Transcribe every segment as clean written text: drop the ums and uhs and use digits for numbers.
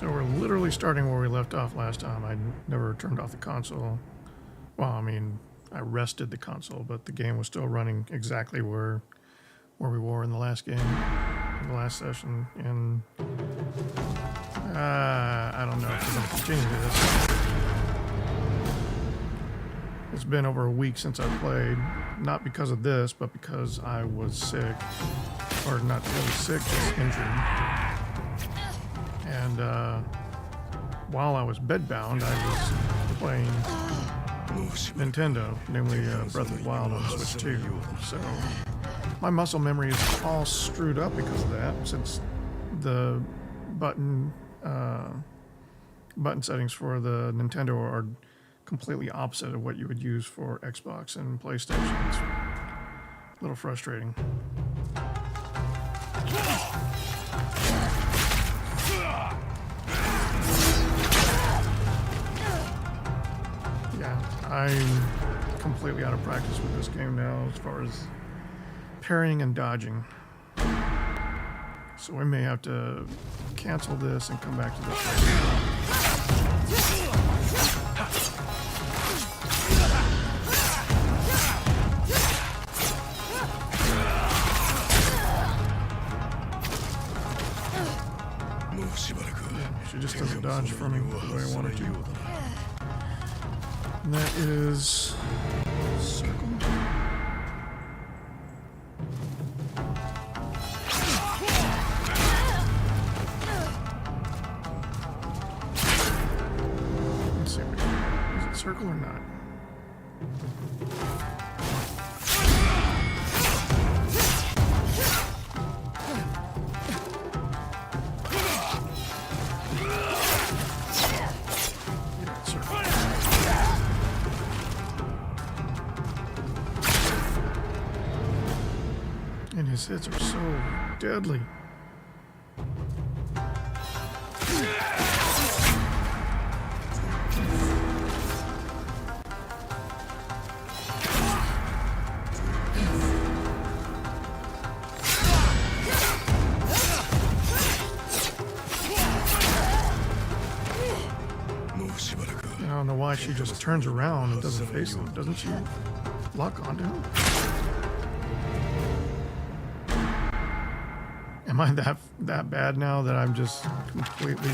So we're literally starting where we left off last time. I never turned off the console. Well, I mean, I rested the console, but the game was still running exactly where we were in the last game, in the last session. And I don't know if we're going to continue this. It's been over a week since I played, not because of this, but because I was sick, or not really sick, just injured. And while I was bedbound, I was playing Nintendo, namely Breath of the Wild on Switch 2. So my muscle memory is all screwed up because of that, since the button settings for the Nintendo are completely opposite of what you would use for Xbox and PlayStation. It's a little frustrating. Yeah, I'm completely out of practice with this game now as far as parrying and dodging. So we may have to cancel this and come back to this later. She just doesn't dodge for me the way I want her to. And that is circle. Let's see, is it circle or not? And his hits are so deadly. I don't know why she just turns around and doesn't face him. Doesn't she lock onto him? Am I that bad now that I'm just completely...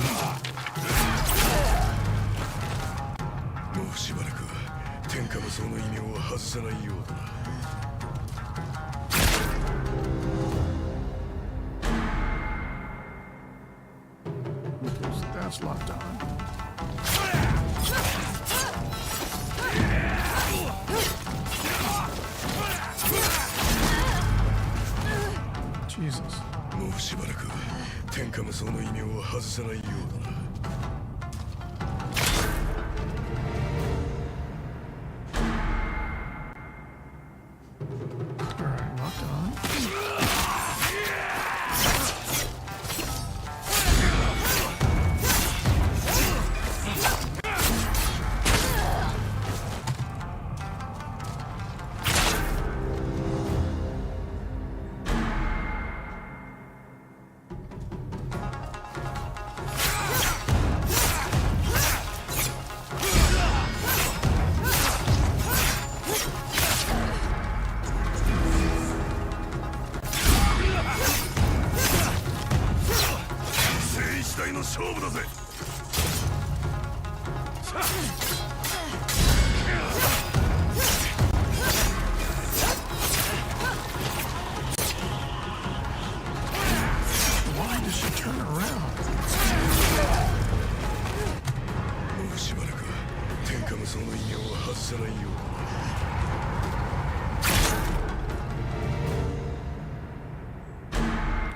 That's locked on. Jesus. Alright, locked on. Why does she turn around?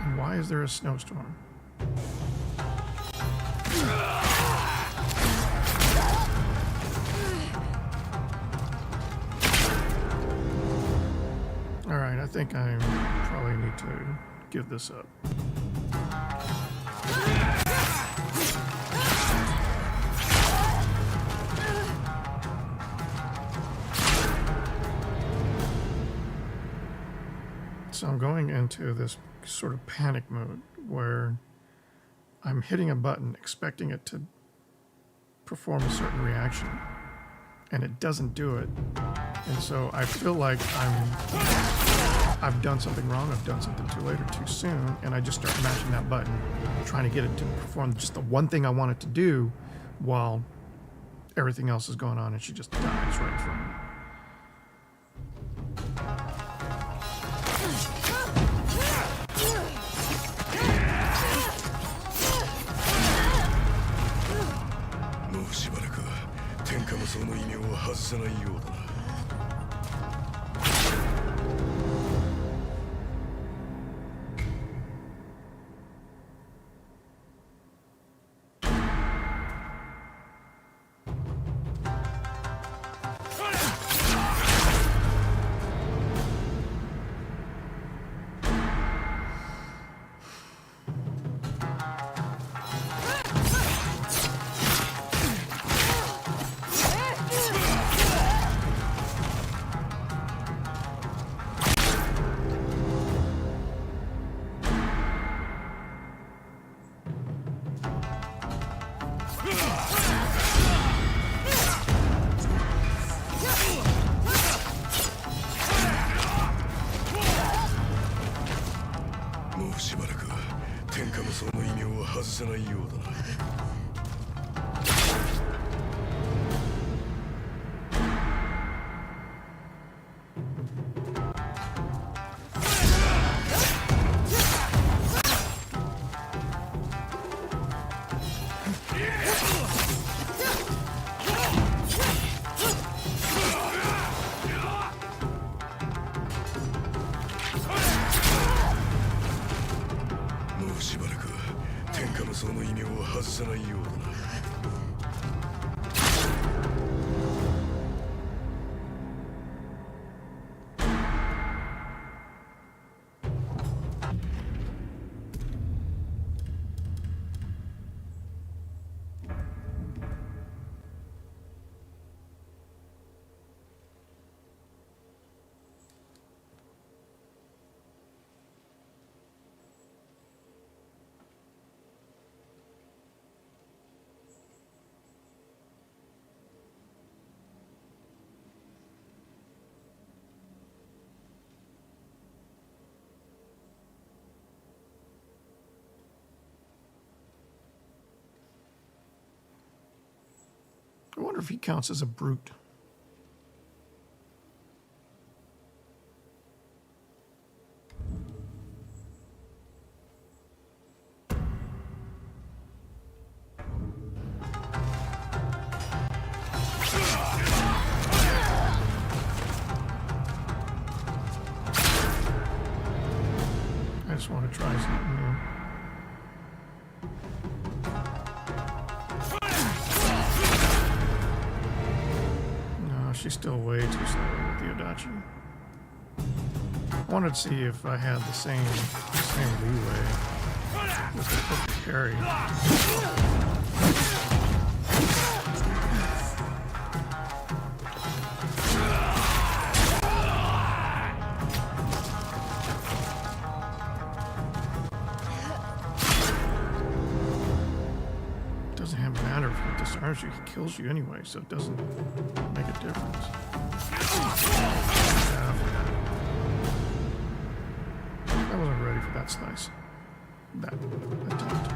And why is there a snowstorm? Alright, I think I probably need to give this up. So I'm going into this sort of panic mode where I'm hitting a button expecting it to perform a certain reaction, and it doesn't do it. And so I feel like I've done something wrong, I've done something too late or too soon, and I just start mashing that button, trying to get it to perform just the one thing I want it to do while everything else is going on, and she just dies right in front of me. I wonder if he counts as a brute. I just want to try something new. She's still way too slow with the Adachi. I wanted to see if I had the same leeway with the perfect parry. It doesn't have a matter if it disarms you, he kills you anyway, so it doesn't make a difference. I wasn't ready for that slice. That attempt.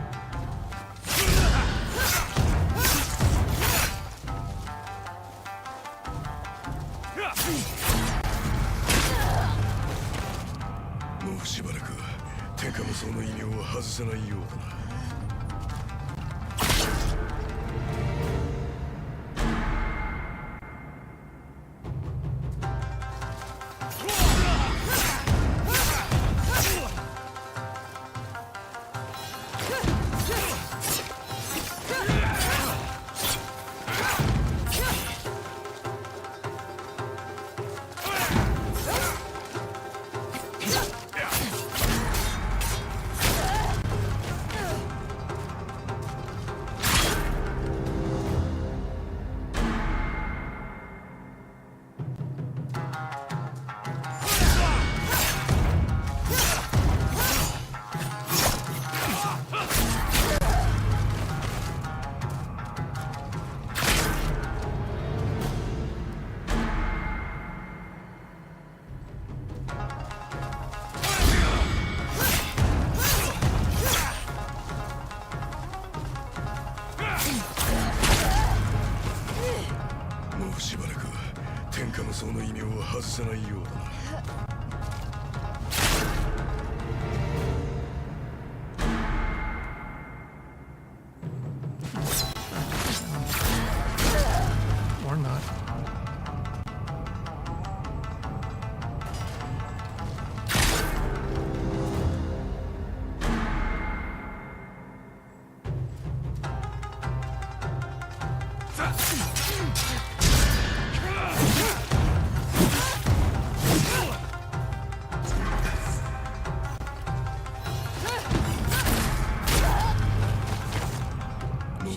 Or not.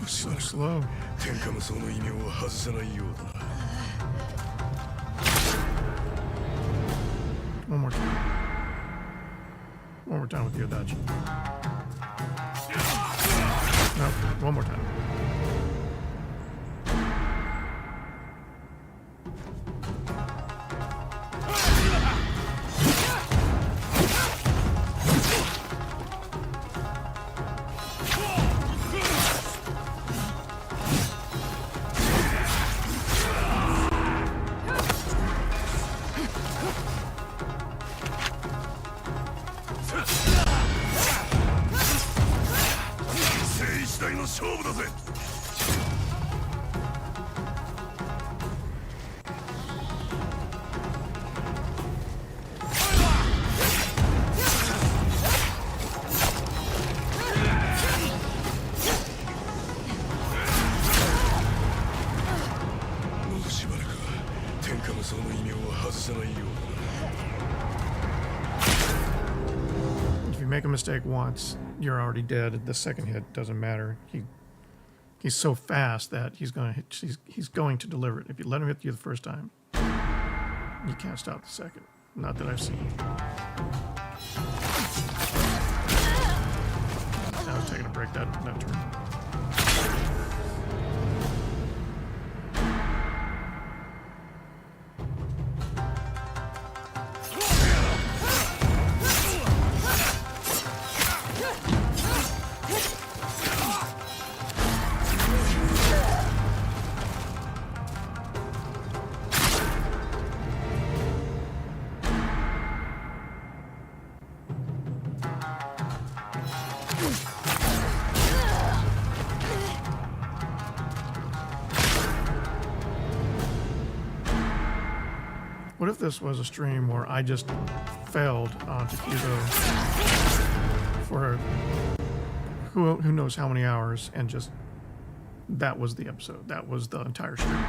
So slow. One more time. One more time with your dodge. No, one more time. If you make a mistake once, you're already dead. The second hit doesn't matter. He's so fast that he's going to deliver it. If you let him hit you the first time, you can't stop the second. Not that I've seen. I was taking a break that turn. What if this was a stream where I just failed onto Kiyo for who knows how many hours, and just that was the episode, that was the entire stream?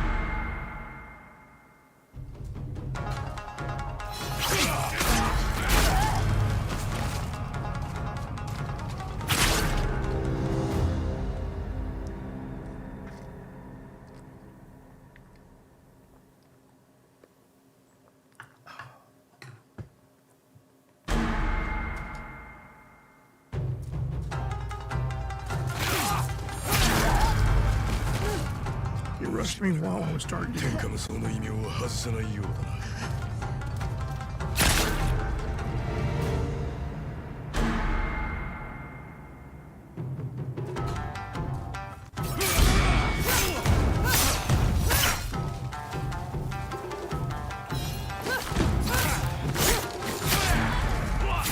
Rushed me while I was starting to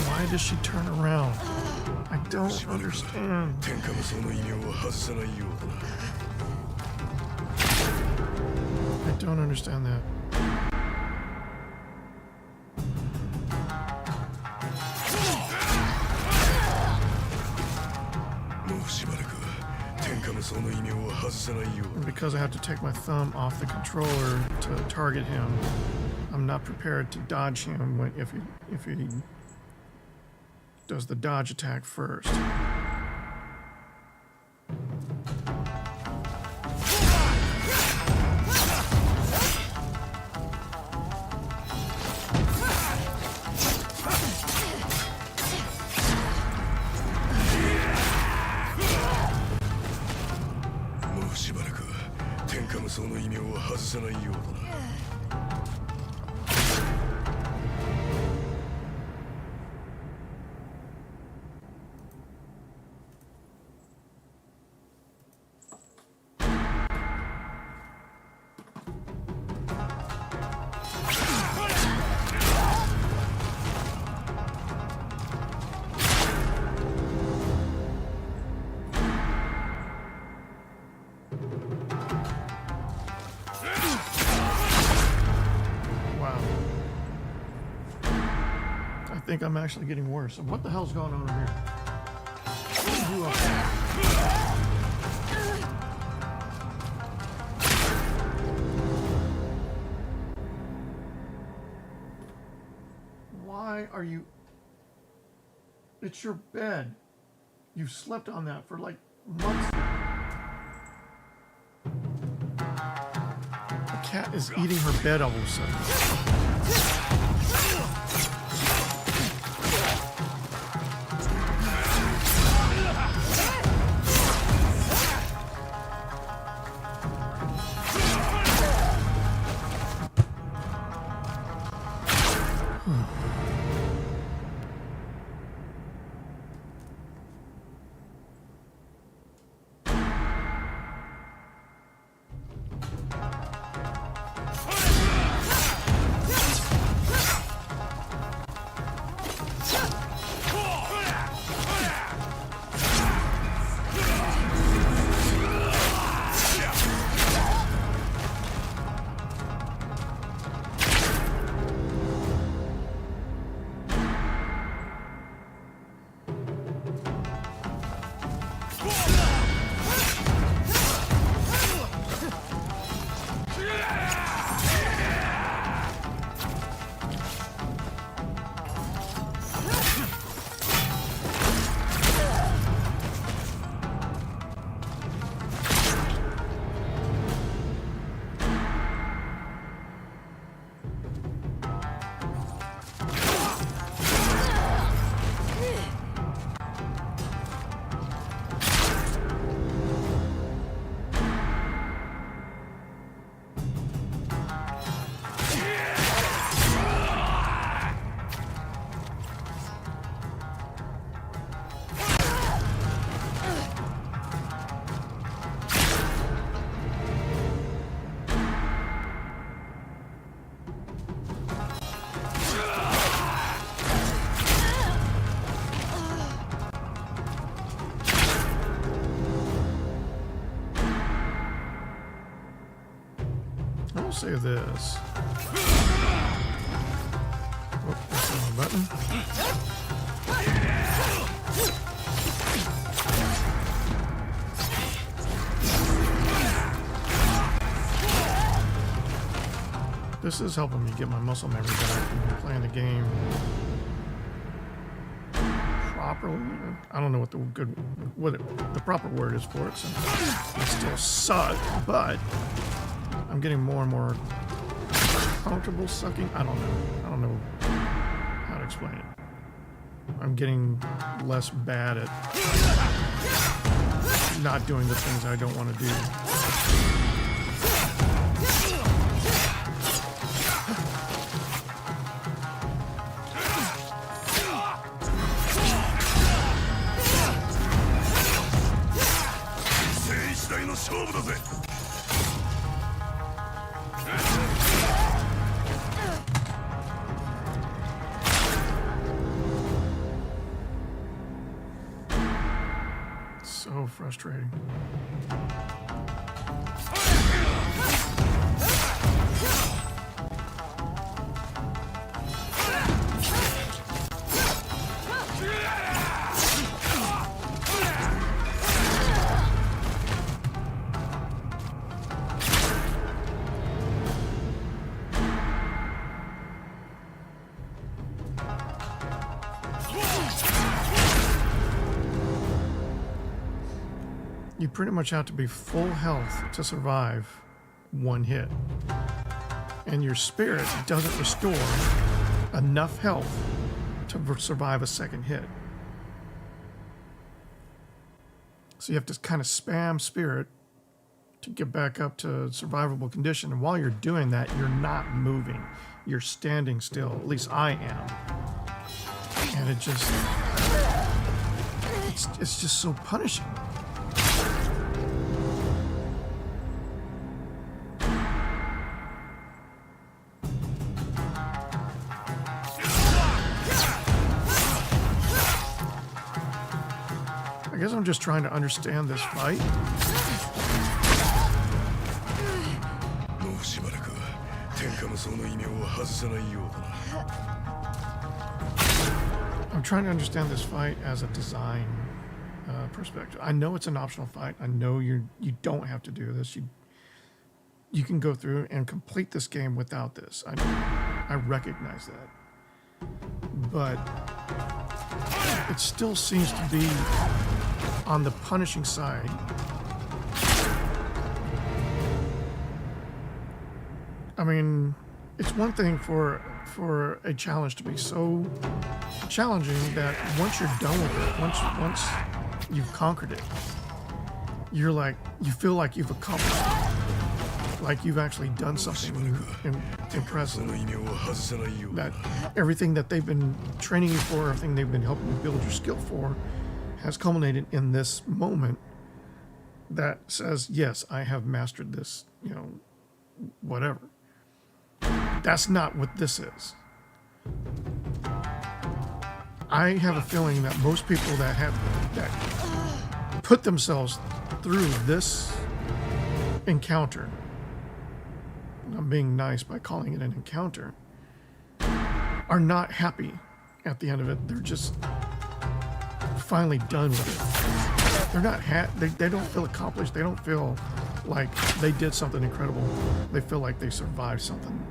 Why does she turn around? I don't understand. I don't understand that. And because I have to take my thumb off the controller to target him, I'm not prepared to dodge him if he does the dodge attack first. think I'm actually getting worse. What the hell's going on over here? Why are you... It's your bed. You've slept on that for like months. The cat is eating her bed all of a sudden. Say this. Oh, that's the wrong button. This is helping me get my muscle memory back and playing the game properly. I don't know what the proper word is for it, so I still suck, but I'm getting more and more comfortable sucking. I don't know how to explain it. I'm getting less bad at not doing the things I don't want to do. So frustrating. You pretty much have to be full health to survive one hit. And your spirit doesn't restore enough health to survive a second hit. So you have to kind of spam spirit to get back up to survivable condition. And while you're doing that, you're not moving. You're standing still. At least I am. And it just... It's just so punishing. I guess I'm just trying to understand this fight. trying to understand this fight as a design perspective. I know it's an optional fight. I know you don't have to do this. You can go through and complete this game without this. I recognize that. But it still seems to be on the punishing side. I mean, it's one thing for a challenge to be so challenging that once you're done with it, once you've conquered it, you're like, you feel like you've accomplished it, like you've actually done something impressive. That everything that they've been training you for, everything they've been helping you build your skill for, has culminated in this moment that says, yes, I have mastered this, whatever. That's not what this is. I have a feeling that most people that put themselves through this encounter, I'm being nice by calling it an encounter, are not happy at the end of it. They're just finally done with it. They're not they don't feel accomplished. They don't feel like they did something incredible. They feel like they survived something.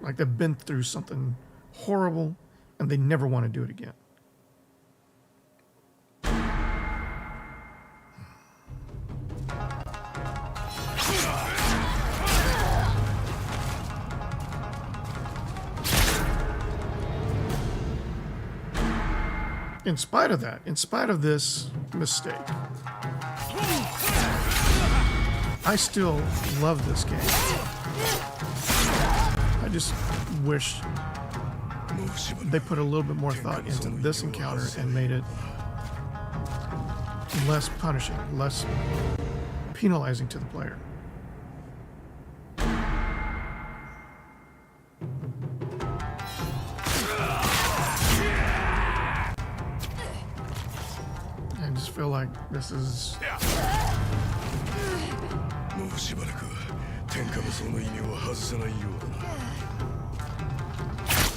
Like they've been through something horrible and they never want to do it again. In spite of that, in spite of this mistake, I still love this game. I just wish they put a little bit more thought into this encounter and made it less punishing, less penalizing to the player. I just feel like this is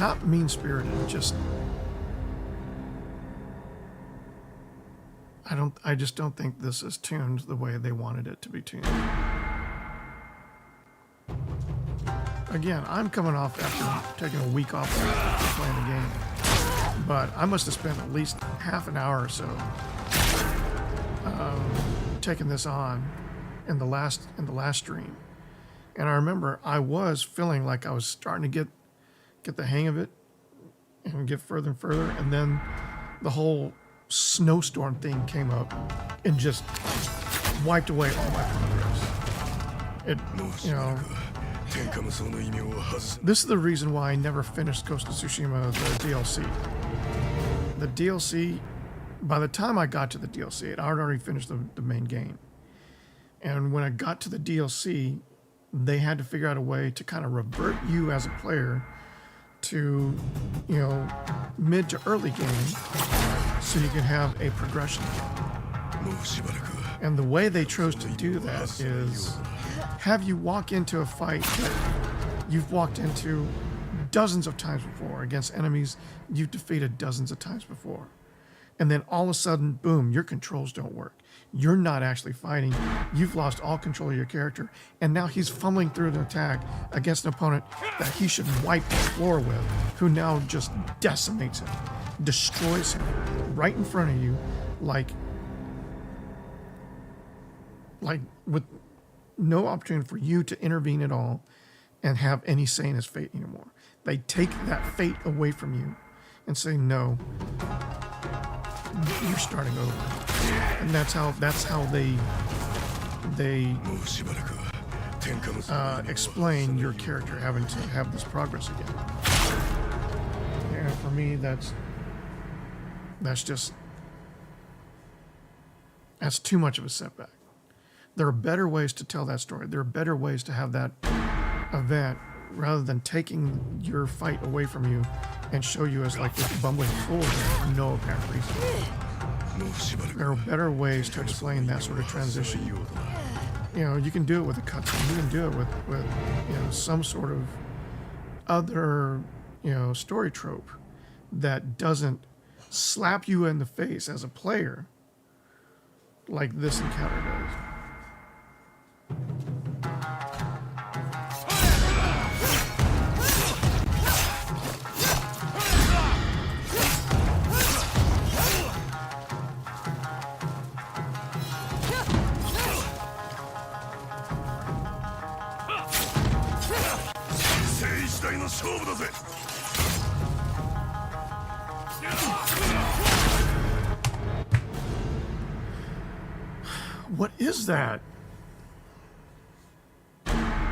not mean-spirited, just I just don't think this is tuned the way they wanted it to be tuned. Again, I'm coming off after taking a week off playing the game, but I must have spent at least half an hour or so taking this on in the last stream. And I remember I was feeling like I was starting to get the hang of it and get further and further, and then the whole snowstorm thing came up and just wiped away all my progress. This is the reason why I never finished Ghost of Tsushima, the DLC. The DLC, by the time I got to the DLC, I had already finished the main game. And when I got to the DLC, they had to figure out a way to kind of revert you as a player to, mid to early game so you can have a progression. And the way they chose to do that is have you walk into a fight that you've walked into dozens of times before against enemies you've defeated dozens of times before. And then all of a sudden, boom, your controls don't work. You're not actually fighting. You've lost all control of your character. And now he's fumbling through an attack against an opponent that he should wipe the floor with, who now just decimates him, destroys him right in front of you, like with no opportunity for you to intervene at all and have any say in his fate anymore. They take that fate away from you and say, no, you're starting over. And that's how they explain your character having to have this progress again. And for me, that's too much of a setback. There are better ways to tell that story. There are better ways to have that event rather than taking your fight away from you and show you as like this bumbling fool for no apparent reason. There are better ways to explain that sort of transition. You can do it with a cutscene. You can do it with some sort of other story trope that doesn't slap you in the face as a player like this encounter does. What is that?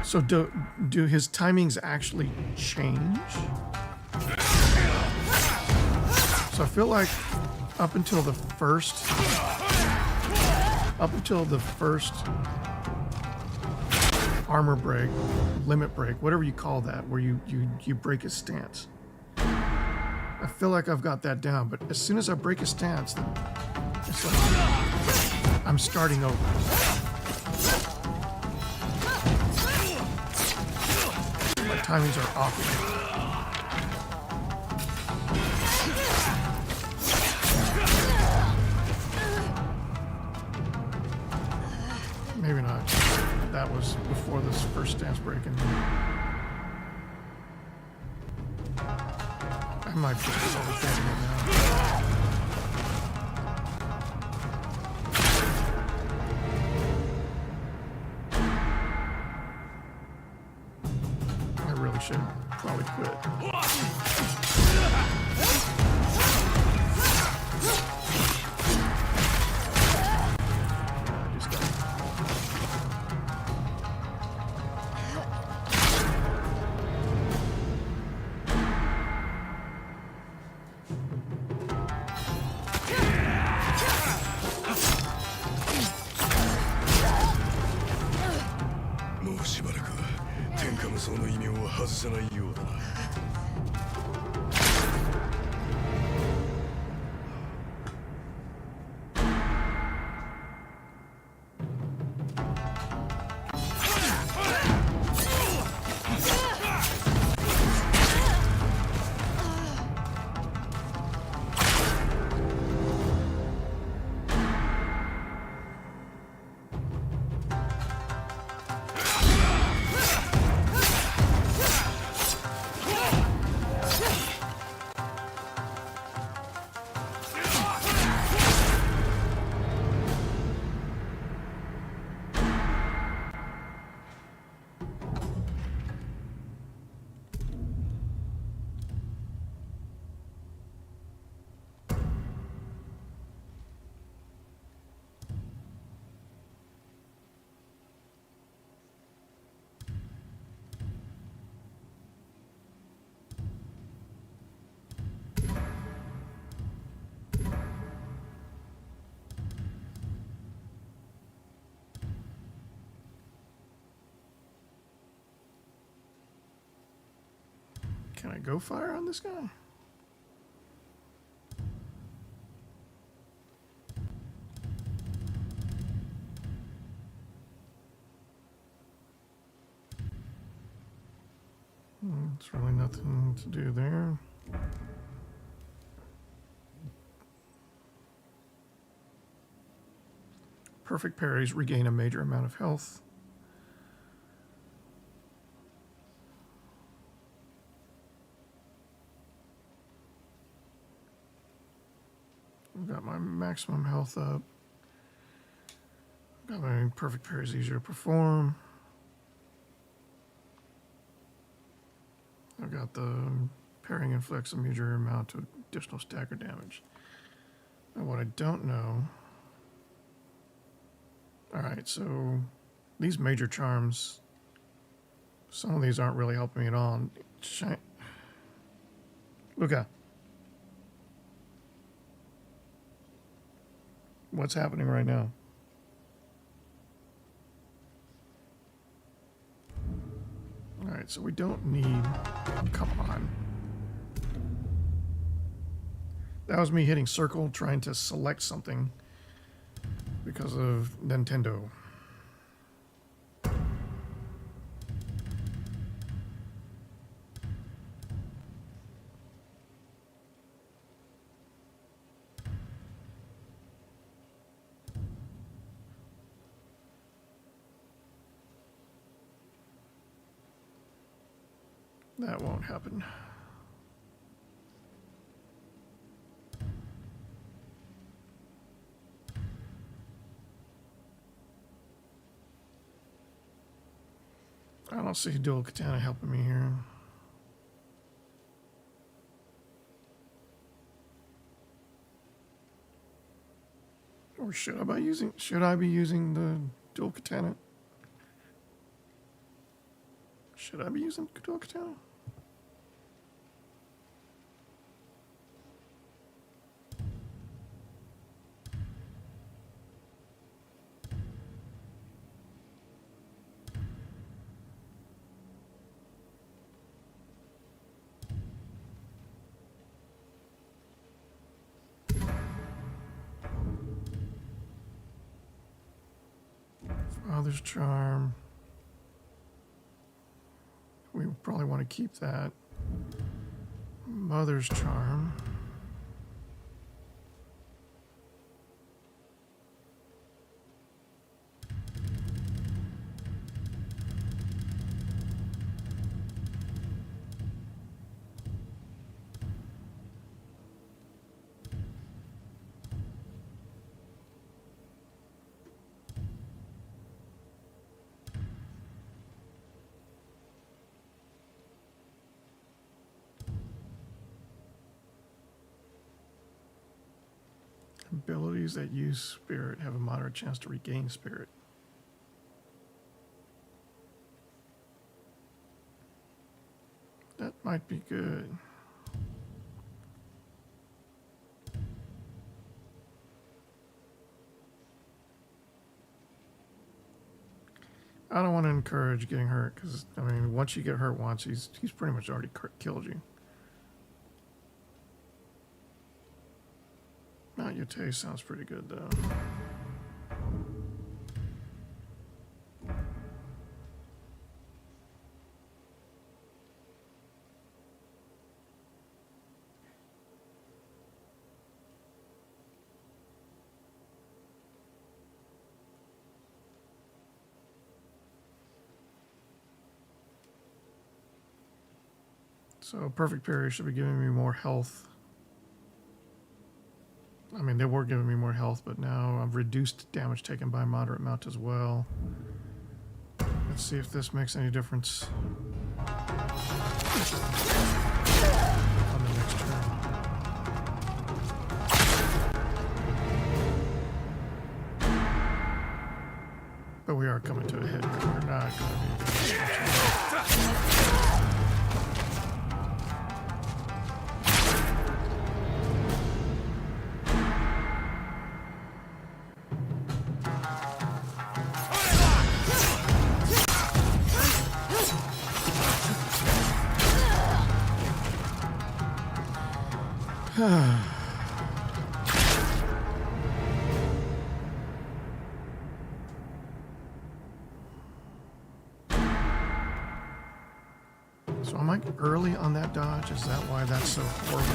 So do his timings actually change? So I feel like up until the first armor break, limit break, whatever you call that, where you break his stance. I feel like I've got that down, but as soon as I break his stance, it's like I'm starting over. My timings are off again. Maybe not. That was before this first stance breaking. I might be overthinking it now. I really should probably quit. Can I go fire on this guy? It's really nothing to do there. Perfect parries regain a major amount of health. I've got my maximum health up. Got my perfect parries easier to perform. I've got the parrying inflicts a major amount of additional stagger damage. Now what I don't know... Alright, so these major charms, some of these aren't really helping me at all. Look out. What's happening right now? Alright, so we don't need... Come on. That was me hitting circle, trying to select something because of Nintendo. That won't happen. I don't see dual katana helping me here. Or should I be using the dual katana? Should I be using dual katana? Father's Charm. We probably want to keep that. Mother's Charm. Abilities that use spirit have a moderate chance to regain spirit. That might be good. I don't want to encourage getting hurt because, I mean, once you get hurt once, he's pretty much already killed you. Yotei sounds pretty good, though. So Perfect Parry should be giving me more health. I mean, they were giving me more health, but now I've reduced damage taken by a moderate amount as well. Let's see if this makes any difference on the next turn. But we are coming to a hit. We're not going to be... So am I early on that dodge? Is that why that's so horrible?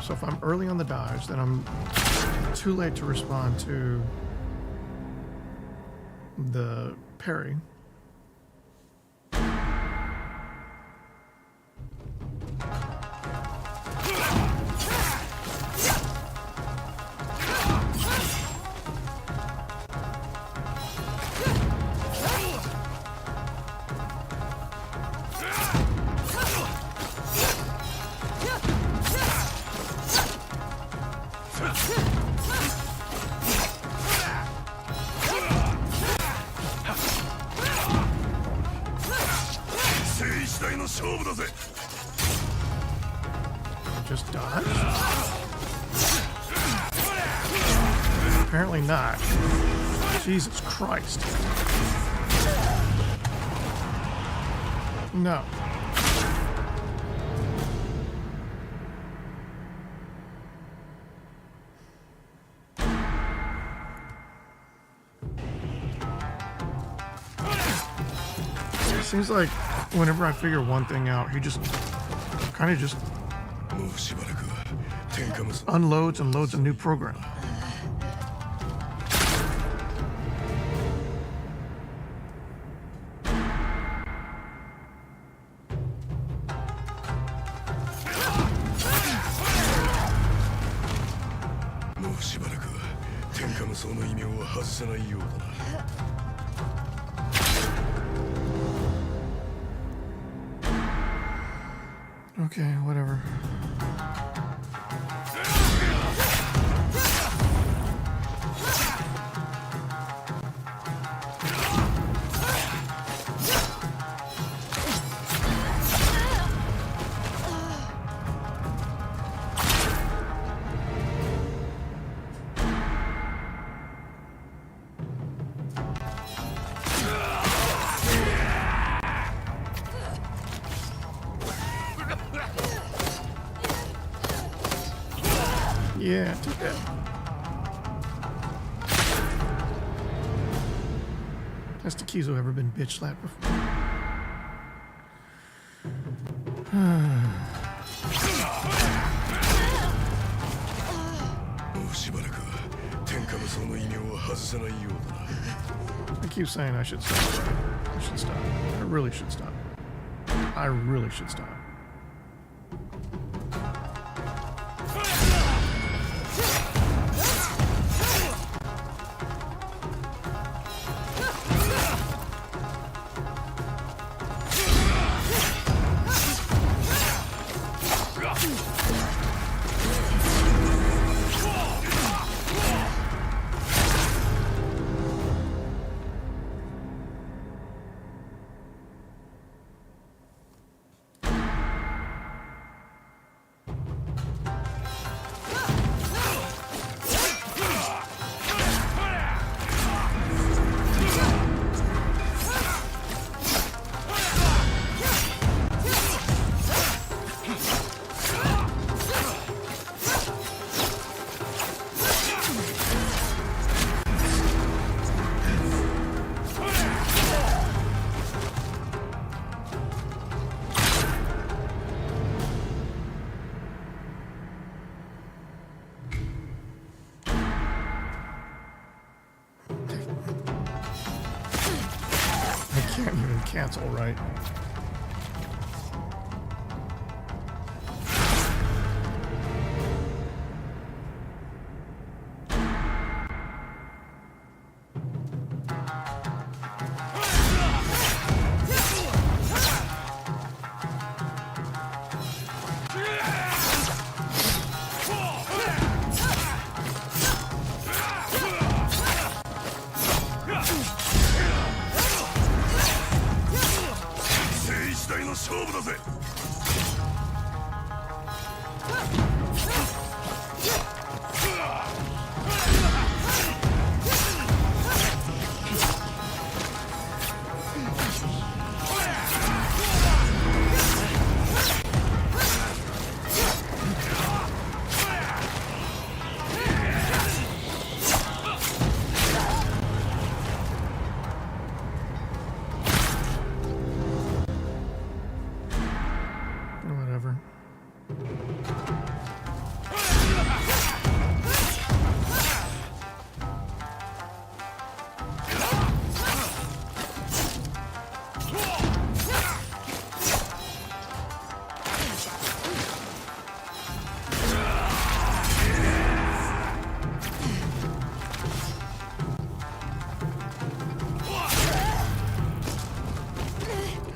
So if I'm early on the dodge, then I'm too late to respond to the parry. Just dodge? Apparently not. Jesus Christ. No. It seems like whenever I figure one thing out, he just kind of just unloads and loads a new program. その異名は外せないようだな。Okay, whatever. Yeah, take that. Has Takizo ever been bitch slapped before? もうしばらく天下無双の異名は外せないようだな。I keep saying I should stop. I should stop. I really should stop. I really should stop. Can't even cancel, right?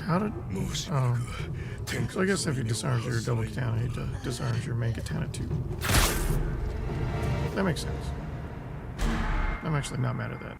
How did... Oh. So I guess if he disarms your double katana, he disarms your main katana too. That makes sense. I'm actually not mad at that.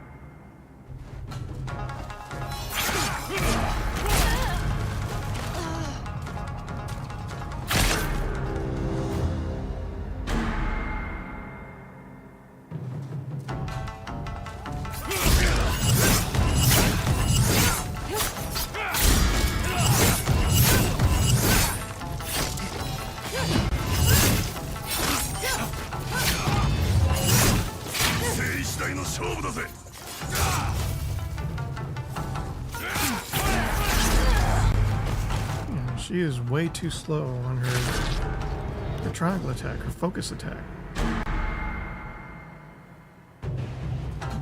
She is way too slow on her triangle attack, her focus attack.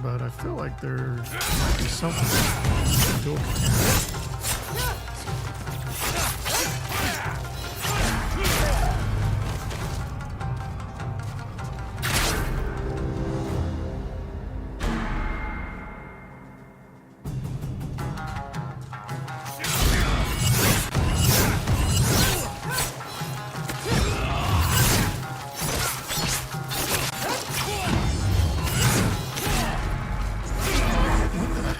But I feel like there might be something dual katana.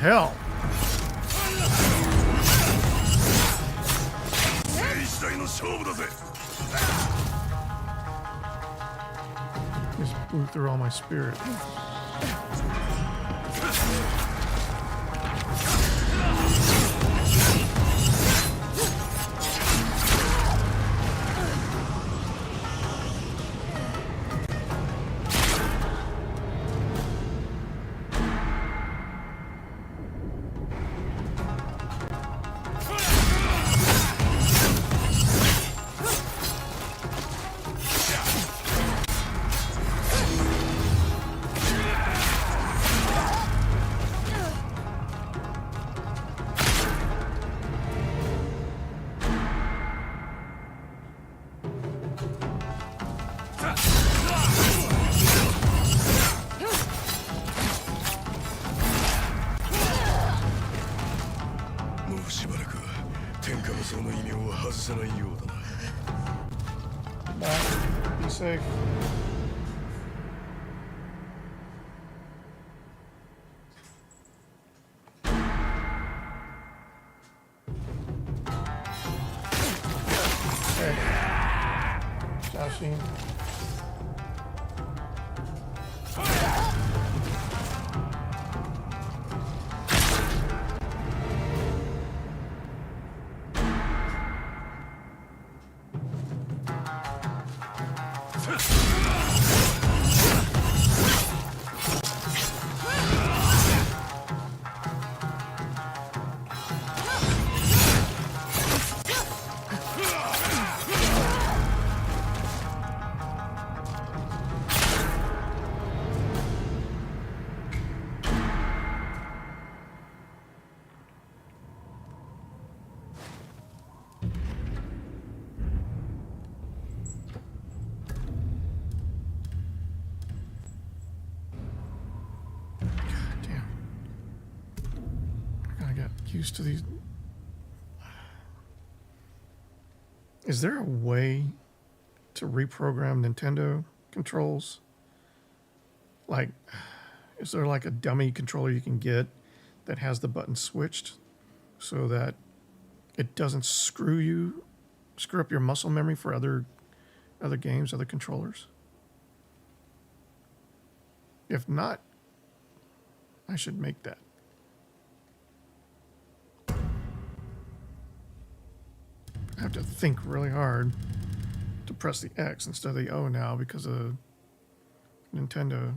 hell? 世一代の勝負だぜ Just blew through all my spirit. Be safe. Okay. Joshing. Used to these. Is there a way to reprogram Nintendo controls? Like, is there like a dummy controller you can get that has the button switched so that it doesn't screw up your muscle memory for other games, other controllers? If not, I should make that. I have to think really hard to press the X instead of the O now because of Nintendo.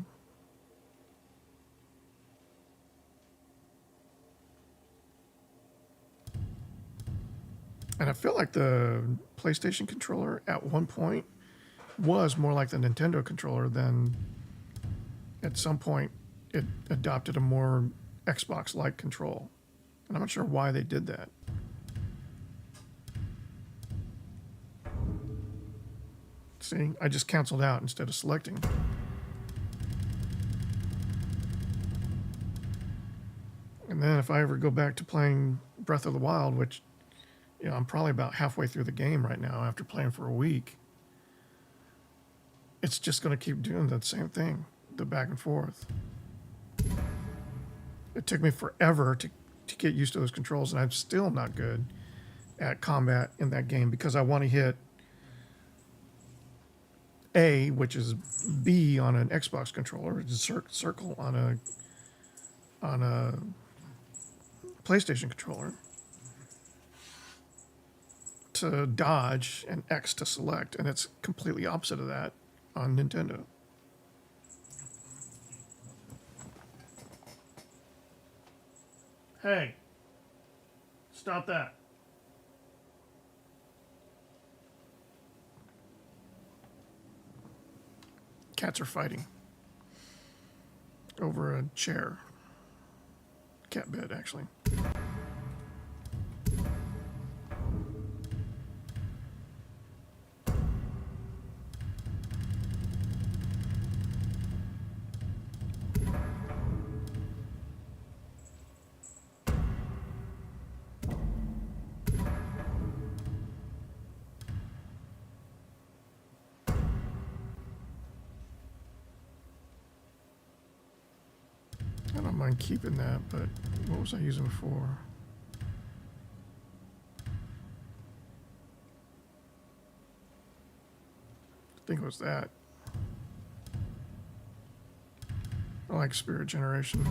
And I feel like the PlayStation controller at one point was more like the Nintendo controller than at some point it adopted a more Xbox-like control. And I'm not sure why they did that. See, I just canceled out instead of selecting. And then if I ever go back to playing Breath of the Wild, which, you know, I'm probably about halfway through the game right now after playing for a week, it's just going to keep doing that same thing, the back and forth. It took me forever to get used to those controls, and I'm still not good at combat in that game because I want to hit A, which is B on an Xbox controller, it's a circle on a PlayStation controller, to dodge, and X to select, and it's completely opposite of that on Nintendo. Hey, stop that. Cats are fighting over a chair. Cat bed, actually. mind keeping that, but what was I using before? I think it was that. I like Spirit Generation.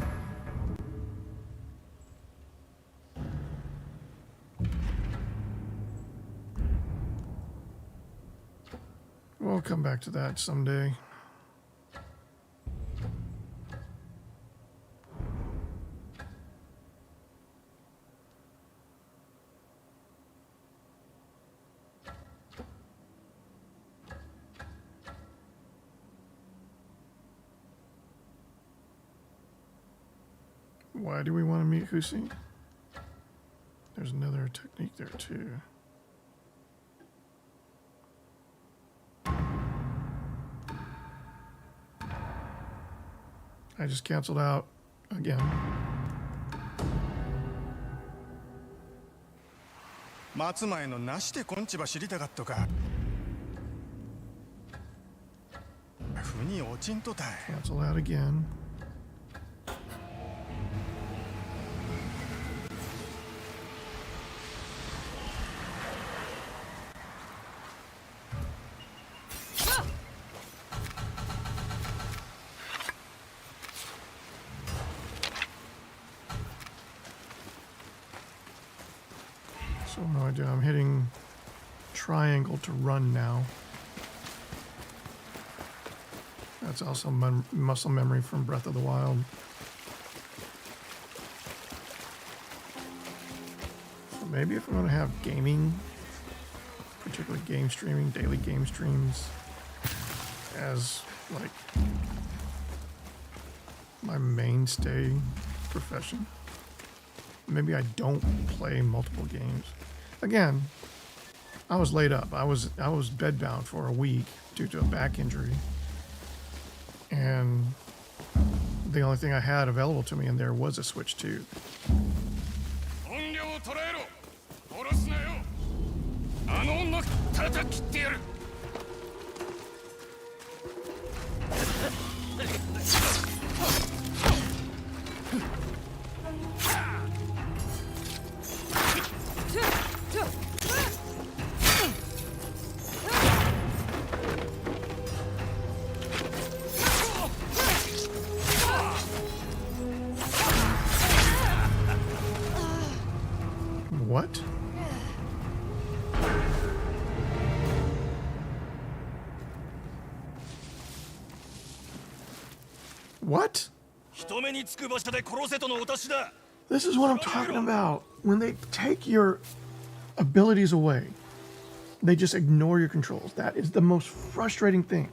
We'll come back to that someday. Why do we want to meet Husi? There's another technique there too. I just canceled out again. 松前のなしてこんちば知りたかったか。腑に落ちんとたい。 Cancel out again. So no idea. I'm hitting triangle to run now. That's also muscle memory from Breath of the Wild. So maybe if I'm going to have gaming, particularly game streaming, daily game streams, as like my mainstay profession, maybe I don't play multiple games. Again, I was laid up. I was bedbound for a week due to a back injury. And the only thing I had available to me in there was a Switch 2. What? What? This is what I'm talking about. When they take your abilities away, they just ignore your controls. That is the most frustrating thing.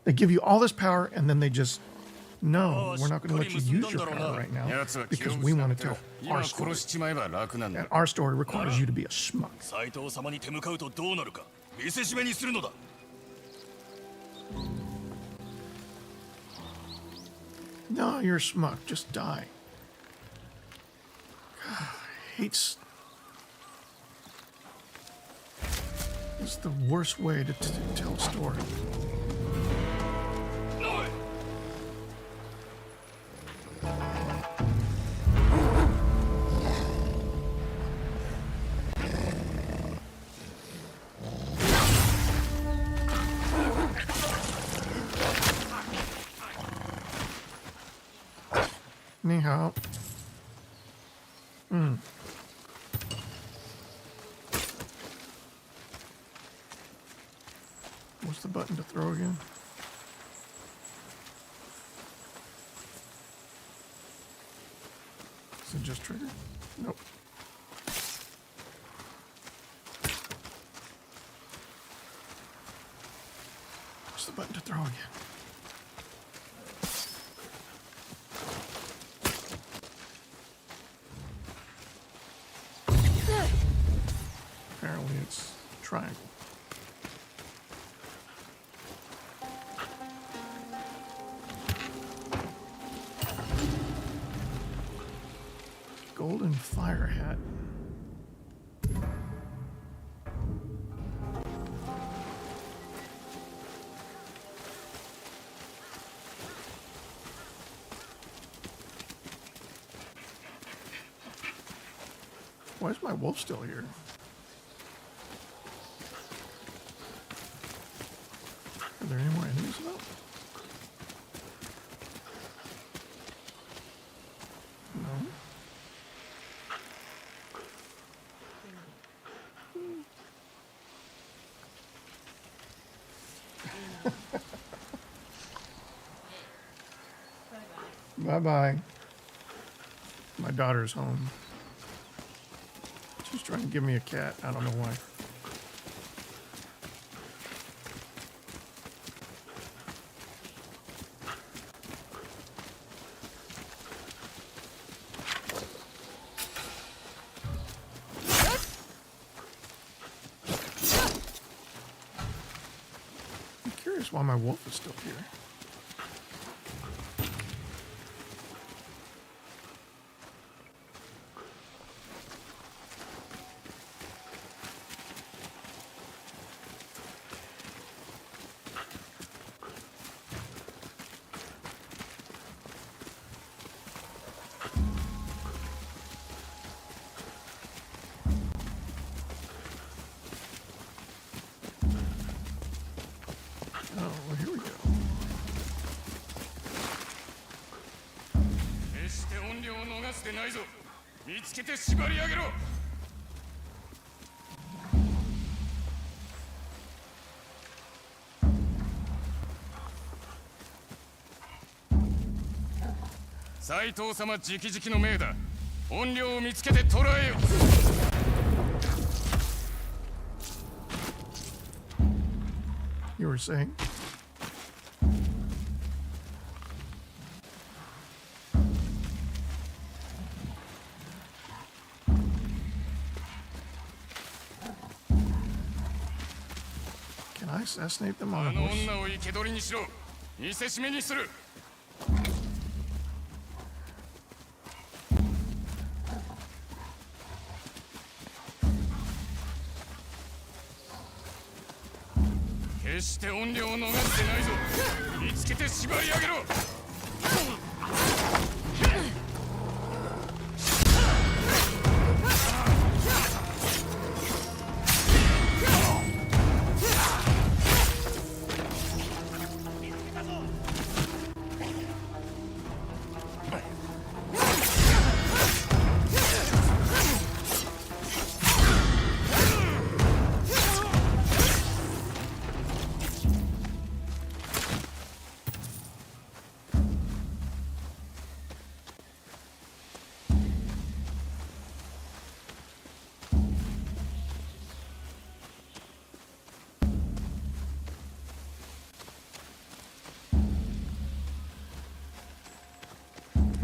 They give you all this power and then they just, no, we're not going to let you use your power right now because we want to tell our story. And our story requires you to be a schmuck. No, you're a schmuck. Just die. God, I hate... This is the worst way to tell a story. Ni hao. What's the button to throw again? Is it just trigger? Nope. What's the button to throw again? Apparently it's triangle. Golden fire hat. Why is my wolf still here? Are there any more enemies about? No. Bye-bye. My daughter's home. She's trying to give me a cat. I don't know why. I'm curious why my wolf is still here. Oh, well, here we go. 決して音量を逃すでないぞ。見つけて縛り上げろ。斉藤様直々の命だ。音量を見つけて捕らえよ。You were saying? Can I assassinate them on あ a の horse? 女を生け捕りにしろ。見せしめにする。決して音量を逃してないぞ。見つけて縛り上げろ。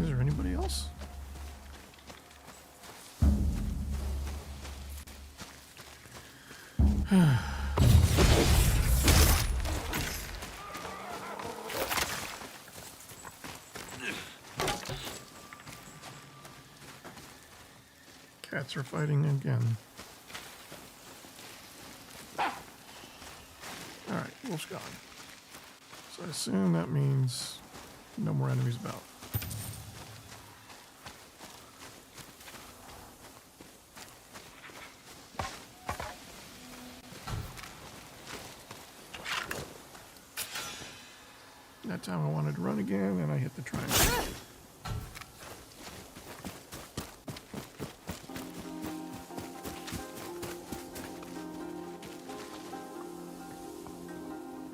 Is there anybody else? Cats are fighting again. Alright, wolf's gone. So I assume that means no more enemies about. That time I wanted to run again, and I hit the triangle.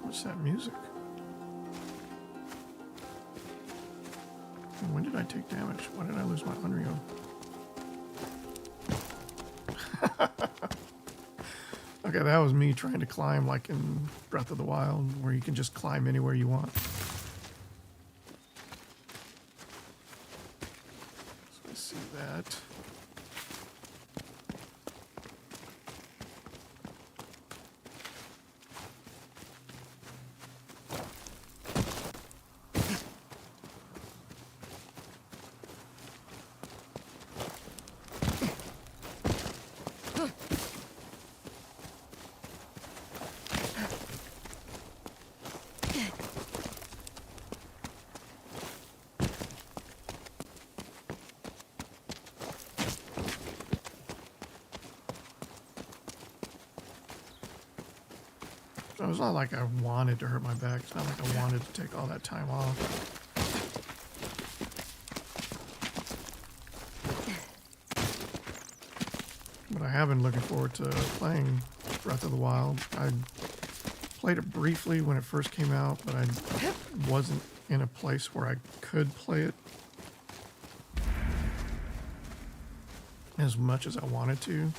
What's that music? And when did I take damage? Why did I lose my Unreal? Okay, that was me trying to climb like in Breath of the Wild, where you can just climb anywhere you want. So I see that. it's not like I wanted to hurt my back. It's not like I wanted to take all that time off. But I have been looking forward to playing Breath of the Wild. I played it briefly when it first came out, but I wasn't in a place where I could play it as much as I wanted to.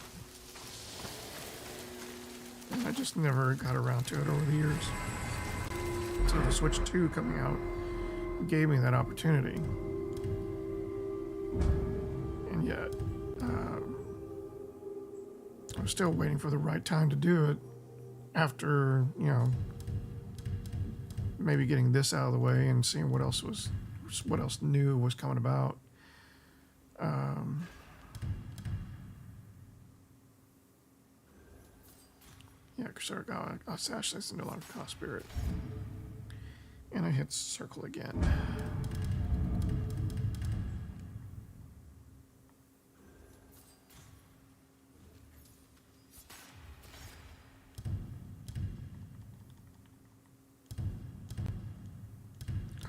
And I just never got around to it over the years. So the Switch 2 coming out gave me that opportunity. And yet, I was still waiting for the right time to do it after, you know, maybe getting this out of the way and seeing what else new was coming about. Yeah, Crusader Sash listened to a lot of Cost Spirit. And I hit circle again.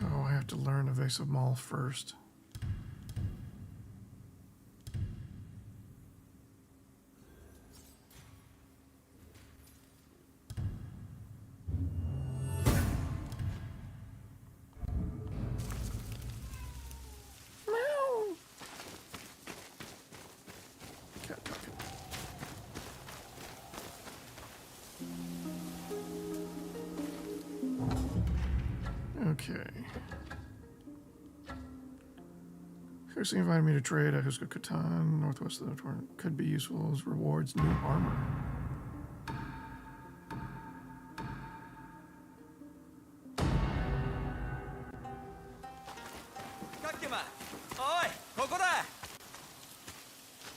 Oh, I have to learn Evasive Maul first. Okay. Who's invited me to trade at Husko Katan, northwest of the Thor. Could be useful as rewards new armor.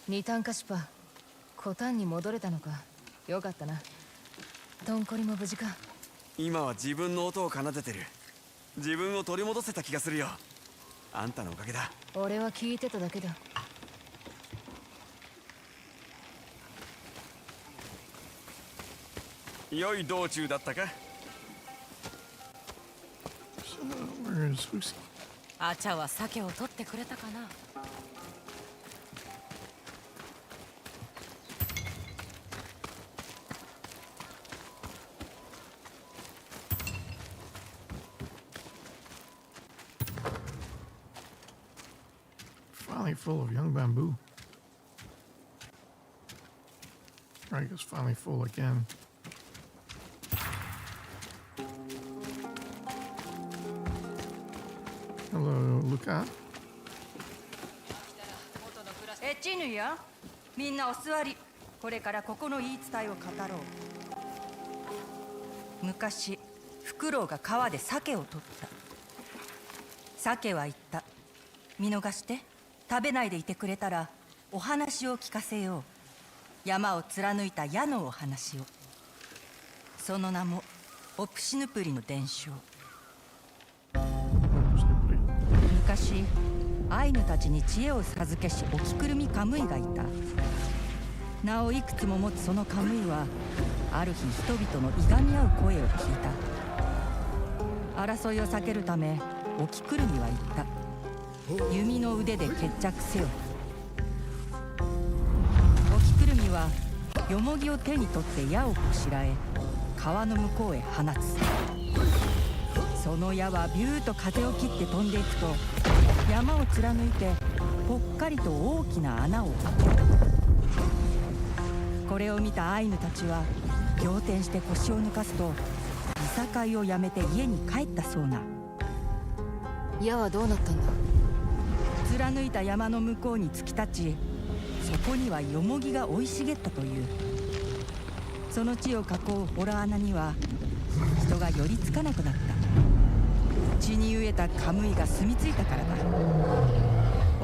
二単かしっぱ、コタンに戻れたのか。よかったな。トンコリも無事か。今は自分の音を奏でてる。自分を取り戻せた気がするよ。あんたのおかげだ。俺は聞いてただけだ。良い道中だったか。Where is Lucy? あちゃは鮭を取ってくれたかな。Finally full of young bamboo. Right, it's finally full again. Hello, Luca. チヌやみんなお座り。これからここの言い伝えを語ろう。昔フクロウが川で鮭を取った。鮭は言った。見逃して食べないでいてくれたらお話を聞かせよう。山を貫いた矢のお話を。その名もオプシヌプリの伝承。昔アイヌたちに知恵を授けしおきくるみカムイがいた。名をいくつも持つそのカムイはある日人々のいがみ合う声を聞いた。争いを避けるためおきくるみは言った。弓の腕で決着せよ。おきくるみはよもぎを手に取って矢をこしらえ川の向こうへ放つ。その矢はビューと風を切って飛んでいくと山を貫いてぽっかりと大きな穴を開けた。これを見たアイヌたちは仰天して腰を抜かすといさかいをやめて家に帰ったそうな。矢はどうなったんだ。貫いた山の向こうに突き立ち、そこにはよもぎが生い茂ったという。その地を囲う洞穴には人が寄りつかなくなった。血に飢えたカムイが住み着いたからだ。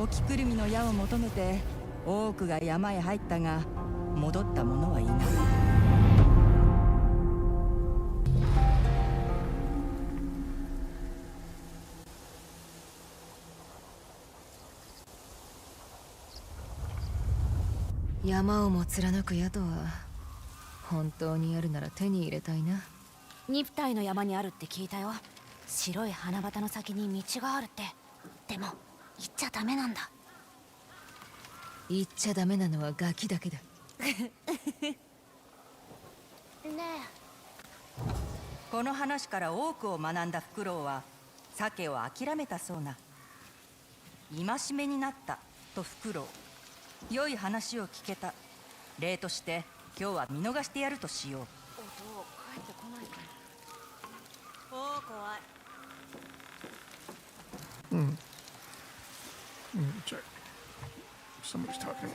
おきくるみの矢を求めて多くが山へ入ったが戻った者はいない。山をも貫く矢とは本当にあるなら手に入れたいな。肉体の山にあるって聞いたよ。白い花畑の先に道があるって。でも行っちゃダメなんだ。言っちゃダメなのはガキだけだ。ねこの話から多くを学んだフクロウは鮭を諦めたそうな。戒めになったとフクロウ。良い話を聞けた。例として今日は見逃してやるとしよう。音帰ってこないかな。おお、怖い。Check. Somebody's talking.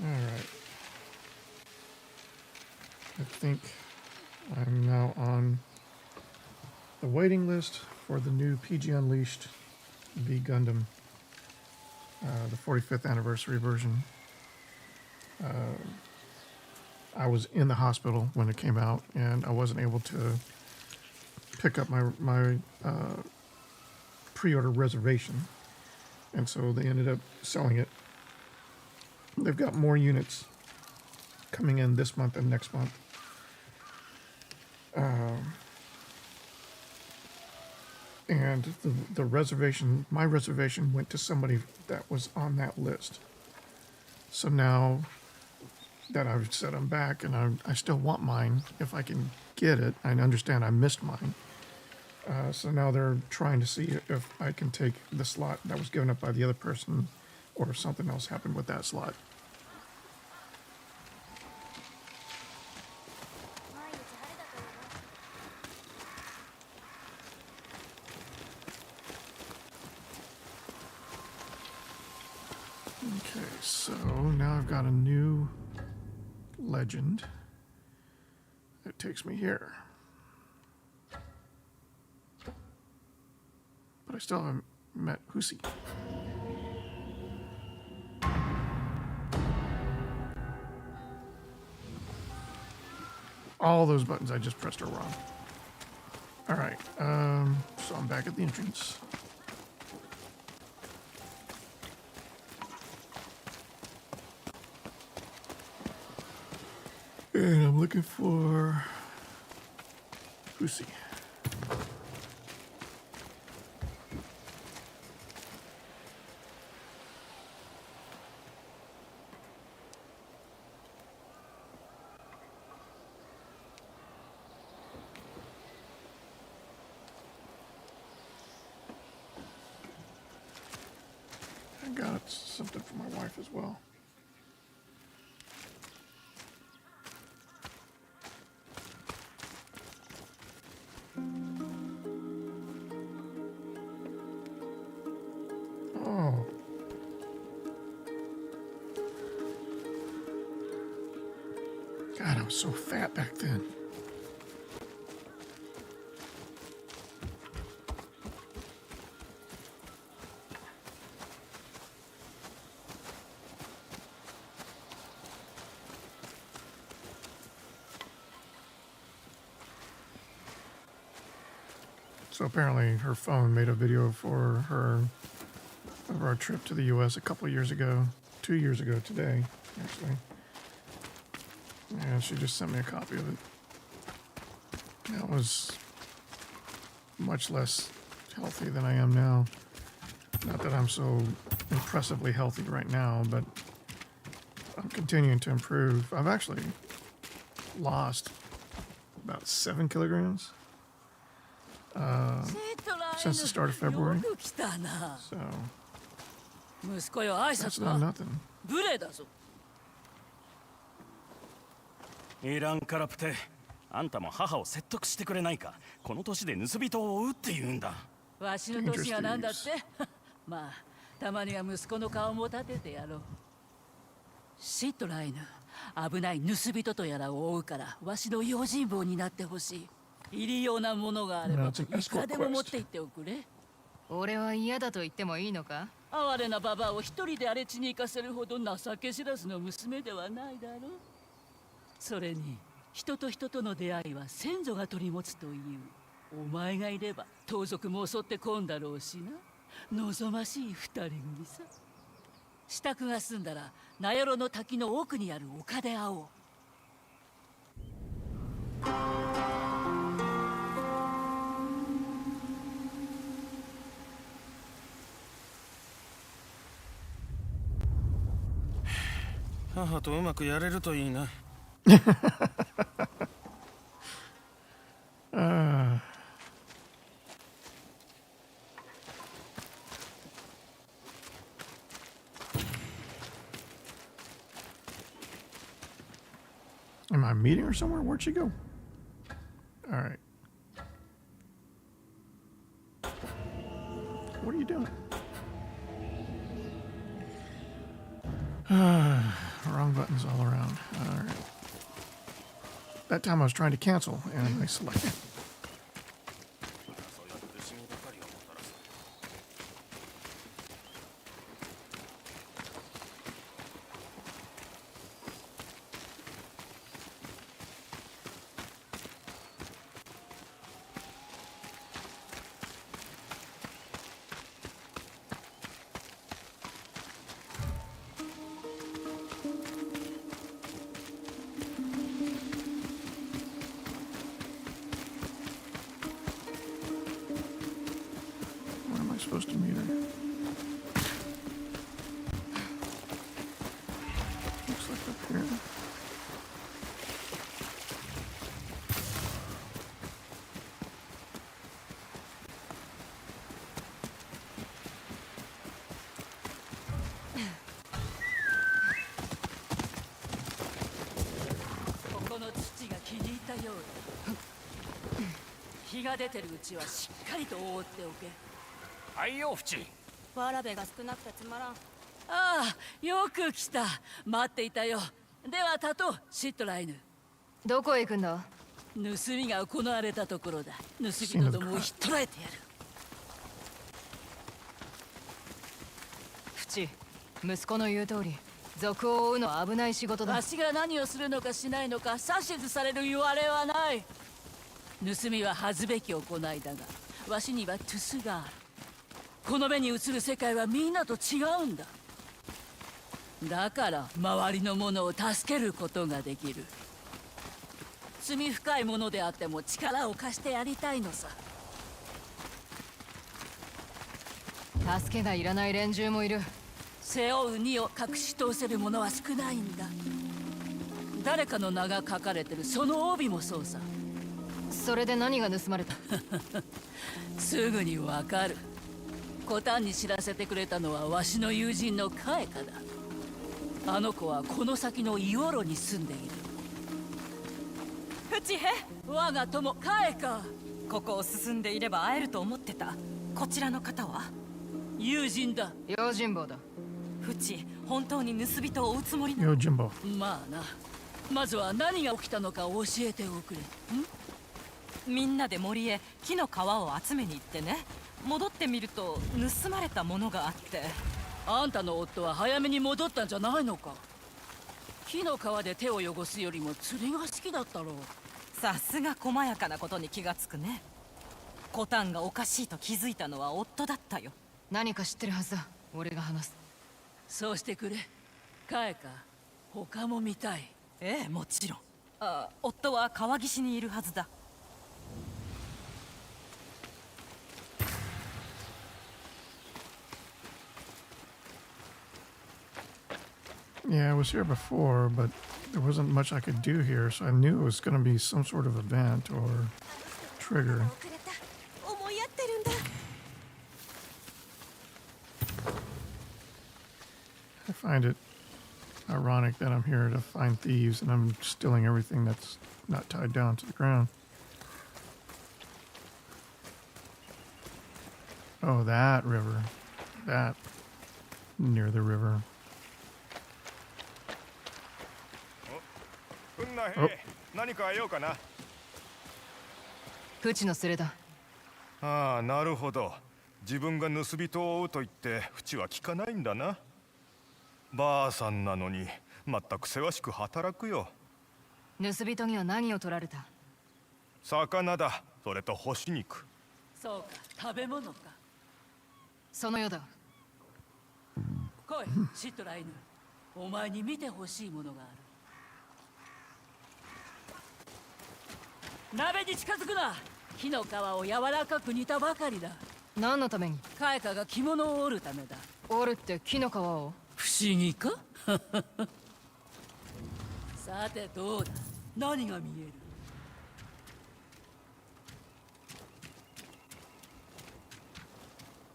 All right. I think I'm now on the waiting list for the new PG Unleashed V Gundam, the 45th anniversary version. I was in the hospital when it came out, and I wasn't able to pick up my pre-order reservation, and so they ended up selling it. They've got more units coming in this month and next month. And the reservation, my reservation went to somebody that was on that list. So now that I've said I'm back and I still want mine, if I can get it, I understand I missed mine. So now they're trying to see if I can take the slot that was given up by the other person, or if something else happened with that slot. Okay, so now I've got a new legend that takes me here. But I still haven't met Husi. All those buttons I just pressed are wrong. All right, so I'm back at the entrance. And I'm looking for Husi. I got something for my wife as well. Oh. God, I was so fat back then. So apparently her phone made a video for her of our trip to the US a couple of years ago, 2 years ago today, actually. And she just sent me a copy of it. That was much less healthy than I am now. Not that I'm so impressively healthy right now, but I'm continuing to improve. I've actually lost about 7 kilograms since the start of February. So 息子よ挨 that's 拶 not は nothing. 無礼だぞ。いらんからプテ。あんたも母を説得してくれないか。この年で盗人を追うって言うんだ。わしの年がなんだって。まあたまには息子の顔も立ててやろう。シットライヌ、危ない盗人とやらを追うからわしの用心棒になってほしい。入りようなものがあればいかでも持って行っておくれ。俺は嫌だと言ってもいいのか？哀れなババアを一人で荒れ地に行かせるほど情け知らずの娘ではないだろう。それに人と人との出会いは先祖が取り持つという。お前がいれば盗賊も襲ってこんだろうしな。望ましい二人組さ。支度が済んだら名寄の滝の奥にある丘で会おう。母とうまくやれるといいな。Am I meeting her somewhere? Where'd she go? All right. What are you doing? Wrong buttons all around. All right. That time I was trying to cancel and I selected. Supposed to meet her. Looks like up here. Oh, 日が出てるうちはしっかりと覆っておけ。はいよ、フチ。わらべが少なくてつまらん。ああ、よく来た。待っていたよ。では立とう、シットライヌ。どこへ行くんだ？盗みが行われたところだ。盗人どもをひっ捕らえてやる。フチ、息子の言う通り、賊を追うのは危ない仕事だ。わしが何をするのかしないのか指図される言われはない。盗みは恥ずべき行いだが、わしにはトゥスがある。この目に映る世界はみんなと違うんだ。だから周りのものを助けることができる。罪深いものであっても力を貸してやりたいのさ。助けがいらない連中もいる。背負う荷を隠し通せる者は少ないんだ。誰かの名が書かれてるその帯もそうさ。それで何が盗まれた？すぐにわかる。コタンに知らせてくれたのはわしの友人のカエカだ。あの子はこの先のイオロに住んでいる。フチヘ、我が友カエカ。ここを進んでいれば会えると思ってた。こちらの方は友人だ。用心棒だ。フチ、本当に盗人を追うつもりなの？Yo, Jimbo. まあな。まずは何が起きたのか教えておくれ。みんなで森へ木の皮を集めに行ってね。戻ってみると盗まれたものがあって。あんたの夫は早めに戻ったんじゃないのか。木の皮で手を汚すよりも釣りが好きだったろう。さすが細やかなことに気がつくね。コタンがおかしいと気づいたのは夫だったよ。何か知ってるはずだ。俺が話す。そうしてくれ。カエカ、他も見たい。ええ、もちろん。夫は川岸にいるはずだ。Yeah, I was here before, but there wasn't much I could do here, so I knew it was going to be some sort of event or trigger. 遅れた思いやってるんだ I find it ironic that I'm here to find thieves and I'm stealing everything that's not tied down to the ground. Oh, that river. That near the river. ふんなへお何か用かなプチのスレだ。ああなるほど自分が盗人を追うと言ってフチは聞かないんだなばあさんなのにまったくせわしく働くよ盗人には何を取られた？魚だそれと干し肉そうか、食べ物か。そのようだ。来い、シットライヌ。お前に見てほしいものがある。鍋に近づくな。木の皮を柔らかく煮たばかりだ。何のために？カエカが着物を織るためだ。折るって木の皮を？不思議かさてどうだ、何が見える？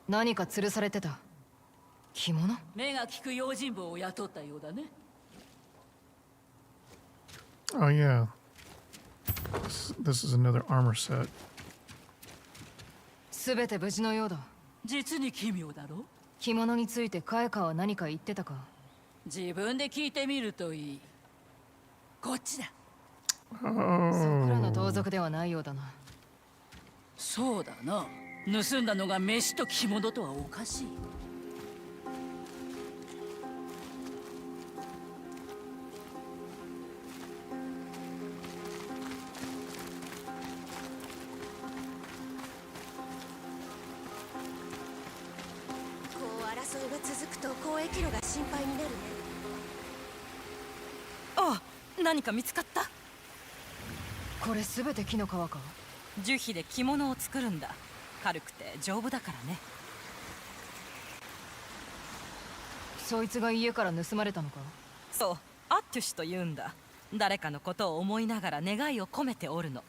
何か吊るされてた。着物？目が利く用心棒を雇ったようだね。 Oh, yeah. This is another armor set. すべて無事のようだ。実に奇妙だろ。着物についてカエカは何か言ってたか？自分で聞いてみるといい。こっちだ。そこらの盗賊ではないようだな。そうだな。盗んだのが飯と着物とはおかしい。争いが続くと交易路が心配になるね。あ、何か見つかった。これすべて木の皮か？樹皮で着物を作るんだ。軽くて丈夫だからね。そいつが家から盗まれたのか？そう、アッテュシと言うんだ。誰かのことを思いながら願いを込めておるの。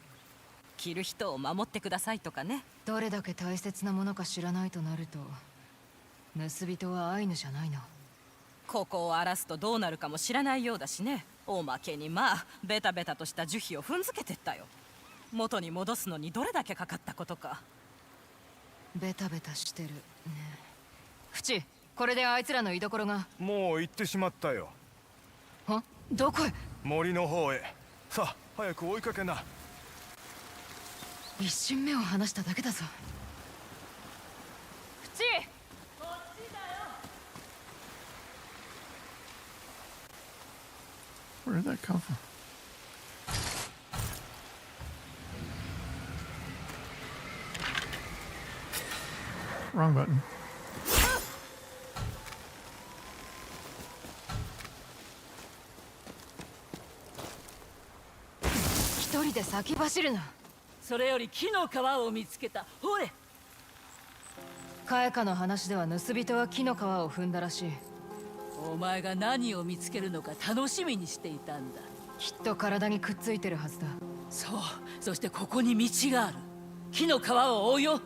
着る人を守ってくださいとかね。どれだけ大切なものか知らないとなると、盗人はアイヌじゃないな。ここを荒らすとどうなるかも知らないようだしね。おまけにまあベタベタとした樹皮を踏んづけてったよ。元に戻すのにどれだけかかったことか。ベタベタしてるね。フチ、これであいつらの居所が。もう行ってしまったよは？どこへ？森の方へさあ早く追いかけな一瞬目を離しただけだぞ。フチ！ Where did that come from? Wrong button. 一人で先走るな。それより木の皮を見つけた。ほれ。カエカの話では盗人は木の皮を踏んだらしい。お前が何を見つけるのか楽しみにしていたんだ。きっと体にくっついてるはずだ。そう、そしてここに道がある。木の皮を追うよ。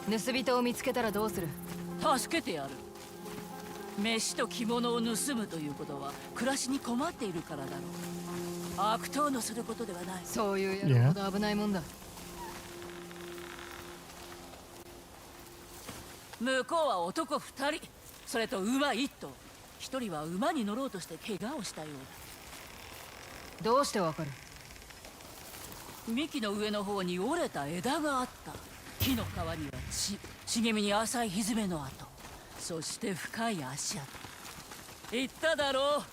盗人を見つけたらどうする？助けてやる。飯と着物を盗むということは暮らしに困っているからだろう。悪党のすることではない。そういうやるほど危ないもんだ。向こうは男2人、それと馬1頭。1人は馬に乗ろうとして怪我をしたようどうしてわかる？だ。幹の上の方に折れた枝があった。木の皮には血、茂みに浅いひずめの跡、そして深い足跡。言っただろ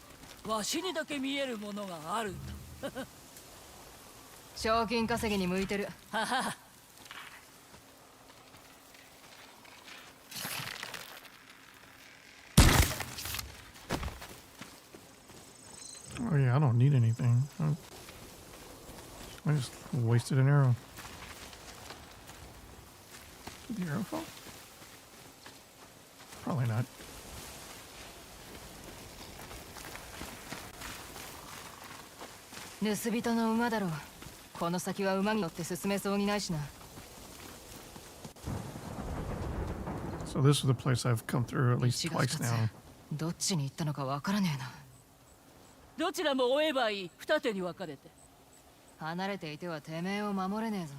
う、わしにだけ見えるものがあると。賞金稼ぎに向いてる。はは。Oh yeah, I don't need anything. I just wasted an arrow. Did the arrow fall? Probably not. 盗人の馬だろう。この先は馬に乗って進めそうにないしな。 So this is the place I've come through at least 道が twice 2つ now. どっちに行ったのかわからねえな。どちらも追えばいい。二手に分かれて。離れていてはてめえを守れねえぞ。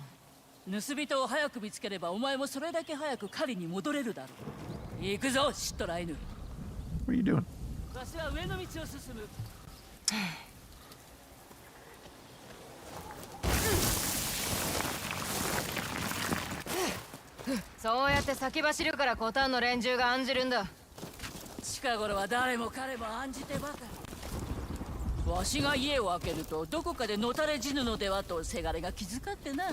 盗人を早く見つければお前もそれだけ早く狩りに戻れるだろう。行くぞ、シットライヌ。 What are you doing? わしは上の道を進む。そうやって先走るからコタンの連中が案じるんだ。近頃は誰も彼も案じてばかり。わしが家を開けるとどこかでのたれ死ぬのではとせがれが気遣ってな。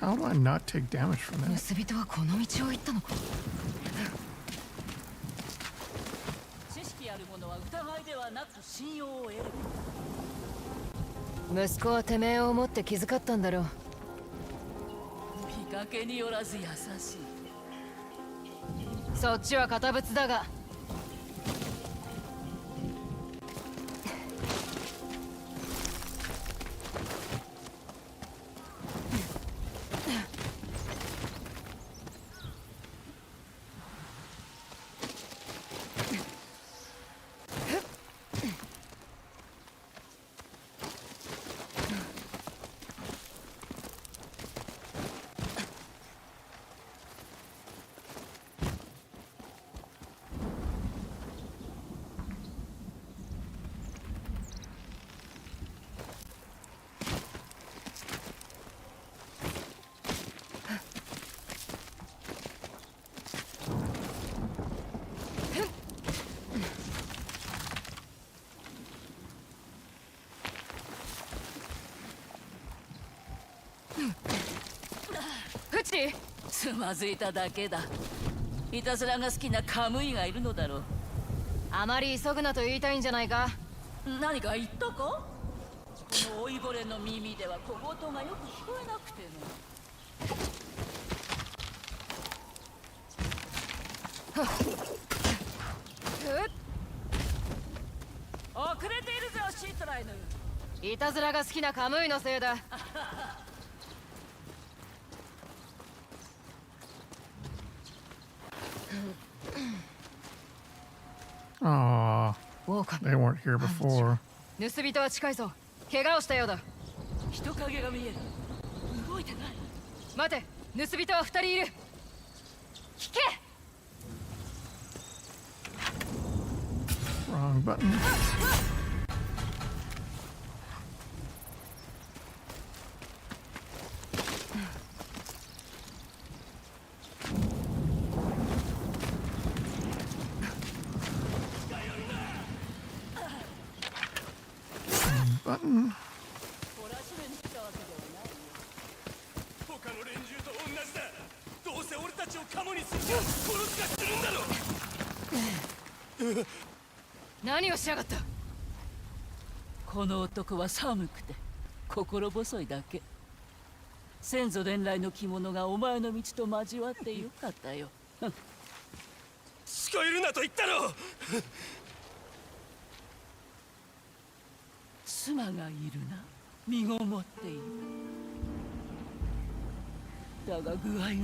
How do I not take damage from that? 盗人はこの道を行ったのか。知識ある者は疑いではなく信用を得る。息子はてめえを思って気遣ったんだろう。見かけによらず優しい。そっちは堅物だが。フチ、つまずいただけだ。いたずらが好きなカムイがいるのだろう。あまり急ぐなと言いたいんじゃないか。何か言ったか？この老いぼれの耳では小言がよく聞こえなくてな。遅れているぞ、シートライヌ。いたずらが好きなカムイのせいだ。Aw, オオカミ they weren't here before. 盗人は近いぞ。怪我をしたようだ。人影が見える。動いてない。待て、盗人は2人いる。引け。 Wrong button. Button. 他の連中と同じだ。どうせ俺たちをカモにするか殺すかするんだろ。何をしやがった。この男は寒くて心細いだけ。先祖伝来の着物がお前の道と交わってよかったよ。近寄るなと言ったろ。妻がいるな。身ごもっている。だが具合が悪い。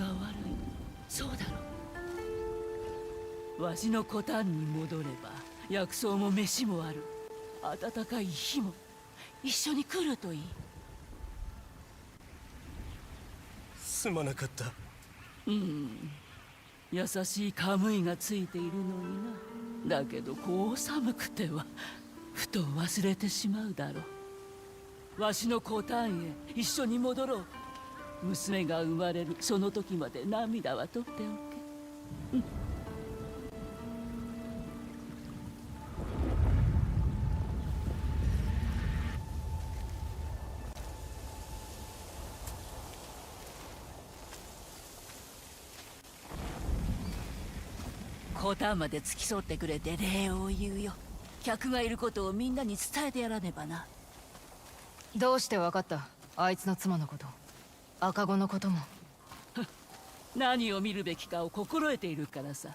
そうだろ。わしのコタンに戻れば薬草も飯もある。暖かい日も一緒に来るといい。すまなかった。優しいカムイがついているのにな。だけどこう寒くてはふと忘れてしまうだろう。わしのコタンへ一緒に戻ろう。娘が生まれるその時まで涙は取っておけ。コタンまで付き添ってくれて礼を言うよ。客がいることをみんなに伝えてやらねばな。どうして分かった？あいつの妻のこと、赤子のことも。何を見るべきかを心得ているからさ。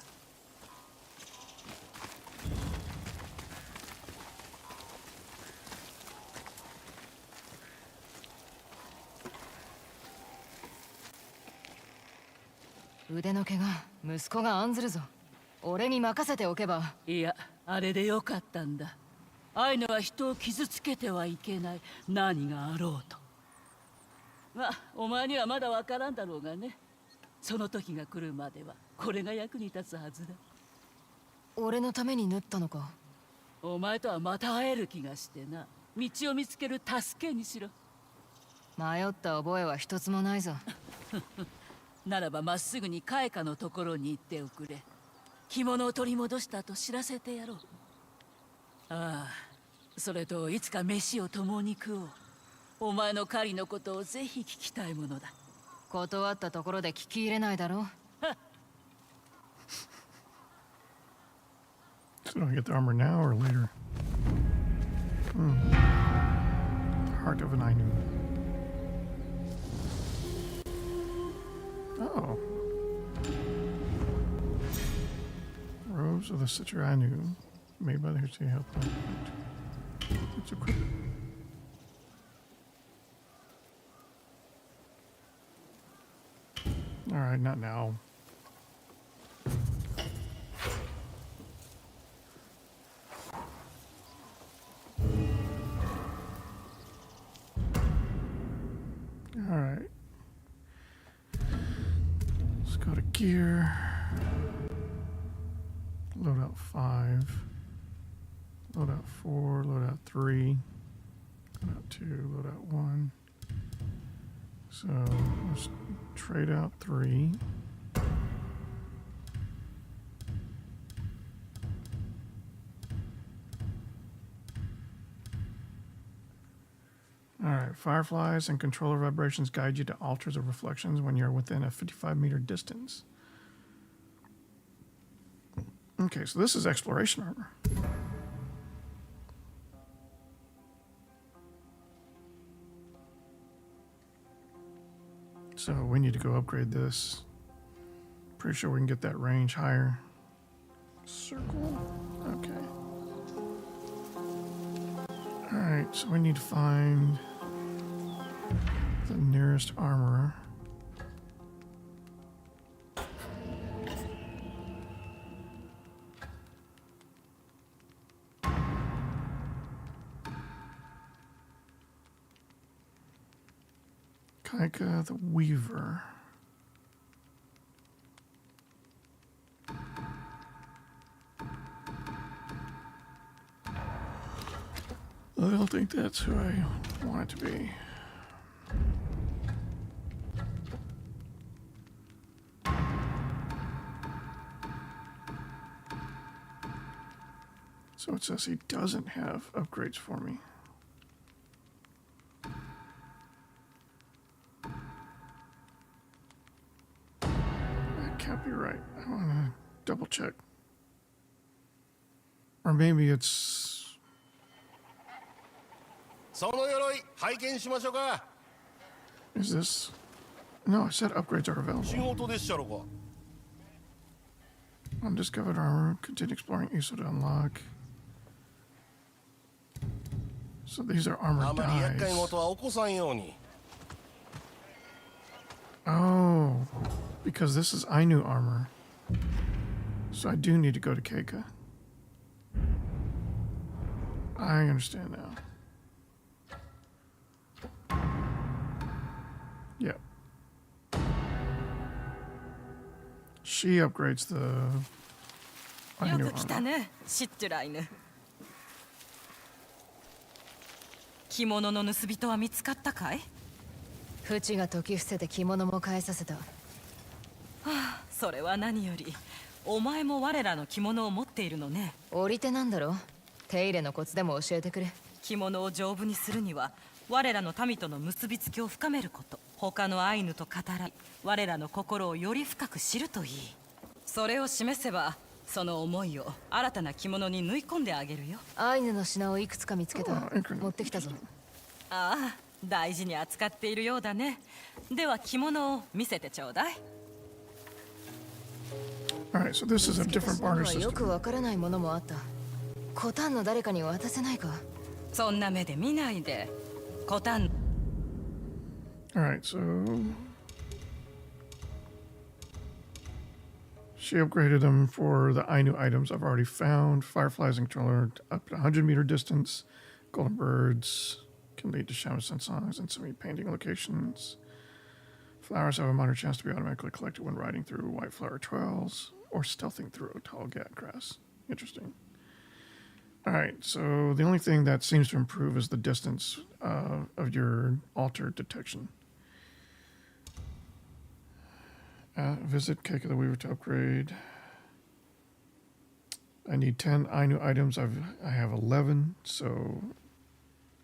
腕の怪我、息子が案ずるぞ。俺に任せておけば。いや、あれでよかったんだ。アイヌは人を傷つけてはいけない、何があろうと。まあ、お前にはまだわからんだろうがね。その時が来るまではこれが役に立つはずだ。俺のために縫ったのか？お前とはまた会える気がしてな。道を見つける助けにしろ。迷った覚えは一つもないぞ。ならばまっすぐに開花のところに行っておくれ。着物を取り戻したと知らせてやろう。ああ、それといつか飯を共に食おう。お前の狩りのことをぜひ聞きたいものだ。断ったところで聞き入れないだろう。So do I get the armor now or later? Heart of an Ainu. Oh. Robes of the Citra Ainu, made by the Yotei Help. It's equipped. Alright, not now. Alright. Let's go to gear. Loadout 5. Loadout 4. Loadout 3. Loadout 2. Loadout 1. So let's trade out 3. Alright, fireflies and controller vibrations guide you to altars of reflections when you're within a 55-meter distance. Okay, so this is exploration armor. So we need to go upgrade this. Pretty sure we can get that range higher. Circle. Okay. Alright, so we need to find the nearest armorer. Kaika the Weaver. I don't think that's who I want it to be. So it says he doesn't have upgrades for me. That can't be right. I want to double check. Or maybe it's... その鎧拝見しましょうか。 Is this... No, I said upgrades are available. 仕事でっしゃろか。 Undiscovered armor. Continue exploring ESO to unlock. So these are armor あまり厄介 dies. 事は起こさんように。 Oh, because this is Ainu armor. So I do need to go to Keika. I understand now. Yep. She upgrades the よ Ainu く来た armor. ね、シッチュライヌ。着物の盗人は見つかったかい？フチが解き伏せて着物も返させた。はあ、それは何より。お前も我らの着物を持っているのね。織り手なんだろ？手入れのコツでも教えてくれ。着物を丈夫にするには我らの民との結びつきを深めること、他のアイヌと語らい我らの心をより深く知るといい。それを示せばその思いを新たな着物に縫い込んであげるよ。アイヌの品をいくつか見つけた。持ってきたぞ。ああ、大事に扱っているようだね。では着物を見せてちょうだい。Alright, so this is a different barter よ system. くわからないものもあった。コタンの誰かに渡せないか。そんな目で見ないで。コタン。Alright, so she upgraded them for the Ainu items I've already found. Fireflies and controller up to 100-meter distance. Golden birds can lead to shamisen songs and semi painting locations. Flowers have a minor chance to be automatically collected when riding through white flower trails or stealthing through tall gat grass. Interesting. Alright, so the only thing that seems to improve is the distance of your altar detection. Visit Cake of the Weaver to upgrade. I need 10 Ainu items. I have 11, so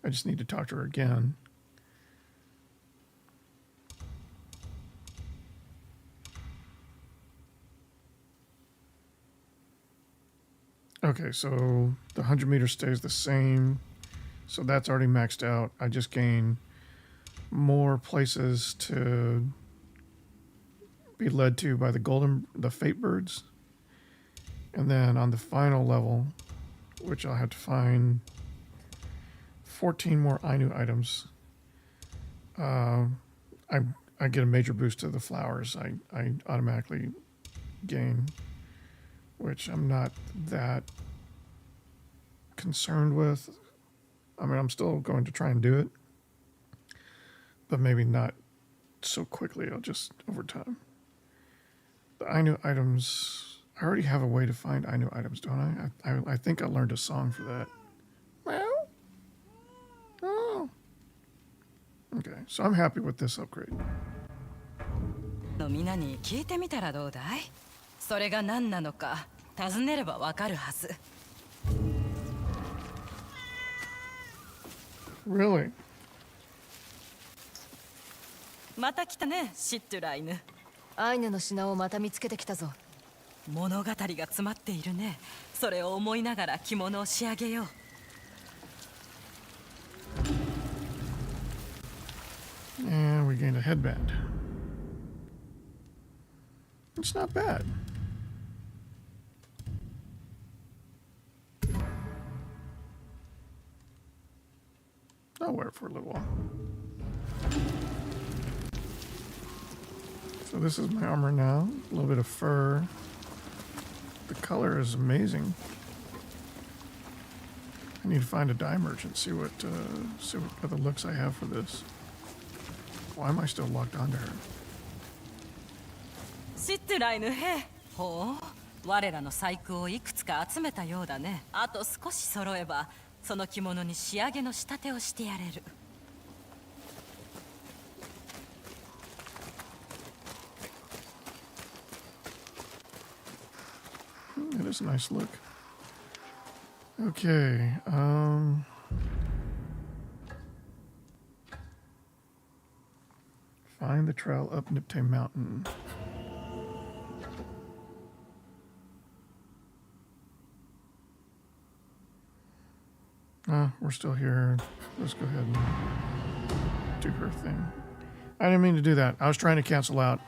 I just need to talk to her again. Okay, so the 100 meter stays the same. So that's already maxed out. I just gain more places to be led to by the fate birds. And then on the final level, which I'll have to find 14 more Ainu items, I get a major boost to the flowers. I automatically gain, which I'm not that concerned with. I mean, I'm still going to try and do it, but maybe not so quickly. I'll just over time. The Ainu items, I already have a way to find Ainu items, don't I? I think I learned a song for that. Well, oh. Okay, so I'm happy with this upgrade. のみんなに聞いてみたらどうだい？それが何なのか尋ねればわかるはず。Really? また来たね、シットゥライヌ。アイヌの品をまた見つけてきたぞ。物語が詰まっているね。それを思いながら着物を仕上げよう。And we gained a headband. It's not bad. I'll wear it for a little while. So this is my armor now. A little bit of fur. The color is amazing. I need to find a dye merchant, see what other looks I have for this. Why am I still locked onto her? シットゥライヌへ。ほう、我らの細工をいくつか集めたようだね。あと少し揃えば、その着物に仕上げの仕立てをしてやれる。It is a nice look. Okay, find the trail up Yotei Mountain. We're still here. Let's go ahead and do her thing. I didn't mean to do that. I was trying to cancel out.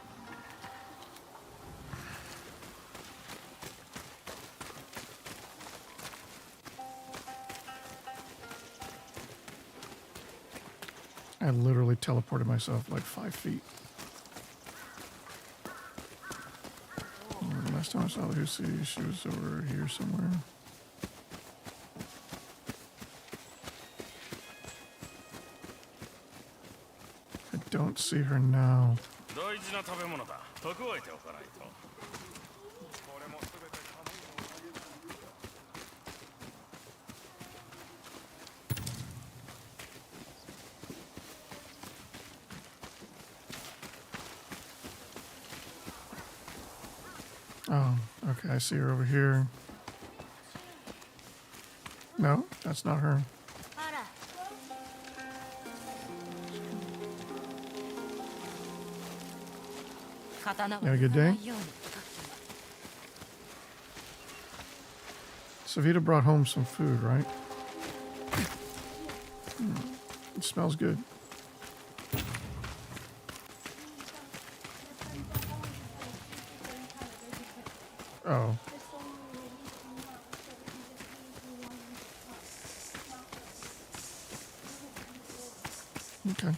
I literally teleported myself like 5 feet. Last time I saw Lucy, she was over here somewhere. I don't see her now. Oh, okay, I see her over here. No, that's not her. You had a good day? Savita brought home some food, right? It smells good. Oh. Okay.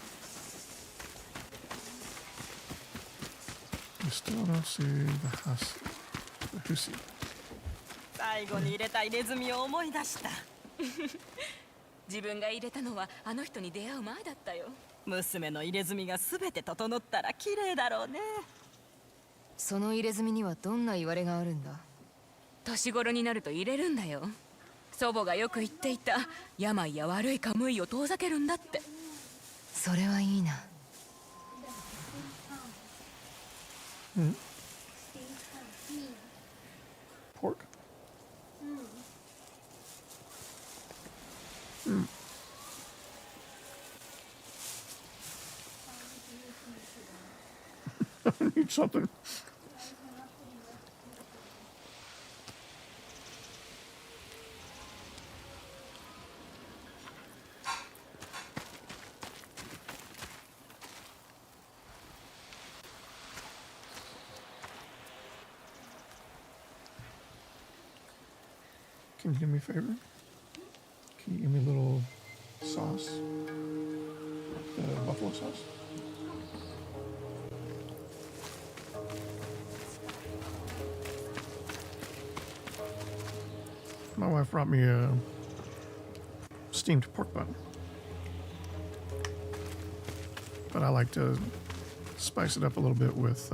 We still don't see the hussy. 最後に入れた入れ墨を思い出した。自分が入れたのはあの人に出会う前だったよ。娘の入れ墨が全て整ったら綺麗だろうね。その入れ墨にはどんな言われがあるんだ。年頃になると入れるんだよ。祖母がよく言っていた、病や悪いカムイを遠ざけるんだって。それはいいな。Pork. I need something. Can you do me a favor? Can you give me a little sauce? The buffalo sauce? My wife brought me a steamed pork butt. But I like to spice it up a little bit with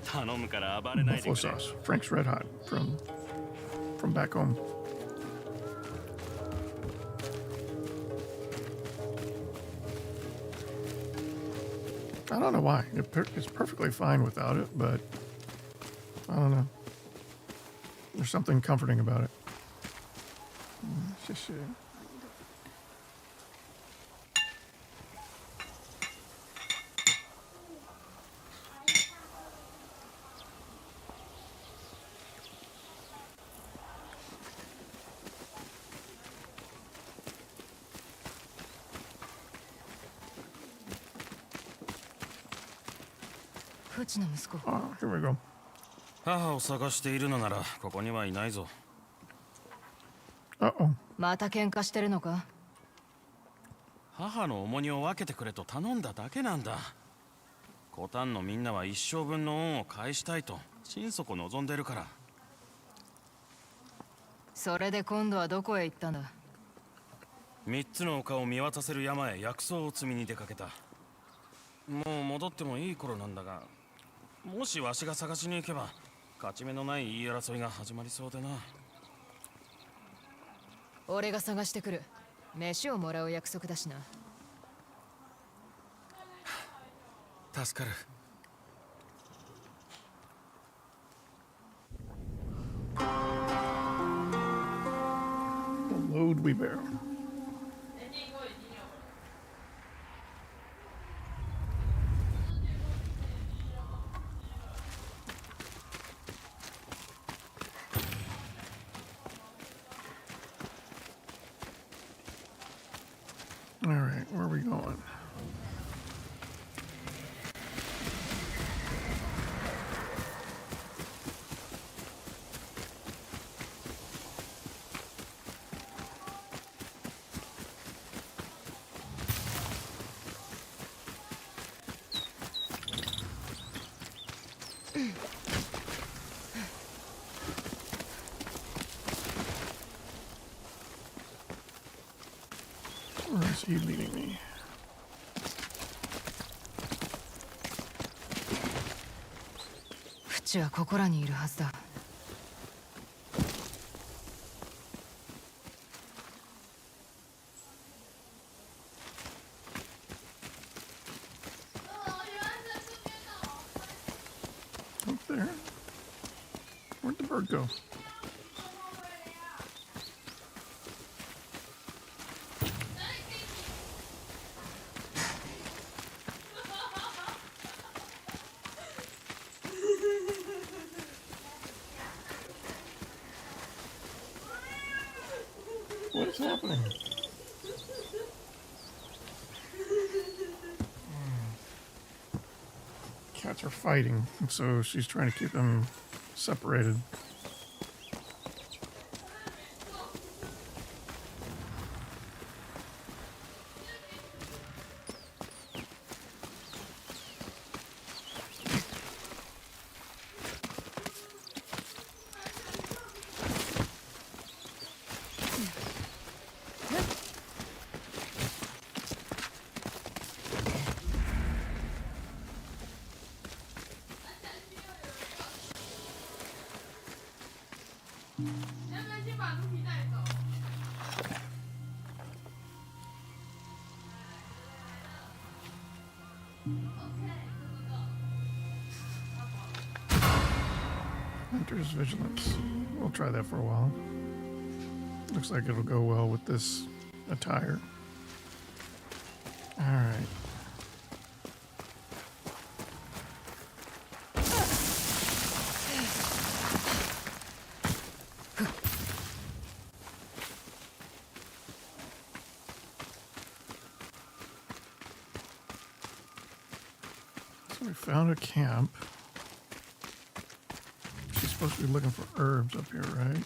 buffalo sauce. Frank's Red Hot from back home. I don't know why. It's perfectly fine without it, but I don't know. There's something comforting about it. Oh, here we go. 母を探しているのならここにはいないぞ。Uh-oh. また喧嘩してるのか。母の重荷を分けてくれと頼んだだけなんだ。コタンのみんなは一生分の恩を返したいと心底望んでるから。それで今度はどこへ行ったんだ。3つの丘を見渡せる山へ薬草を摘みに出かけた。もう戻ってもいい頃なんだが、もしわしが探しに行けば勝ち目のない言い争いが始まりそうでな。俺が探してくる。飯をもらう約束だしな。助かる。The load we bear. All right, where are we going? Where is he leading me? Fuchiはここらにいるはずだ。Up there. Where'd the bird go? What is happening? Cats are fighting, and so she's trying to keep them separated. Hunter's Vigilance. We'll try that for a while. Looks like it'll go well with this attire. Alright. So we found a camp. Supposed to be looking for herbs up here, right?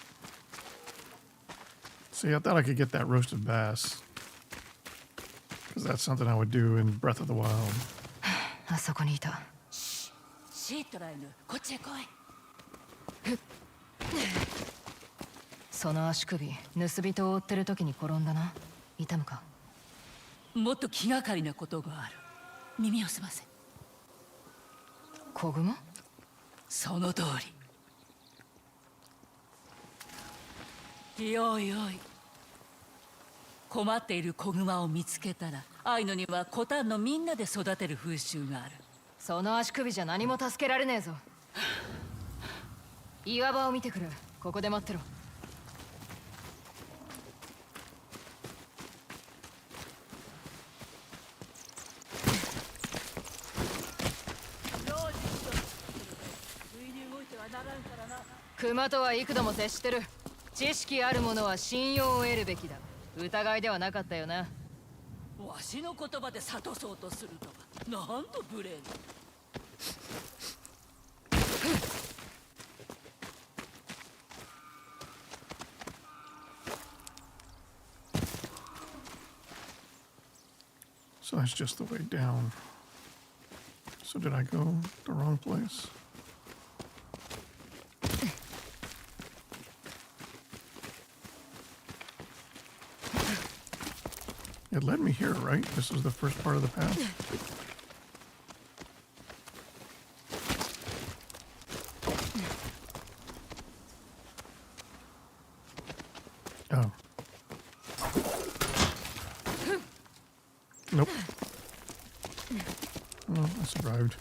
See, I thought I could get that roasted bass. Because that's something I would do in Breath of the Wild. あそこにいた。シートライヌ、こっちへ来い。その足首、盗人を追ってる時に転んだな。痛むか？もっと気がかりなことがある。耳を澄ませ。子グマ？その通り。よいよい。困っている子グマを見つけたら、アイヌにはコタンのみんなで育てる風習がある。その足首じゃ何も助けられねえぞ。岩場を見てくる。ここで待ってろ。熊とは幾度も接してる。知識ある者は信用を得るべきだ。疑いではなかったよな。わしの言葉で諭そうとするとは、なんと無礼な。So that's just the way down. So did I go the wrong place? It led me here, right? This was the first part of the path. Oh. Nope. Oh, I survived.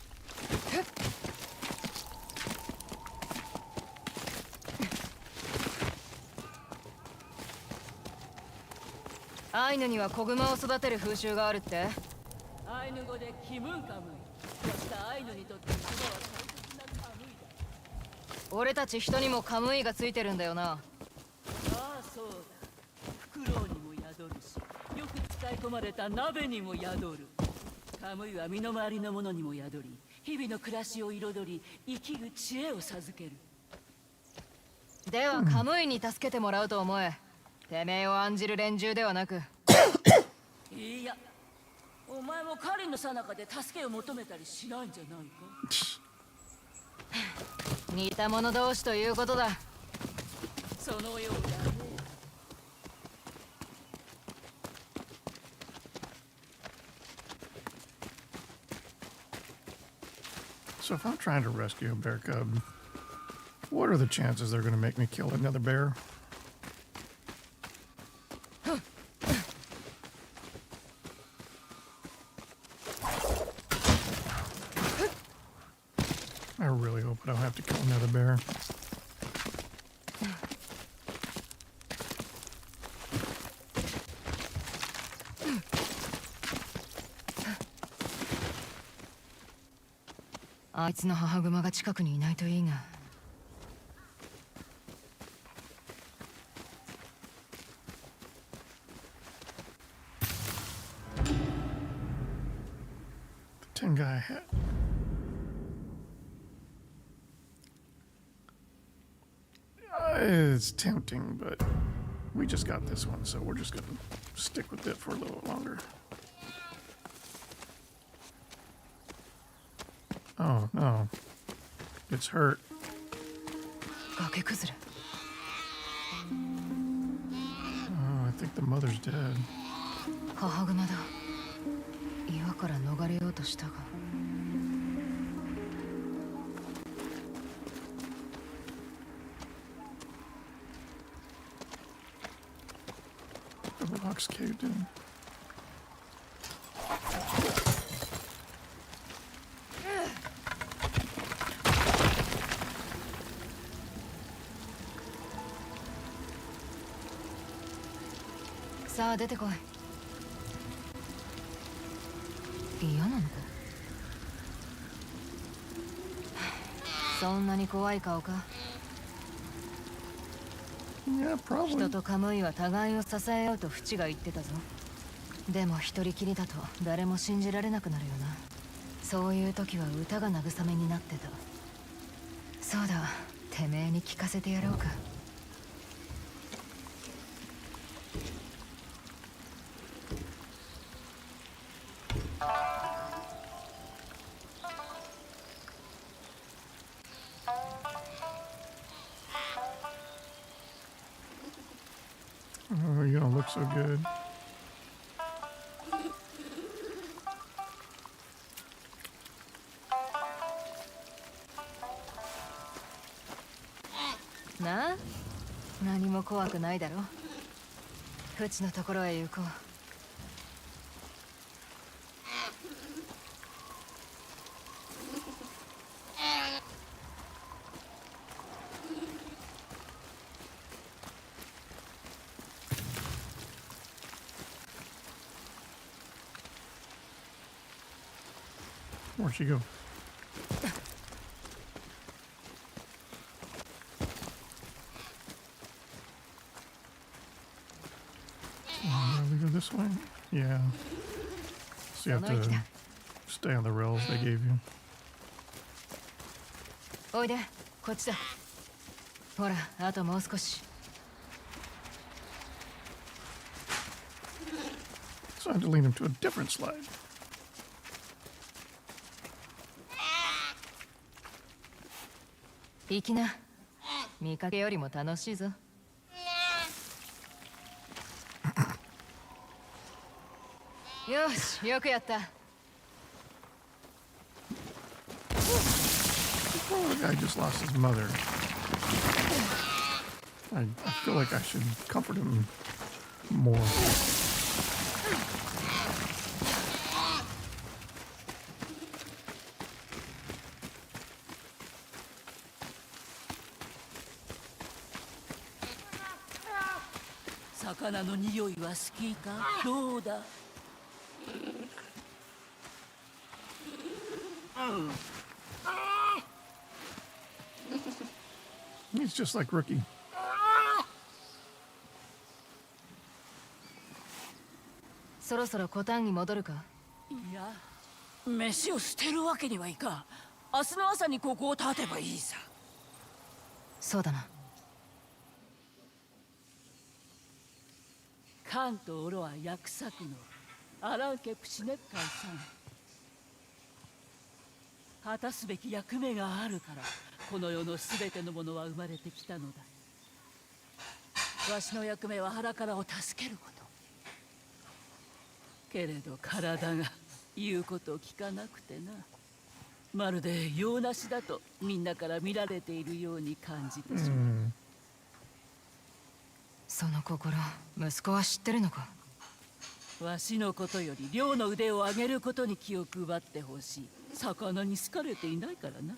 アイヌには子グマを育てる風習があるって？アイヌ語でキムンカムイ。そしてアイヌにとってクマは大切なカムイだ。俺たち人にもカムイがついてるんだよな。ああ、そうだ。フクロウにも宿るし、よく使い込まれた鍋にも宿る。カムイは身の回りのものにも宿り、日々の暮らしを彩り、生きる知恵を授ける。ではカムイに助けてもらうと思え。てめえを案じる連中ではなく。いや、お前も彼の最中で助けを求めたりしないんじゃないか。似た者同士ということだ。そのようだね。So if I'm trying to rescue a bear cub, what are the chances they're going to make me kill another bear? I really hope I don't have to kill another bear. I あいつの母グマが近くにいないといいが。Tengai hat. It's tempting, but we just got this one, so we're just gonna stick with it for a little longer. Oh no, it's hurt. 崖崩れ。 Oh, I think the mother's dead. 母熊だ。岩から逃れようとしたが。The rocks caved in. Sa, 出てこい。嫌なのか。そんなに怖い顔か。 Yeah, 人 probably. とカムイは互いを支え合うとフチが言ってたぞ。でも一人きりだと誰も信じられなくなるよな。そういう時は歌が慰めになってた。そうだ、てめえに聞かせてやろうか。Oh, you don't look so good. Na? 何も怖くないだろ。フチのところへ行こう。Where'd she go? Leave her this way? Yeah. So you have to stay on the rails they gave you. おいで、こっちだ。ほら、あともう少し。 So I had to lead him to a different slide. 行きな。見かけよりも楽しいぞ。よし、よくやった。 Oh, the guy just lost his mother. I feel like I should comfort him more. Sakana no niyoi wa suki ka? Dou da? He's just like Rookie. そろそろコタンに戻るか。いや、飯を捨てるわけにはいかん。明日の朝にここを立てばいいさ。そうだな。関とオロは約束のアランケプシネッカイさん。果たすべき役目があるからこの世のすべてのものは生まれてきたのだ。わしの役目は腹からを助けること。けれど体が言うことを聞かなくてな。まるで用なしだとみんなから見られているように感じてしまう。その心、息子は知ってるのか。わしのことより漁の腕を上げることに気を配ってほしい。魚に好かれていないからな。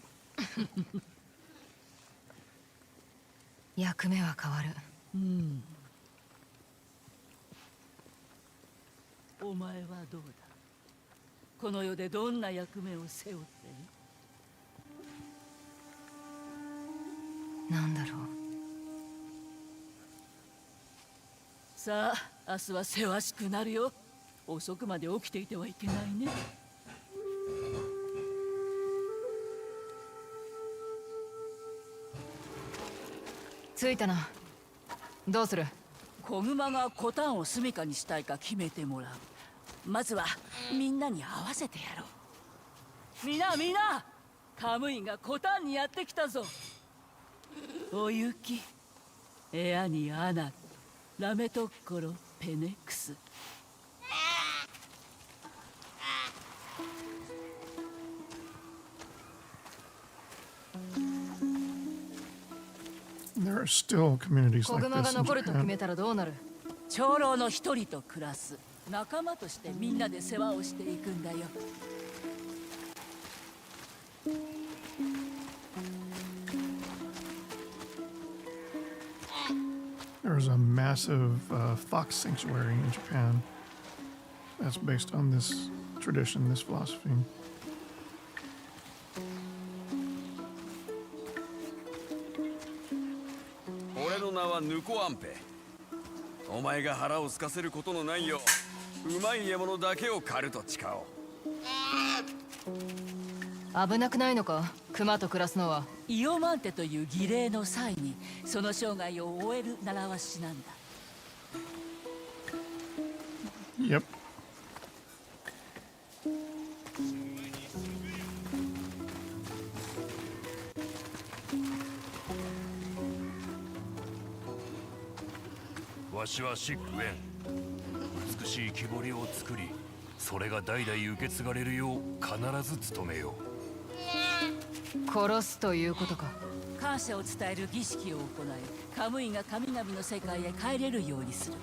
役目は変わる。お前はどうだ。この世でどんな役目を背負っている。なんだろう。さあ、明日はせわしくなるよ。遅くまで起きていてはいけないね。着いたな。どうする？子熊がコタンを住処にしたいか決めてもらう。まずはみんなに合わせてやろう。みんなカムイがコタンにやってきたぞ。おゆき、エアにアナ、ラメトッコロ、ペネックス。There are still communities 子 like 熊が this in 残ると決 Japan. めたらどうなる？長老の一人と暮らす。仲間としてみんなで世話をしていくんだよ。There's a massive fox sanctuary in Japan that's based on this tradition, this philosophy. 俺の名はヌコアンペ。お前が腹を空かせることのないよう、うまい獲物だけを狩ると誓おう。危なくないのか？熊と暮らすのは。イオマンテという儀礼の際にその生涯を終える習わしなんだ。Yep. わしはシックウェン。美しい木彫りを作り、それが代々受け継がれるよう必ず努めよう。殺すということか。感謝を伝える儀式を行い、カムイが神々の世界へ帰れるようにする。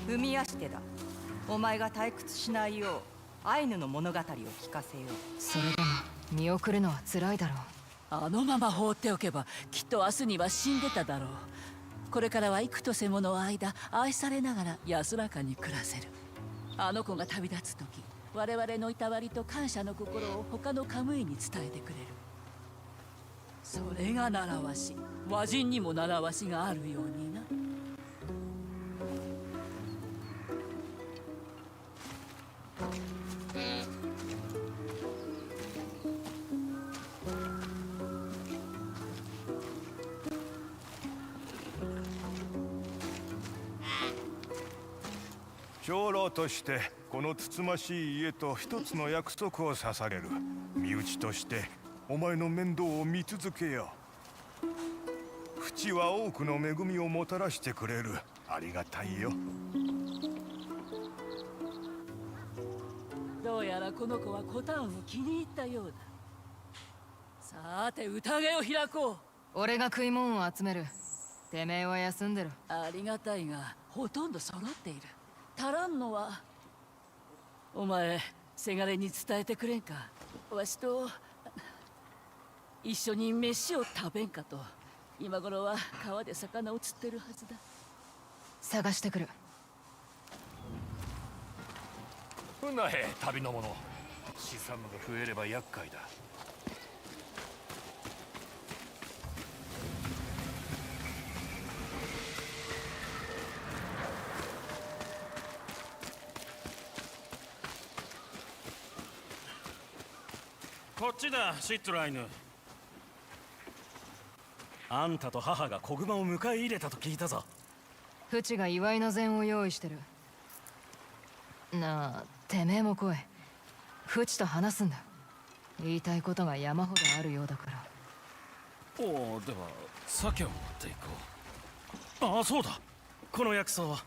海足手だ。お前が退屈しないようアイヌの物語を聞かせよう。それでも見送るのは辛いだろう。あのまま放っておけばきっと明日には死んでただろう。これからは幾とせもの間愛されながら安らかに暮らせる。あの子が旅立つ時、我々のいたわりと感謝の心を他のカムイに伝えてくれる。それが習わし。和人にも習わしがあるようにな。長老としてこのつつましい家と一つの約束を捧げる。身内としてお前の面倒を見続けよう。淵は多くの恵みをもたらしてくれる。ありがたいよ。どうやらこの子はコタンを気に入ったようだ。さて宴を開こう。俺が食い物を集める。てめえは休んでる。ありがたいがほとんど揃っている。足らんのはお前、せがれに伝えてくれんか。わしと一緒に飯を食べんかと。今頃は川で魚を釣ってるはずだ。探してくる。ふなへ旅の者。資産が増えれば厄介だ。こっちだ、シットライヌ。あんたと母が子熊を迎え入れたと聞いたぞ。フチが祝いの膳を用意してる。なあ、てめえも来い。フチと話すんだ。言いたいことが山ほどあるようだから。おお、では酒を持っていこう。ああ、そうだ。この薬草は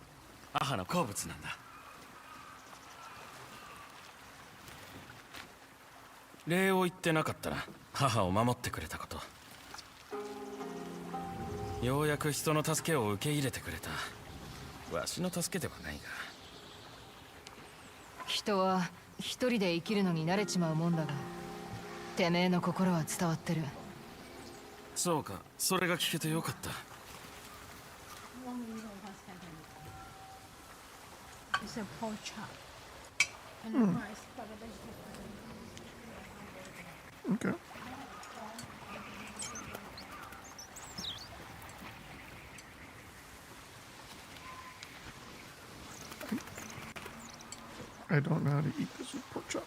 母の好物なんだ。礼を言ってなかったな、母を守ってくれたこと。ようやく人の助けを受け入れてくれた。わしの助けではないが。人は一人で生きるのに慣れちまうもんだが、てめえの心は伝わってる。そうか、それが聞けてよかった。Okay. I don't know how to eat this with pork chops.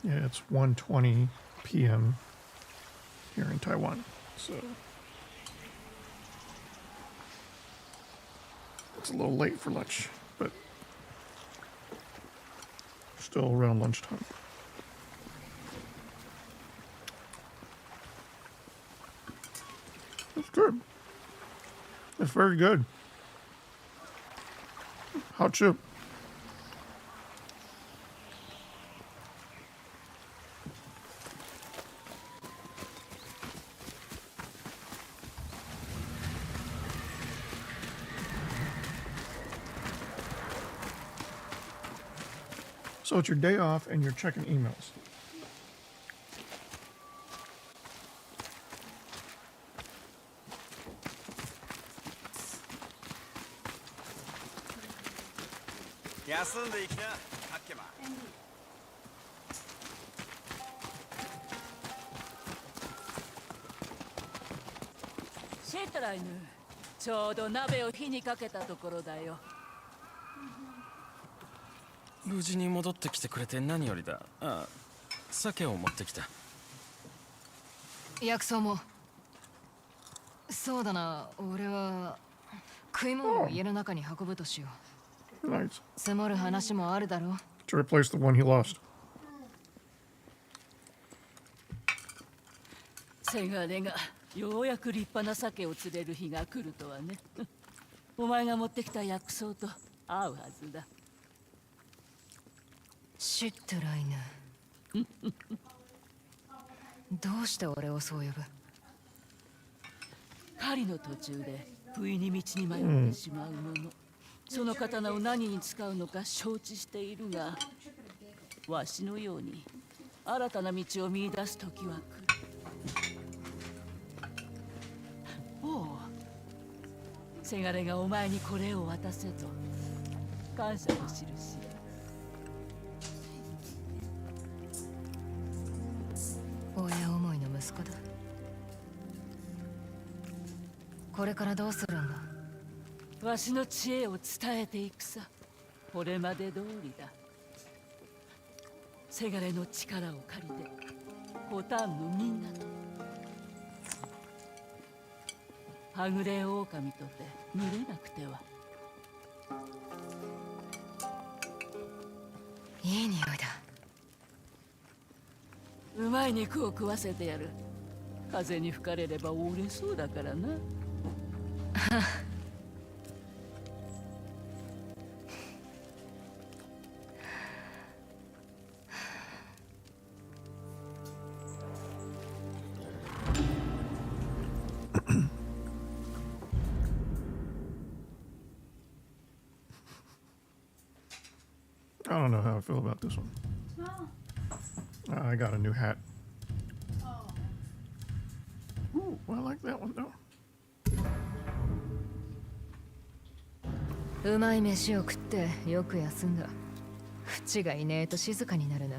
Yeah, it's 1:20 p.m. here in Taiwan, so it's a little late for lunch, but still around lunchtime. It's good. It's very good. Hot chip. So it's your day off and you're checking emails.シェートライヌ、ちょうど鍋を火にかけたところだよ。無事に戻ってきてくれて何よりだ。ああ、酒を持ってきた。薬草も。そうだな、俺は食い物を家の中に運ぶとしよう。Nice. 積もる話もあるだろう。To replace the one he lost. せがれがようやく立派な鮭を釣れる日が来るとはね。お前が持ってきた薬草と合うはずだ。シュットライヌ。どうして俺をそう呼ぶ？狩りの途中で不意に道に迷ってしまうもの、その刀を何に使うのか承知しているが、わしのように新たな道を見出す時は来る。おう、せがれがお前にこれを渡せと感謝の印。親思いの息子だ。これからどうするんだ？わしの知恵を伝えていくさ。これまで通りだ。せがれの力を借りてコタンのみんなとはぐれ狼とて群れなくては。いい匂いだ。うまい肉を食わせてやる。風に吹かれれば折れそうだからな。I don't know how I feel about this one. I got a new hat. Ooh, I like that one though. うまい飯を食ってよく休んだ。フチがいねえと静かになるな。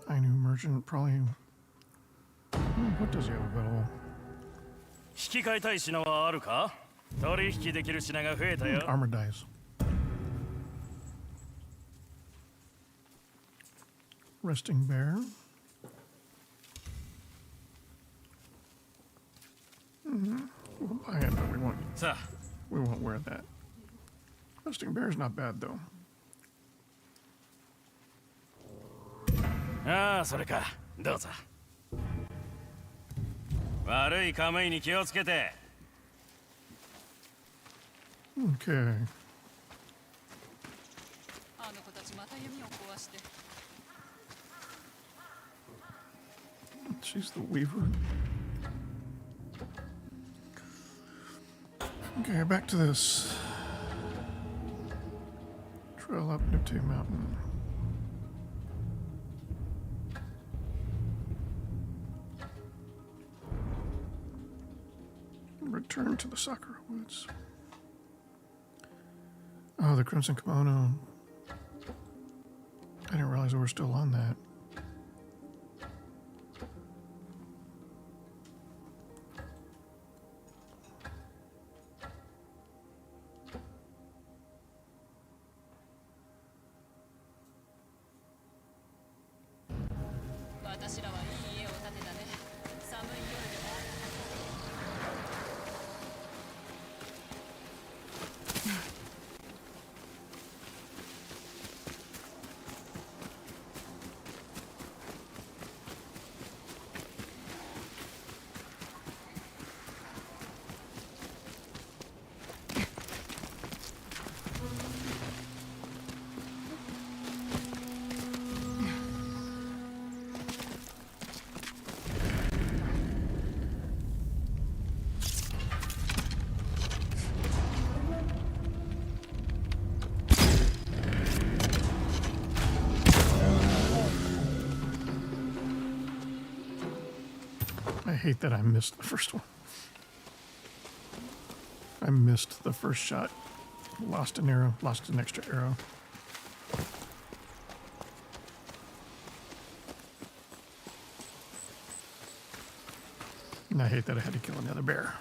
I knew merchant probably. What does he have available? 引き換えたい品はあるか？取引できる品が増えたよ。Armor dies. Resting bear. We'll buy it, but we won't wear that. Resting bear is not bad though. ああ、それか。どうぞ。悪いカムイに気をつけて。Okay. She's the weaver. Okay, back to this. Trail up Yotei Mountain. Return to the Sakura Woods. Oh, the Crimson Kimono. I didn't realize we were still on that. I hate that I missed the first one. I missed the first shot. Lost an arrow, lost an extra arrow. And I hate that I had to kill another bear.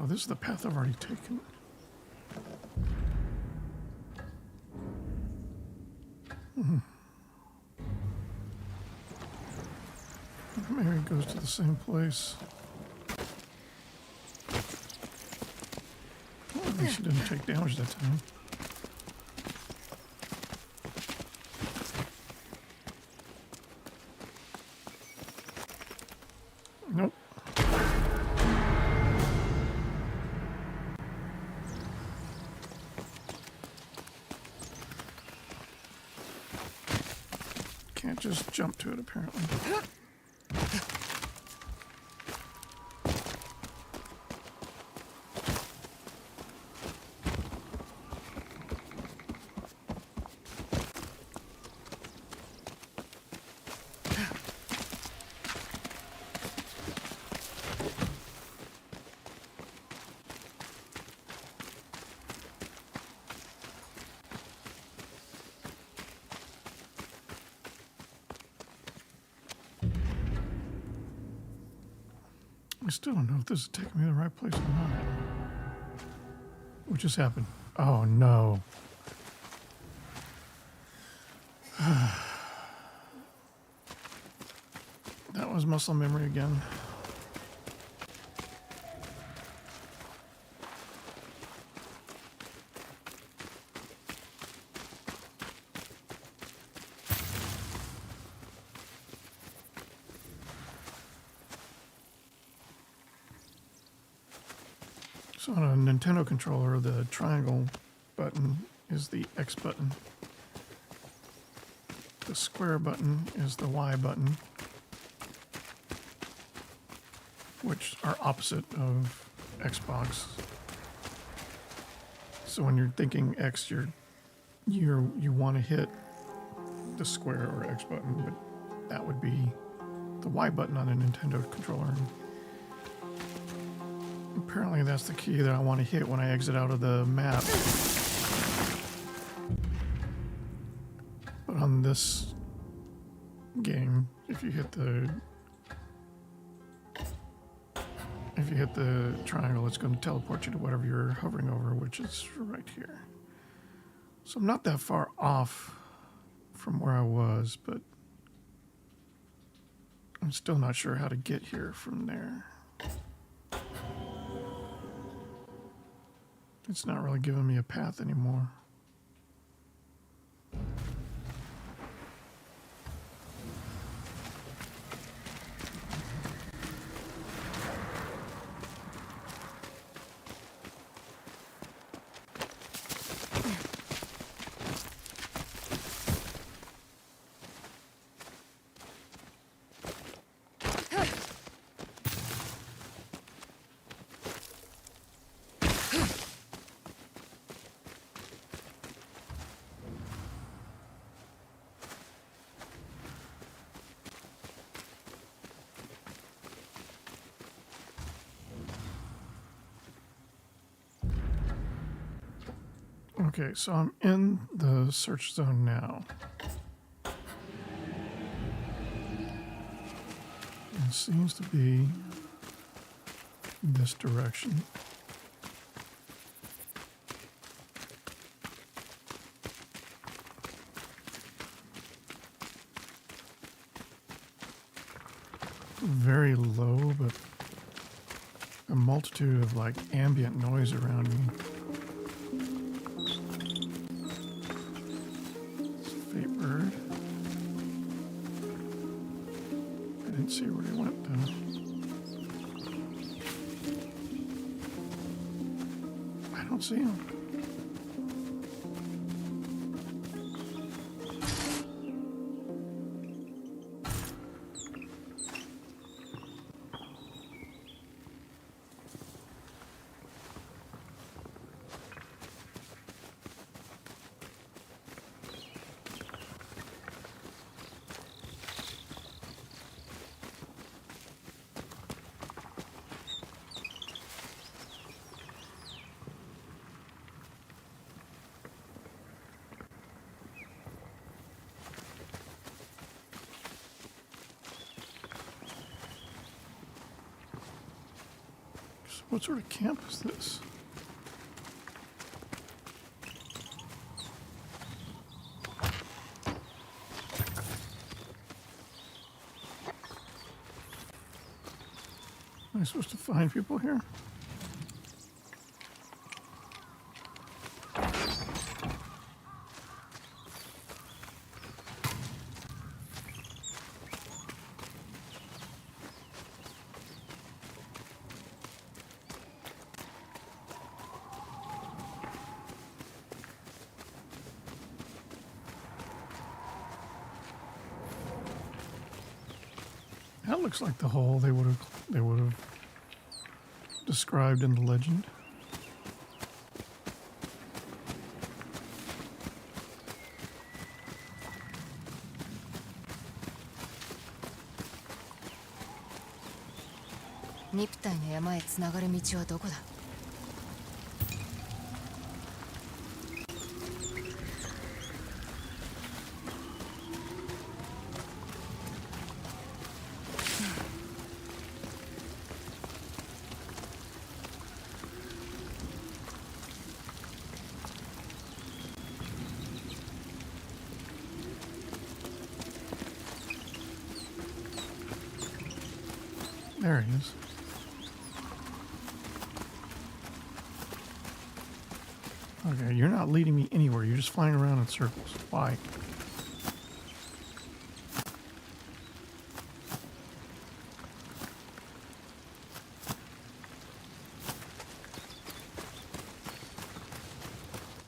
This is the path I've already taken. Maybe it goes to the same place. Well, at least she didn't take damage that time. Nope. Can't just jump to it, apparently. I still don't know if this is taking me to the right place or not. What just happened? Oh no. That was muscle memory again. So on a Nintendo controller, the triangle button is the X button. The square button is the Y button, which are opposite of Xbox. So when you're thinking X, you want to hit the square or X button, but that would be the Y button on a Nintendo controller. Apparently that's the key that I want to hit when I exit out of the map. But on this game, if you hit the triangle, it's going to teleport you to whatever you're hovering over, which is right here. So I'm not that far off from where I was, but I'm still not sure how to get here from there. It's not really giving me a path anymore. Okay, so I'm in the search zone now. It seems to be this direction. Very low, but a multitude of like ambient noise around me. See where he went though. I don't see him. What sort of camp is this? Am I supposed to find people here? That looks like the hole they would have described in the legend. Niptaiの山へつながる道はどこだ? There he is. Okay, you're not leading me anywhere. You're just flying around in circles. Why?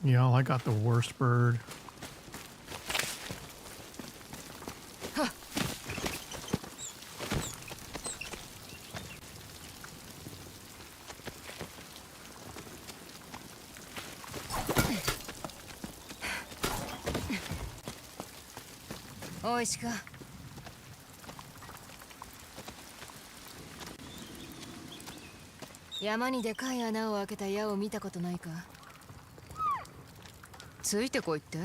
Yeah, I got the worst bird. Ishika. 山にでかい穴を開けた矢を見たことないか? ついてこいって?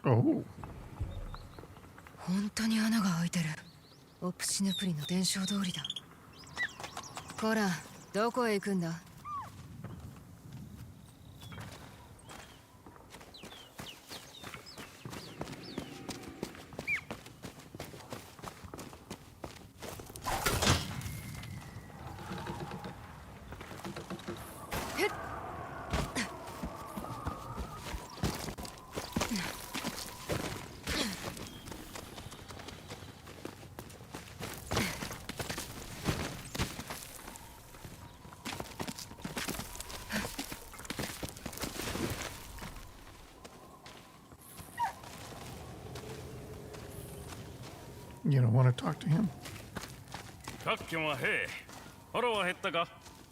Oh. 本当に穴が開いてる。オプシヌプリの伝承通りだ。こら、どこへ行くんだ？You don't want to talk to him? カッキョンはへえ。腹は減ったか？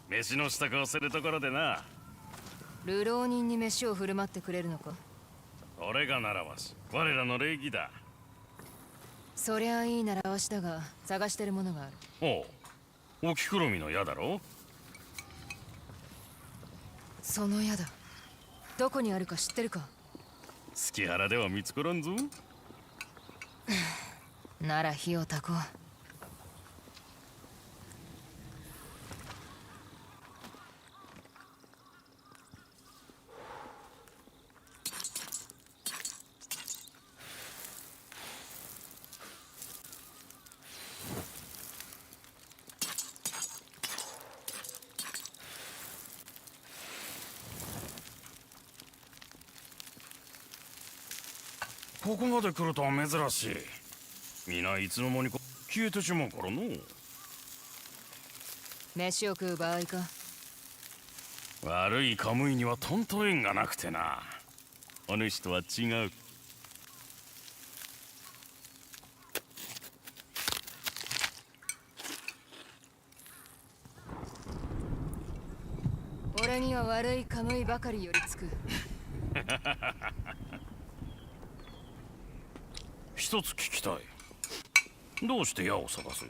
飯の支度をするところでな。流浪人に飯を振る舞ってくれるのか？俺が習わし、我らの礼儀だ。そりゃあいい習わしだが、探してるものがある。おう、おきくるみの矢だろ？その矢だ。どこにあるか知ってるか？隙原では見つからんぞ。なら火を焚こう。ここまで来るとは珍しい。皆いつの間にか消えてしまうからの。飯を食う場合か？悪いカムイにはとんと縁がなくてな。お主とは違う。俺には悪いカムイばかり寄りつく。一つ聞きたい。どうして矢を探す？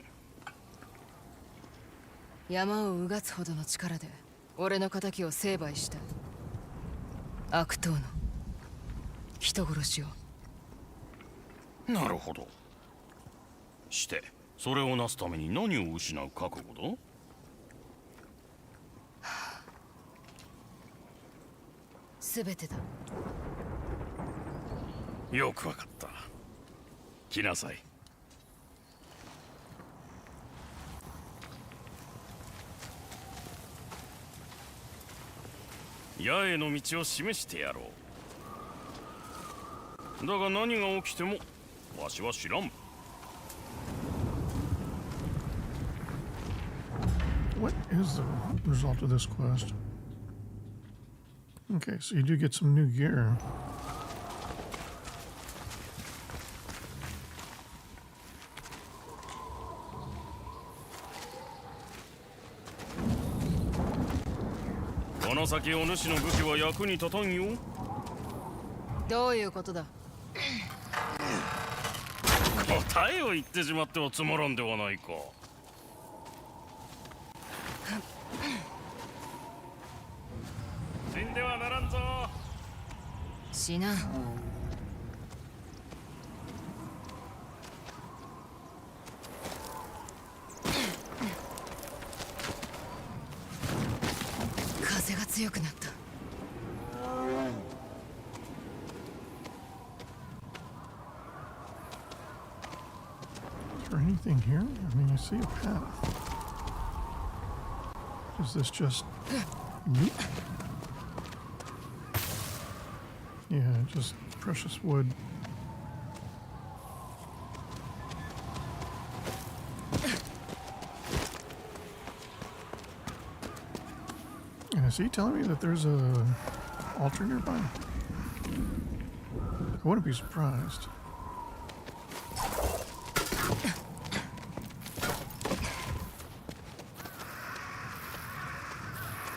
山をうがつほどの力で俺の仇を成敗した。悪党の人殺しを。なるほど。してそれをなすために何を失う覚悟だ？全てだ。よくわかった。来なさい。矢への道を示してやろう。だが何が起きてもわしは知らん。What is the result of this quest? Okay, so you do get some new gear. This この先お主の武器は役に立たんよ。どういうことだ？答えを言ってしまってはつまらんではないか。死んではならんぞ。死なん。風が強くなった。Is there anything here? I mean, I see a path. Is this just loot? Yeah, just precious wood. And is he telling me that there's a altar nearby? I wouldn't be surprised.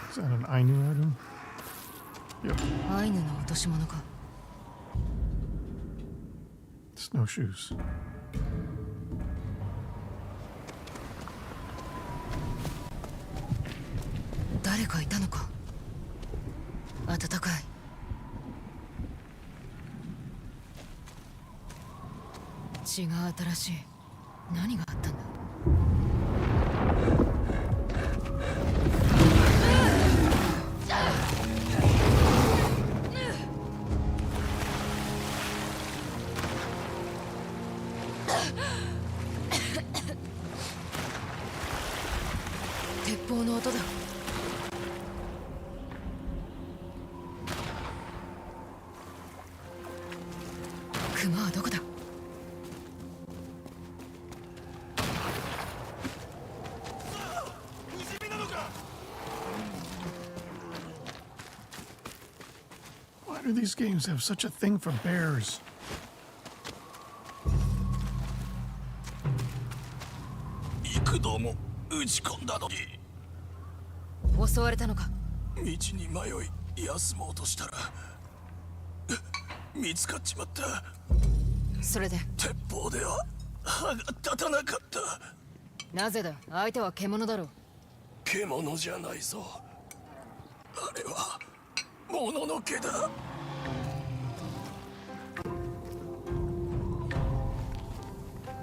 Is that an Ainu item? Yep. アイヌの落とし物か。Snowshoes. 誰かいたのか。暖かい。血が新しい。何があったんだ。do these games have such a thing for bears? 幾度も打ち込んだのに襲われたのか。道に迷い休もうとしたら見つかっちまった。それで鉄砲では歯が立たなかった。なぜだ。相手は獣だろう。獣じゃないぞ。あれはもののけだ。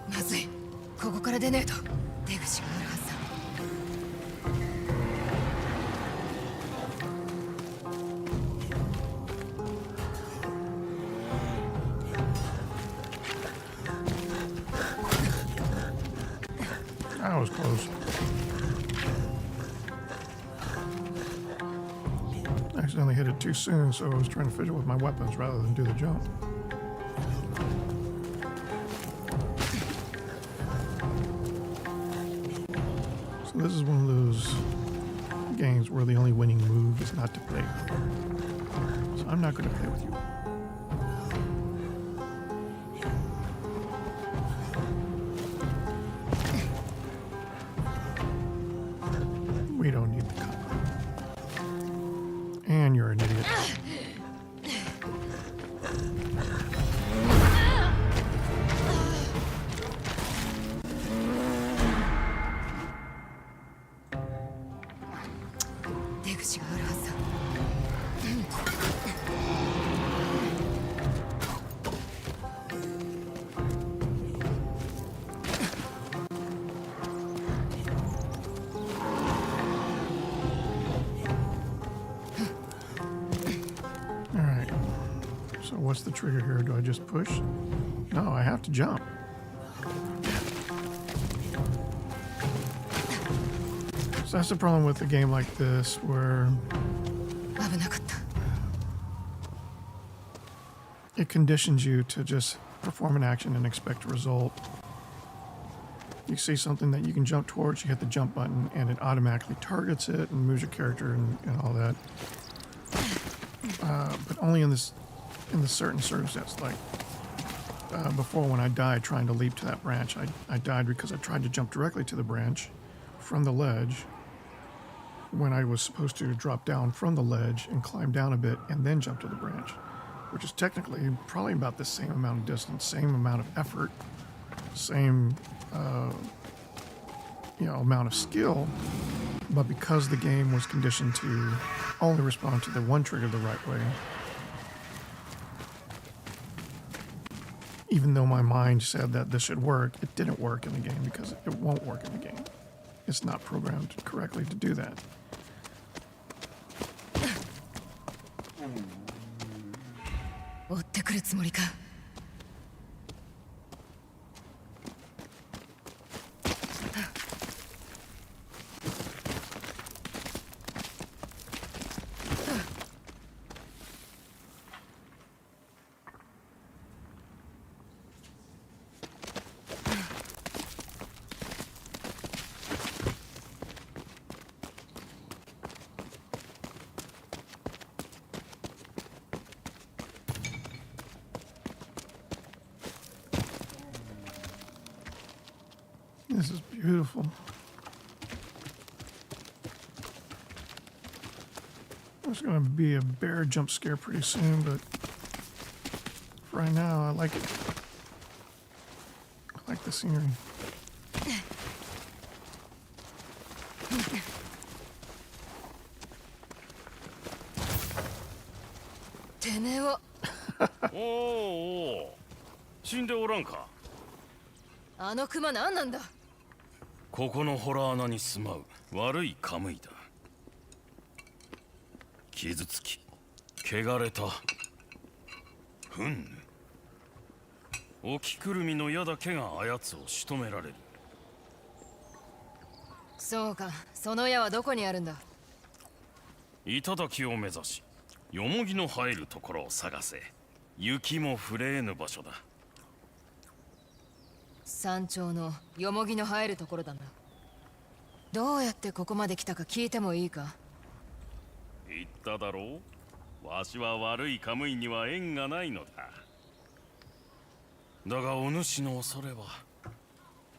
まずい。ここから出ねえと出口があるはずだ。That was close. I accidentally hit it too soon, so I was trying to fidget with my weapons rather than do the jump. So this is one of those games where the only winning move is not to play. So I'm not going to play with you. We don't need the cover. And you're an idiot. What's the trigger here? Do I just push? No, I have to jump. So that's the problem with a game like this, where it conditions you to just perform an action and expect a result. You see something that you can jump towards, you hit the jump button, and it automatically targets it and moves your character and all that. But only in this certain circumstance, like before when I died trying to leap to that branch, I died because I tried to jump directly to the branch from the ledge when I was supposed to drop down from the ledge and climb down a bit and then jump to the branch, which is technically probably about the same amount of distance, same amount of effort, same amount of skill, but because the game was conditioned to only respond to the one trigger the right way, even though my mind said that this should work, it didn't work in the game because it won't work in the game. It's not programmed correctly to do that. This is beautiful. There's going to be a bear jump scare pretty soon, but for right now, I like it. I like the scenery. Oh, 死んでおらんか。あのクマ何なんだ。ここのホラー穴に住まう悪いカムイだ。傷つき、汚れた。ふん。おきくるみの矢だけがあやつを仕留められる。そうか、その矢はどこにあるんだ。頂を目指し、よもぎの生えるところを探せ。雪も降れぬ場所だ。山頂のよもぎの生えるところだな。どうやってここまで来たか聞いてもいいか。言っただろう。わしは悪いカムイには縁がないのだ。だがお主の恐れは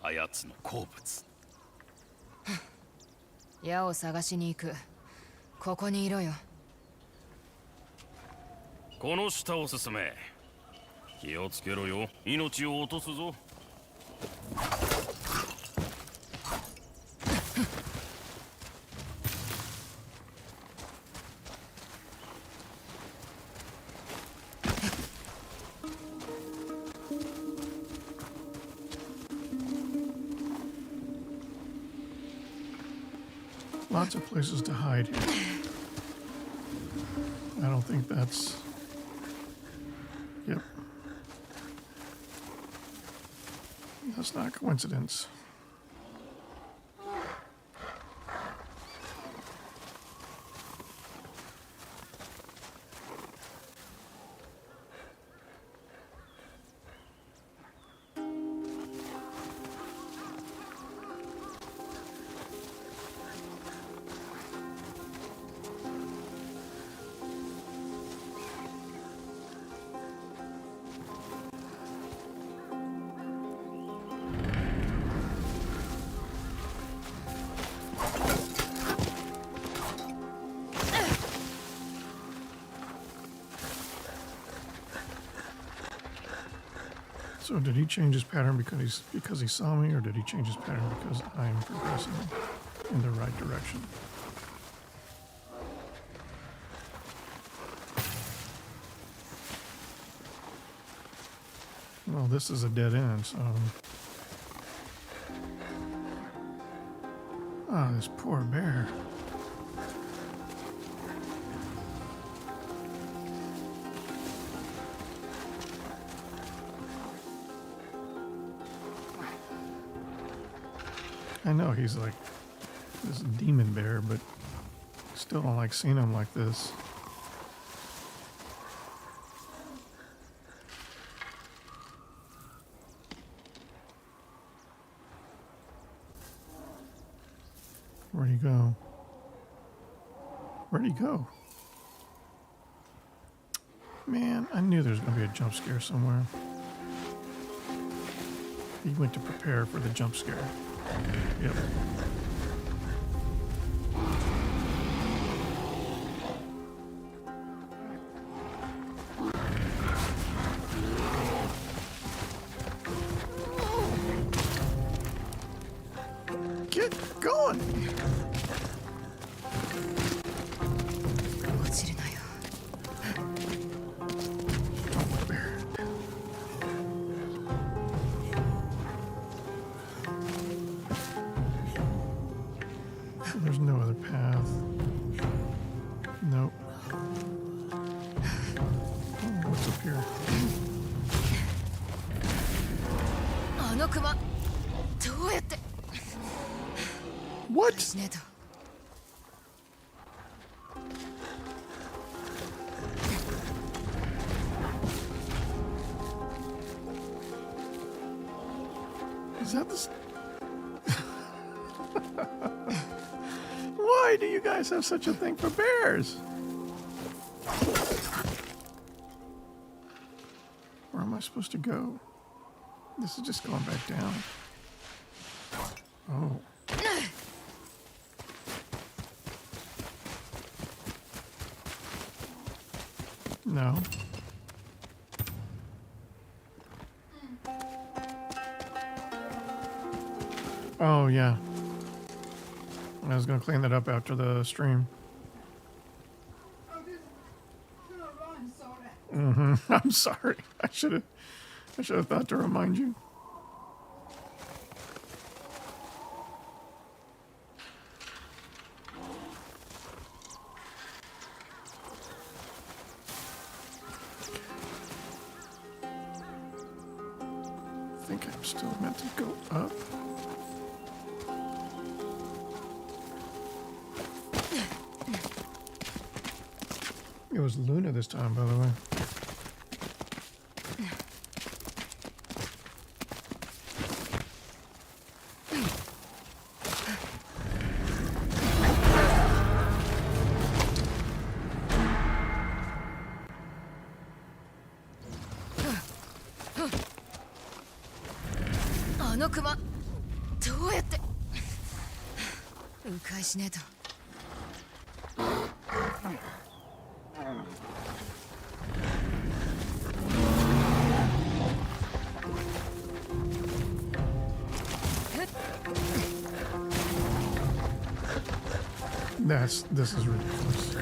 あやつの好物。矢を探しに行く。ここにいろよ。この下を進め。気をつけろよ、命を落とすぞ。Lots of places to hide here. I don't think that's... Yep. That's not a coincidence. So did he change his pattern because he saw me, or did he change his pattern because I'm progressing in the right direction? Well, this is a dead end, so... Ah, this poor bear. I know he's like this demon bear, but still don't like seeing him like this. Where'd he go? Where'd he go? Man, I knew there was going to be a jump scare somewhere. He went to prepare for the jump scare. Yep. Get going! There's no other path. Nope. Oh, what's up here? What? Is that this? Why do you guys have such a thing for bears? Where am I supposed to go? This is just going back down. Oh. No. Oh, yeah. I was going to clean that up after the stream. I'm sorry. I should have thought to remind you. I think I'm still meant to go up. It was Luna this time, by the way. 熊どうやって迂回しねえと。This is ridiculous.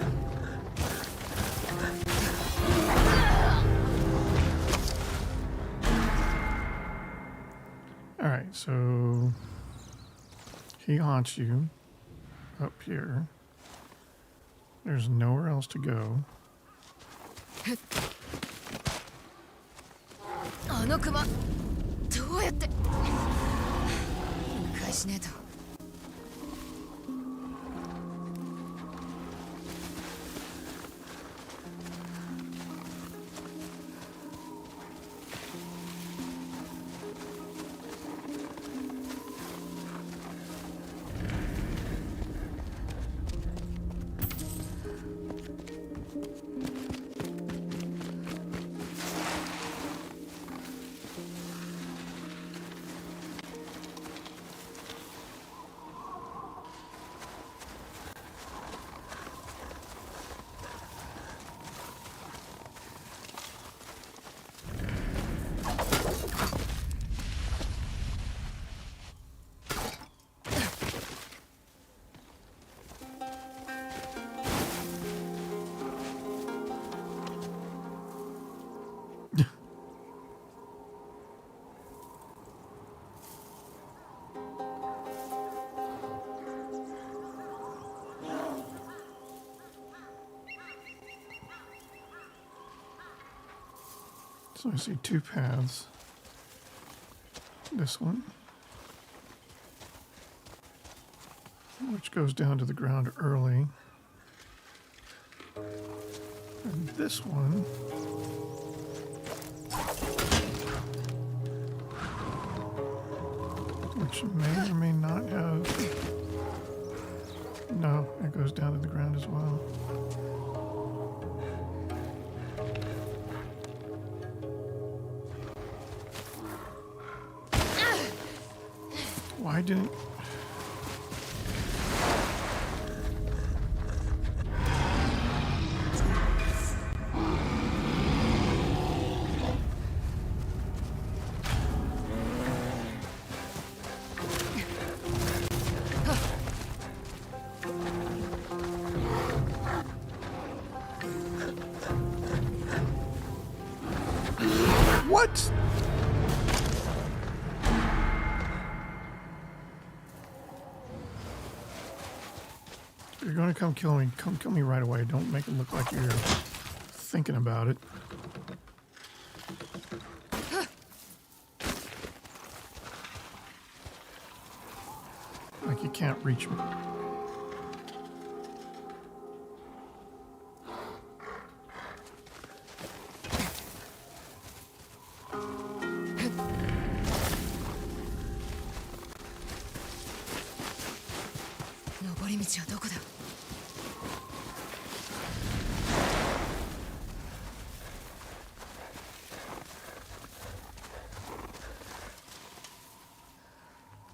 All right, so he haunts you up here. There's nowhere else to go. あの熊どうやって迂回しねえと。So I see two paths. This one, which goes down to the ground early. And this one, which may or may not have... No, it goes down to the ground as well. Why didn't... What? If you're gonna come kill me right away. Don't make it look like you're thinking about it. Like you can't reach me.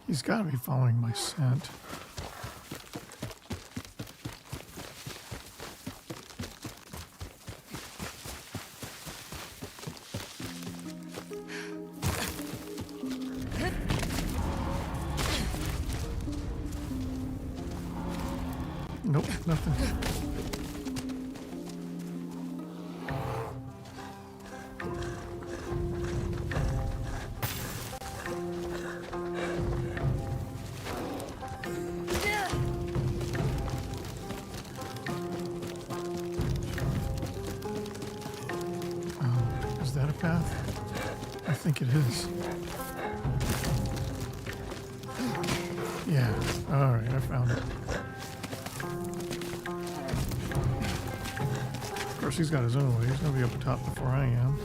He's got to be following my scent. Nope, nothing. Is that a path? I think it is. Yeah, alright, I found it. Of course, he's got his own way. He's going to be up top before I am.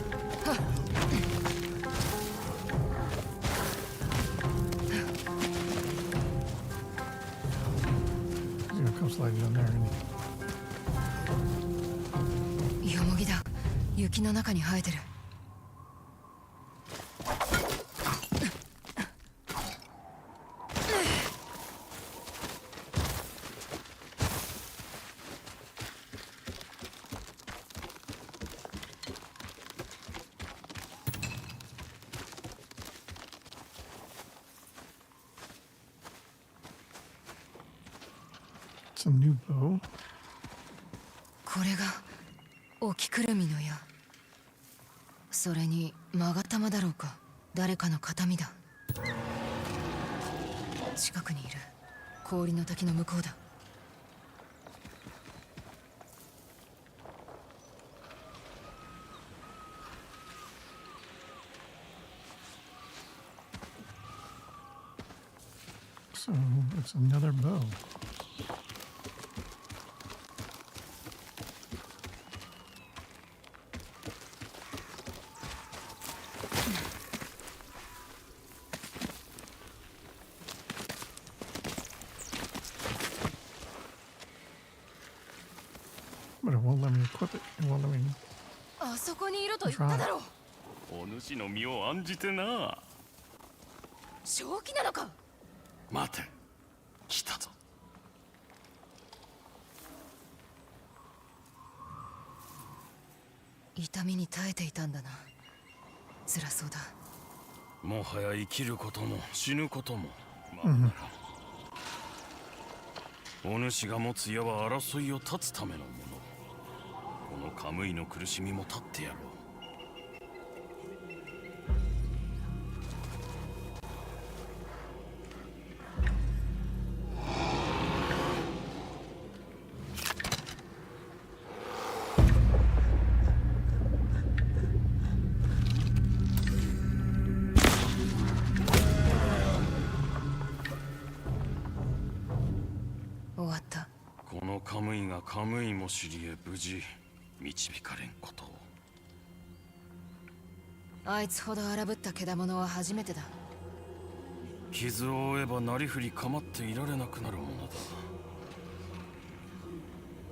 He's going to come sliding down there, isn't he? ヨモギだ。雪の中に生えてる。It's a new bow. これが置きくるみの矢。それに勾玉だろうか。誰かの形見だ。近くにいる。氷の滝の向こうだ。So it's another bow. But it won't let me equip it. It won't let me. あそこにいると言っただろう。お主の身を案じてな。正気なのか。待て、来たぞ。痛みに耐えていたんだな。辛そうだ。もはや生きることも死ぬこともままならん。お主が持つ矢は争いを断つためのもの。このカムイの苦しみも断ってやろう。終わった。このカムイがカムイも知りへ無事導かれんことを。あいつほど荒ぶった獣は初めてだ。傷を負えばなりふり構っていられなくなるものだ。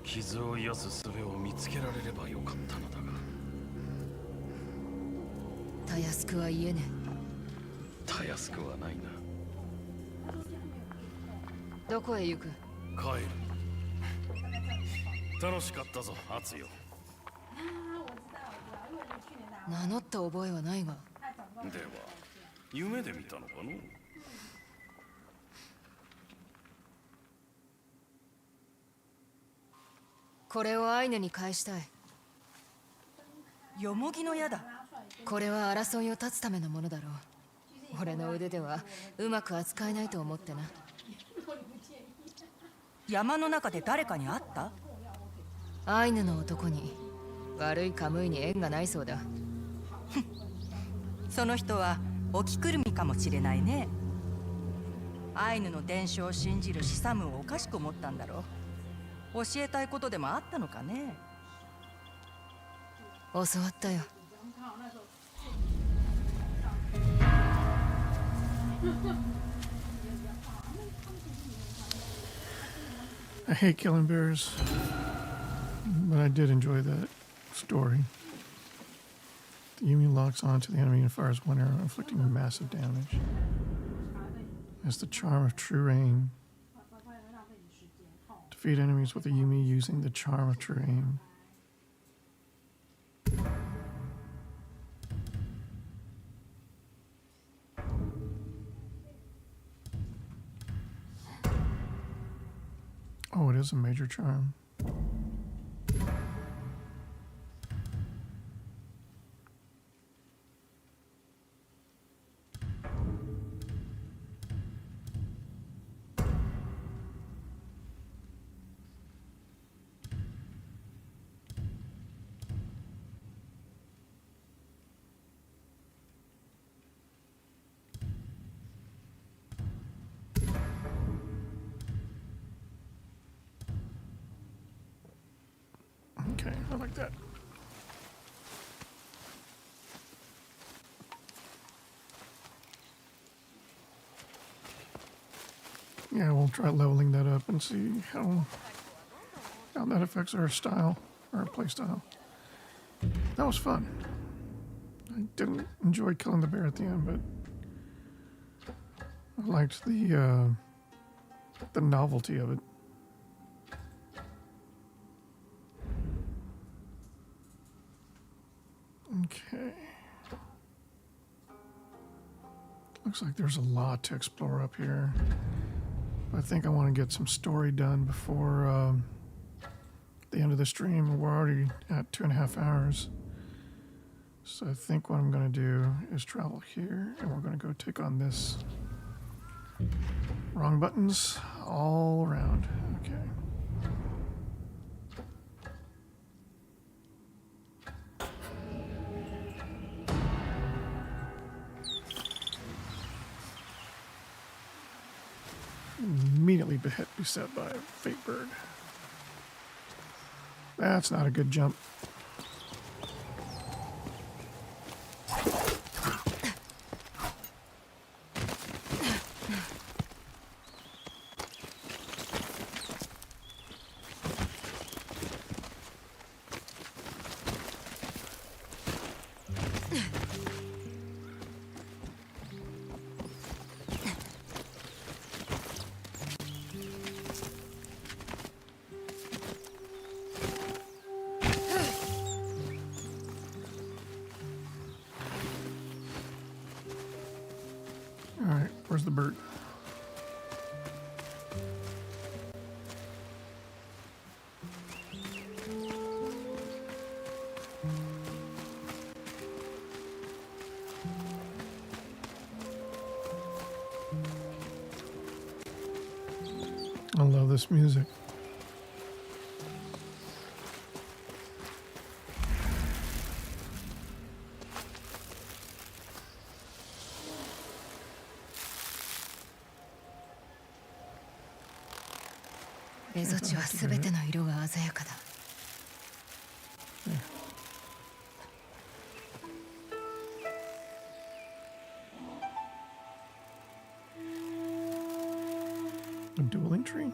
傷を癒す術を見つけられればよかったのだが。たやすくは言えねたやすくはないな。え。どこへ行く。帰る。楽しかったぞ、アツよ。名乗った覚えはないが。では、夢で見たのかの？これをアイヌに返したい。よもぎの矢だ。これは争いを断つためのものだろう。俺の腕ではうまく扱えないと思ってな。山の中で誰かに会った？アイヌの男に。悪いカムイに縁がないそうだ。その人は置きくるみかもしれないね。アイヌの伝承を信じるシサムをおかしく思ったんだろう。教えたいことでもあったのかね。教わったよ。I hate killing bears, but I did enjoy that story. The Yumi locks onto the enemy and fires one arrow, inflicting massive damage. It's the charm of true aim. Defeat enemies with a Yumi using the charm of true aim. Oh, it is a major charm. Okay, I like that. Yeah, we'll try leveling that up and see how that affects our style, our play style. That was fun. I didn't enjoy killing the bear at the end, but I liked the novelty of it. Okay. Looks like there's a lot to explore up here. I think I want to get some story done before the end of the stream. We're already at 2.5 hours. So I think what I'm going to do is travel here, and we're going to go take on this. Wrong buttons all around. Okay. Immediately beset by a fate bird. That's not a good jump. Alright, where's the bird? I love this music.蝦夷地はすべての色が鮮やかだ。A dueling tree?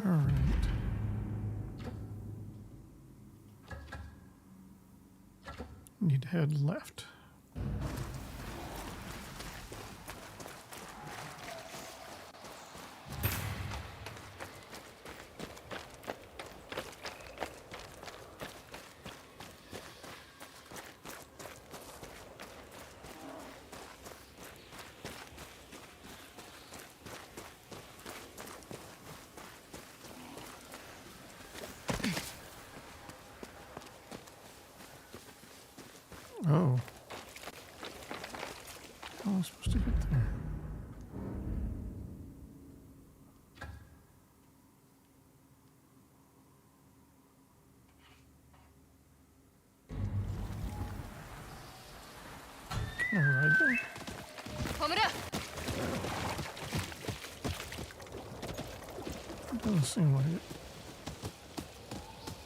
All right. Need to head left. Oh. How am I supposed to get there? Can I ride there? It doesn't seem like it.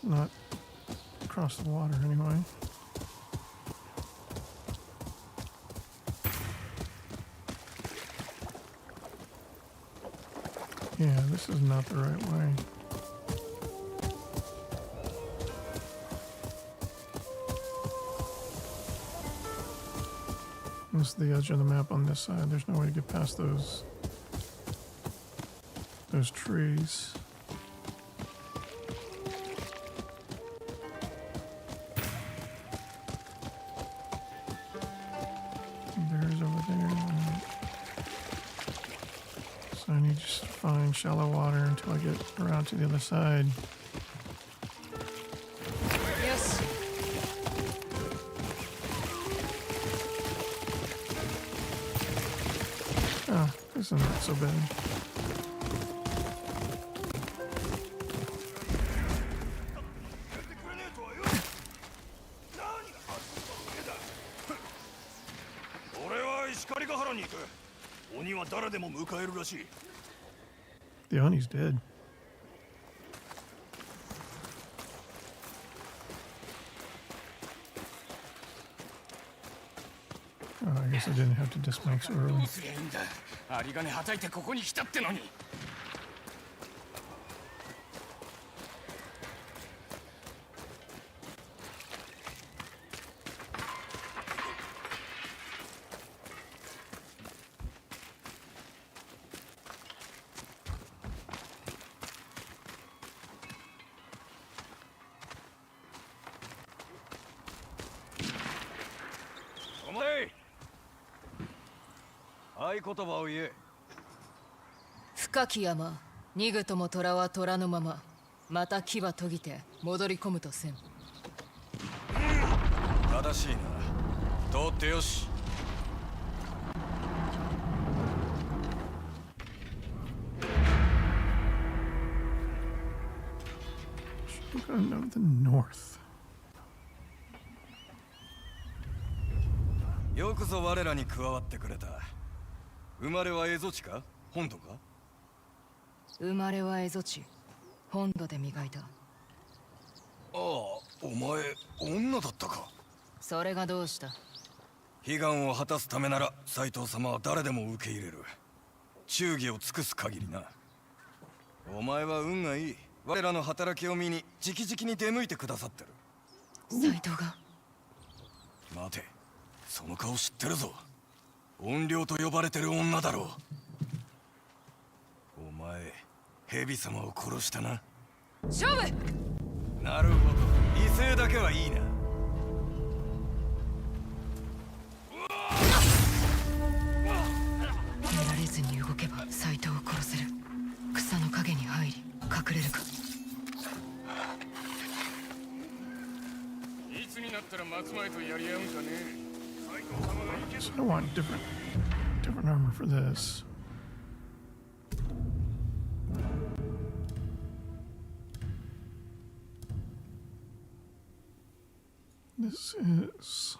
Not across the water anyway. Yeah, this is not the right way. This is the edge of the map on this side. There's no way to get past those trees. There's over there. So I need to just find shallow water until I get around to the other side. Yes. Oh, this is not so bad. The Oni's dead. Oh, I guess I didn't have to dismount so ど early. うすりゃいいんだ。有り金はたいてここに来たってのに。合言葉を言え。深き山、逃ぐとも虎は虎のまま。また牙研ぎて戻り込むとせん。正しいな。通ってよし。Shotgun of the North. よくぞ我らに加わってくれた。生まれは蝦夷地か？本土か？生まれは蝦夷地、本土で磨いた。ああ、お前女だったか。それがどうした？悲願を果たすためなら斎藤様は誰でも受け入れる。忠義を尽くす限りな。お前は運がいい。我らの働きを見に直々に出向いてくださってる。斎藤が。待て、その顔知ってるぞ。怨霊と呼ばれてる女だろう。お前蛇様を殺したな。勝負。なるほど、威勢だけはいいな。見られずに動けば斎藤を殺せる。草の陰に入り隠れるか。いつになったら松前とやり合うんかね。斎藤様がいけ So I want different armor for this. This is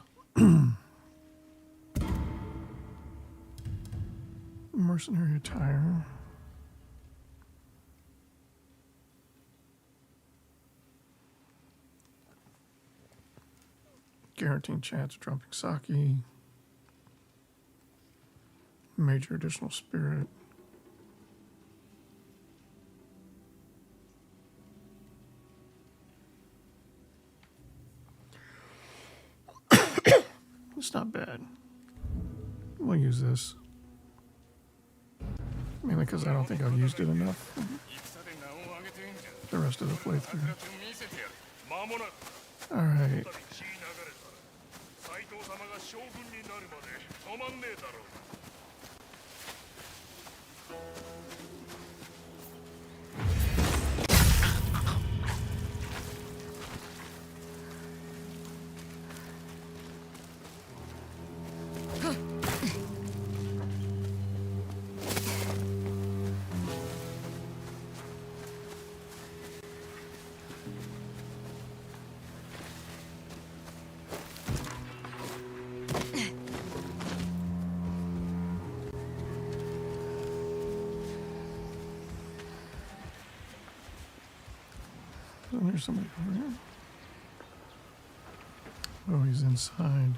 mercenary attire. Guaranteeing chance of dropping sake. Major additional spirit. It's not bad. We'll use this. Mainly because I don't think I've used it enough the rest of the playthrough. Alright. 斎藤様が将軍になるまで止まんねえだろう。There's somebody over here. Oh, he's inside.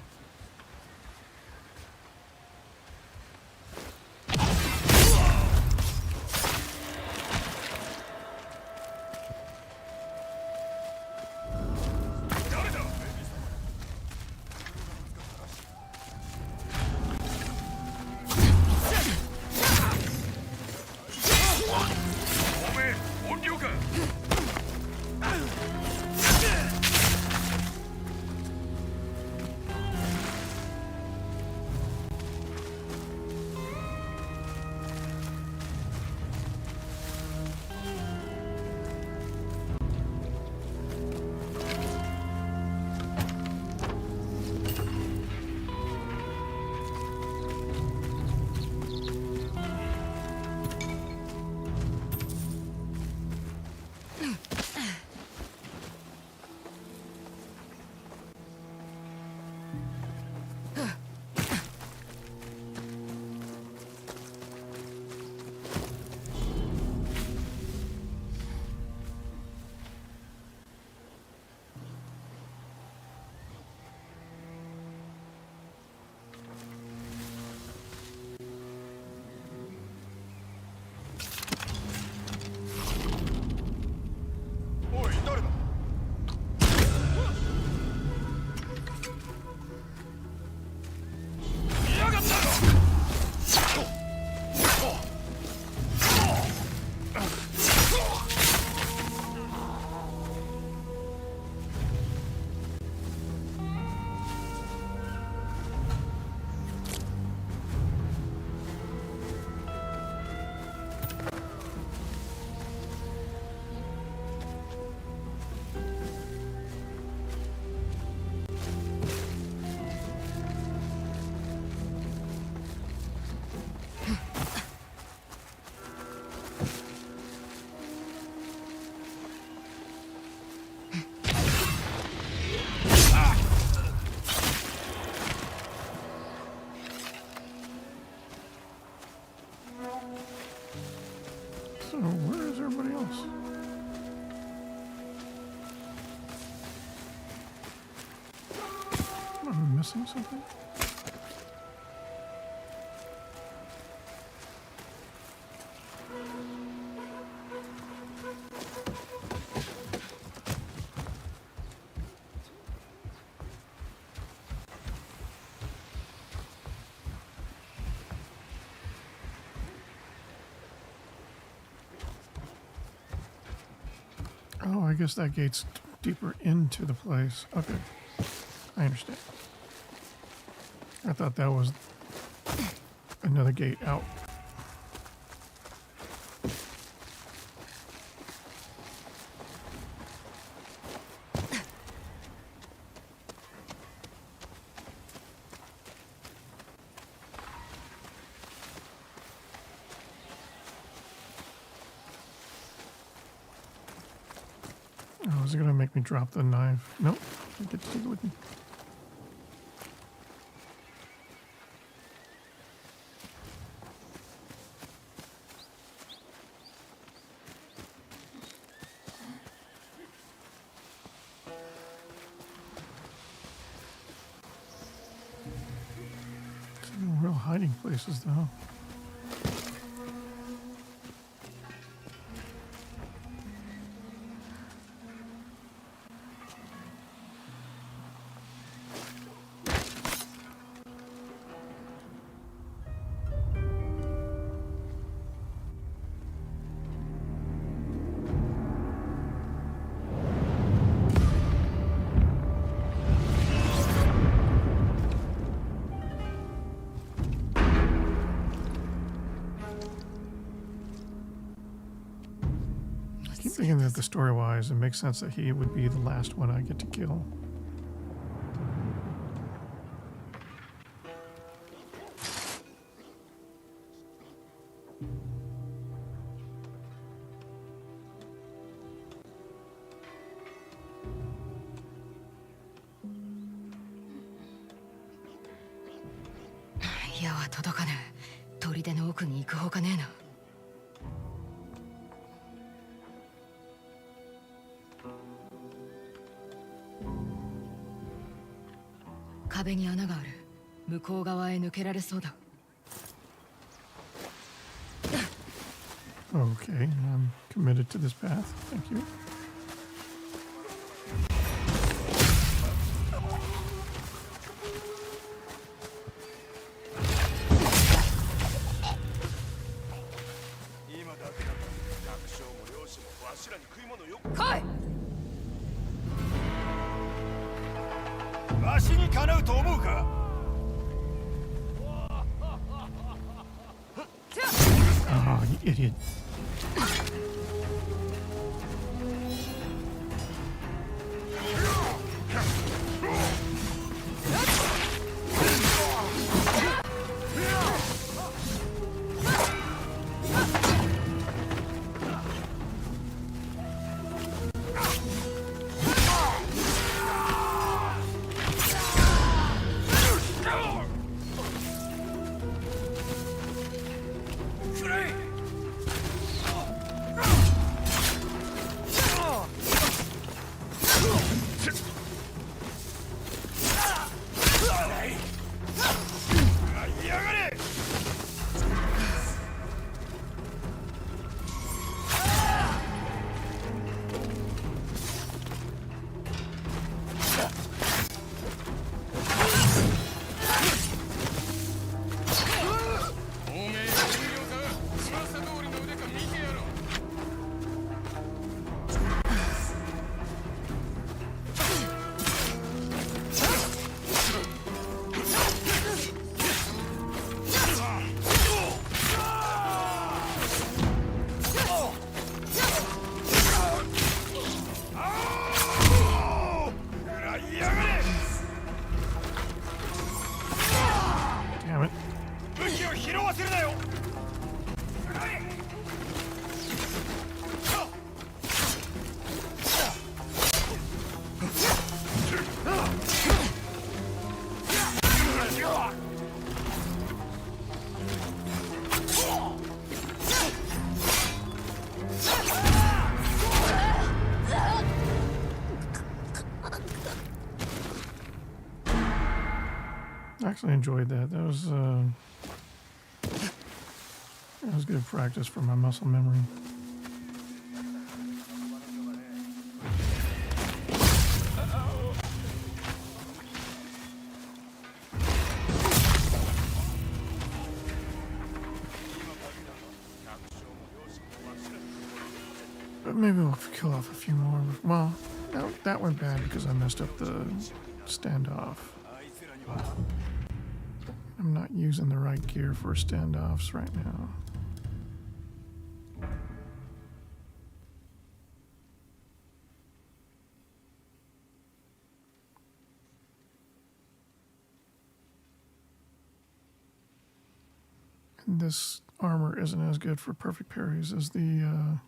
missing something? Oh, I guess that gate's deeper into the place. Okay, I understand. I thought that was another gate out. Oh, is it gonna make me drop the knife? Nope. I get to take it with me. Some real hiding places, though. Thinking that the story-wise, it makes sense that he would be the last one I get to kill.矢は届かぬ。砦の奥に行くほかねえな。壁に穴がある。向こう側へ抜けられそうだ。Okay, I'm committed to this path. Thank you. Oh, you idiot. actually enjoyed that. That was good practice for my muscle memory. But maybe we'll kill off a few more. Well, that went bad because I messed up the standoff. I'm not using the right gear for standoffs right now. And this armor isn't as good for perfect parries as the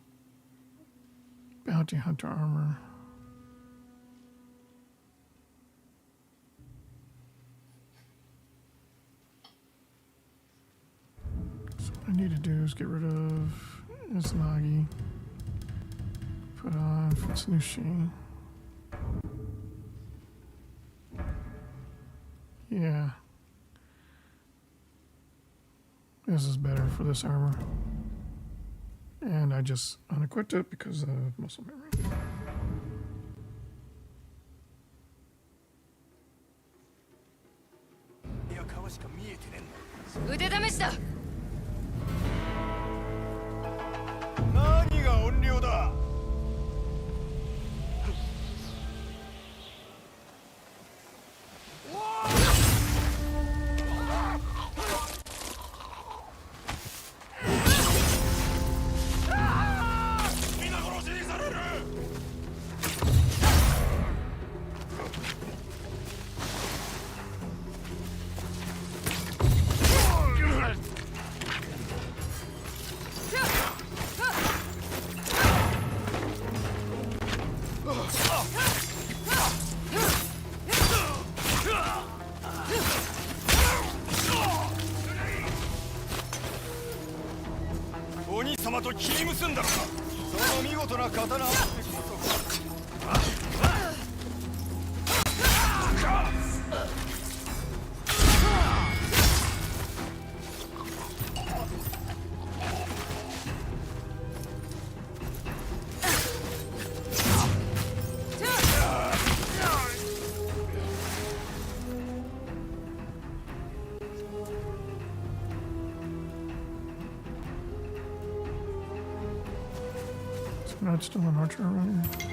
Bounty Hunter armor. So what I need to do is get rid of Izanagi, put on Fitsunushi. Yeah. This is better for this armor. And I just unequipped it because of muscle memory. 腕試しだ。何が怨霊だ。鬼様と切り結んだのか。その見事な刀を。Not still an archer around here.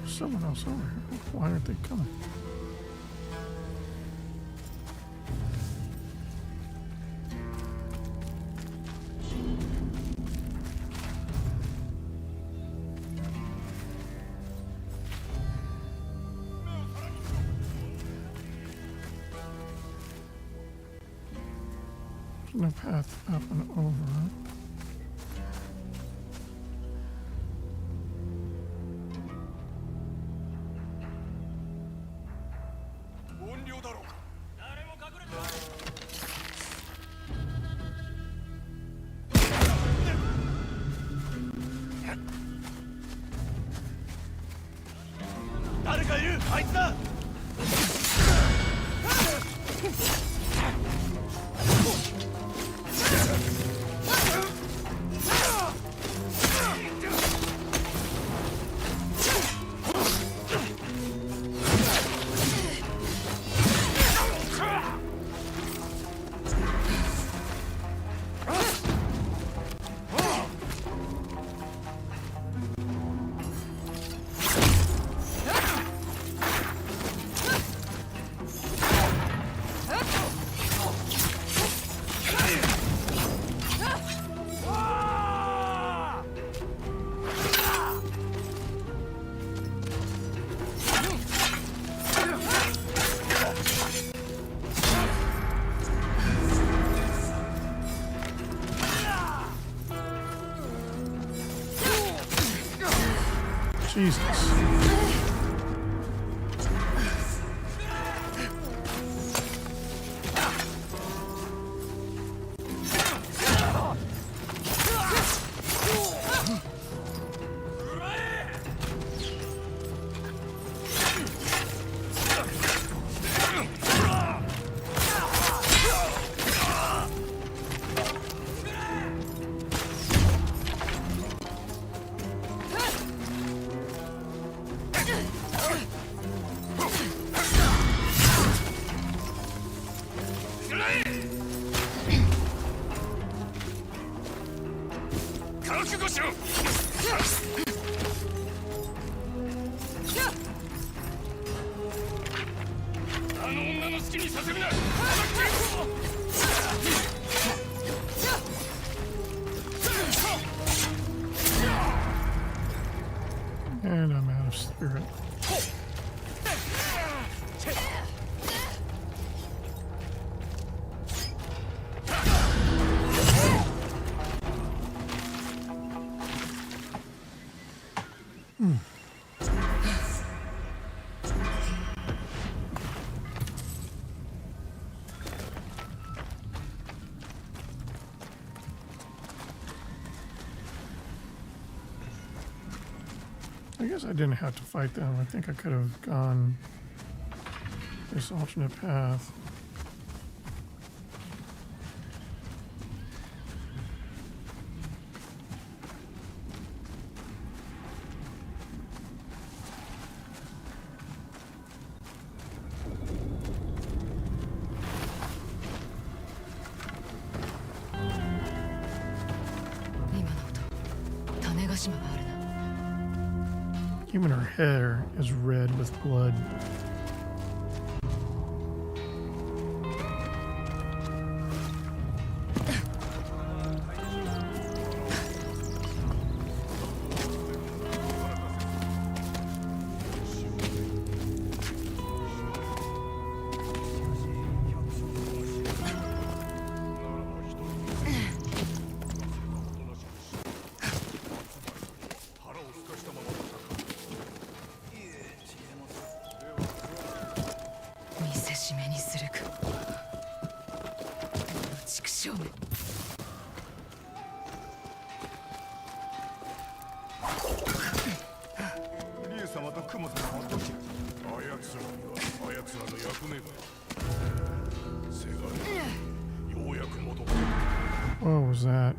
Someone else over here. Why aren't they coming? There's no path up and over. Jesus. And I'm out of spirit. I guess I didn't have to fight them. I think I could have gone this alternate path. Even her hair is red with blood. What was that?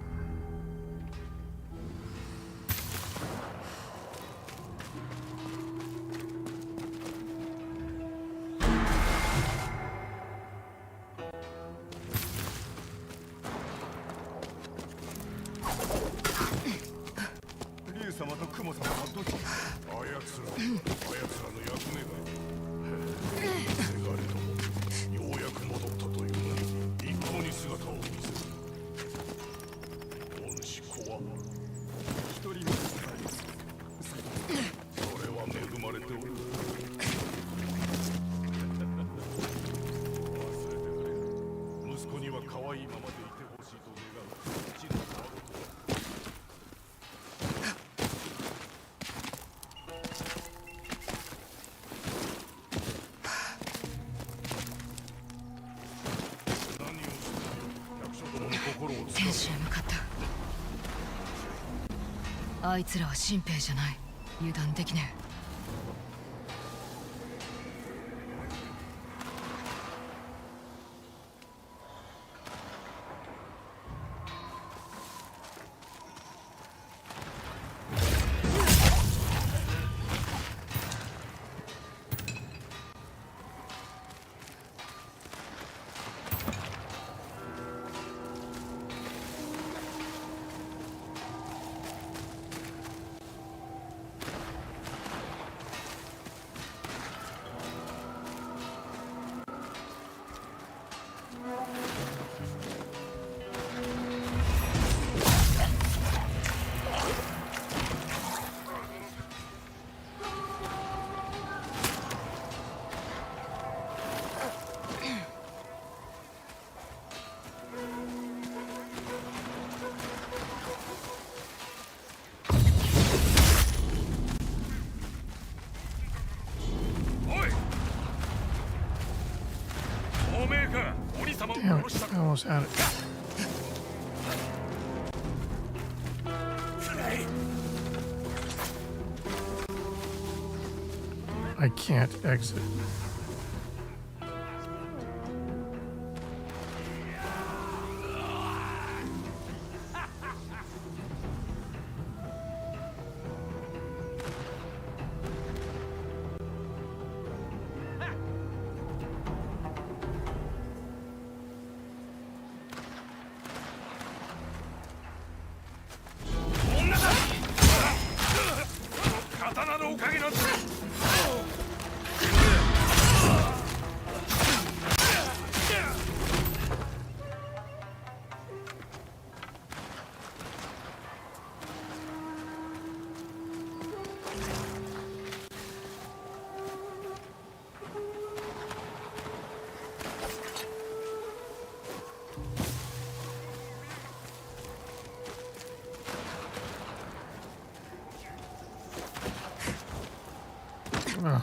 天使へ向かった。あいつらは新兵じゃない。油断できねえ。Damn it, I almost had it. I can't exit. Ugh.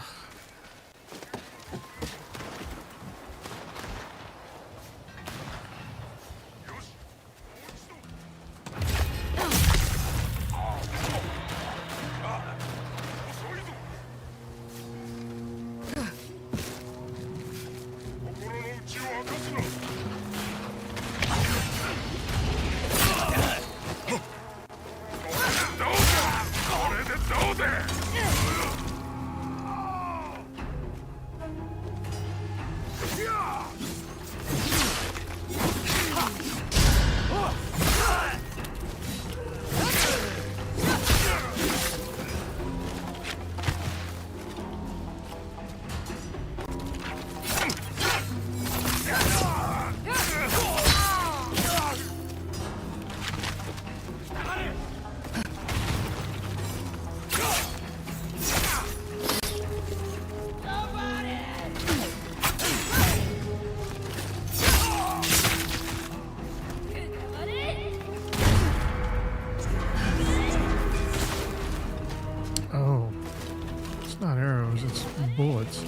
Bullets.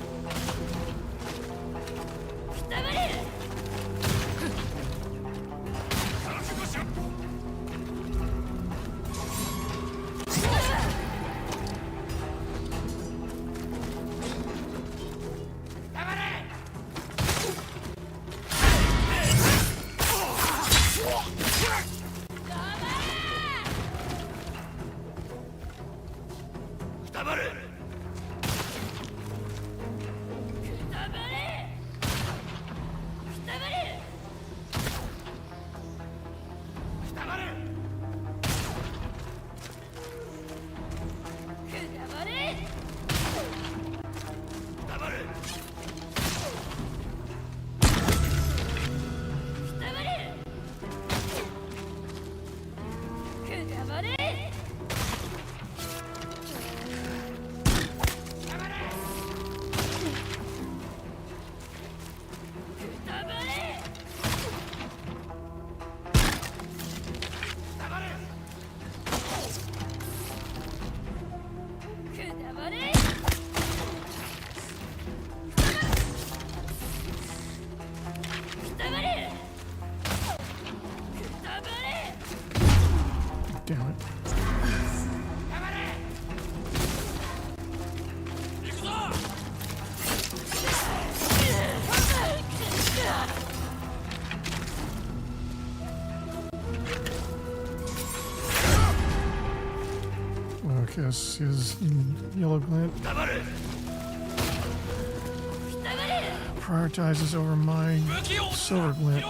Damn it. Well, I guess his yellow glint prioritizes over my silver glint.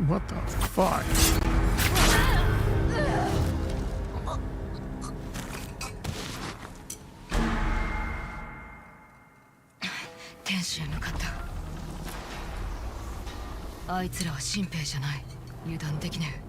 What the fuck? Tension へ向かった。あいつらは新兵じゃない。油断できねえ。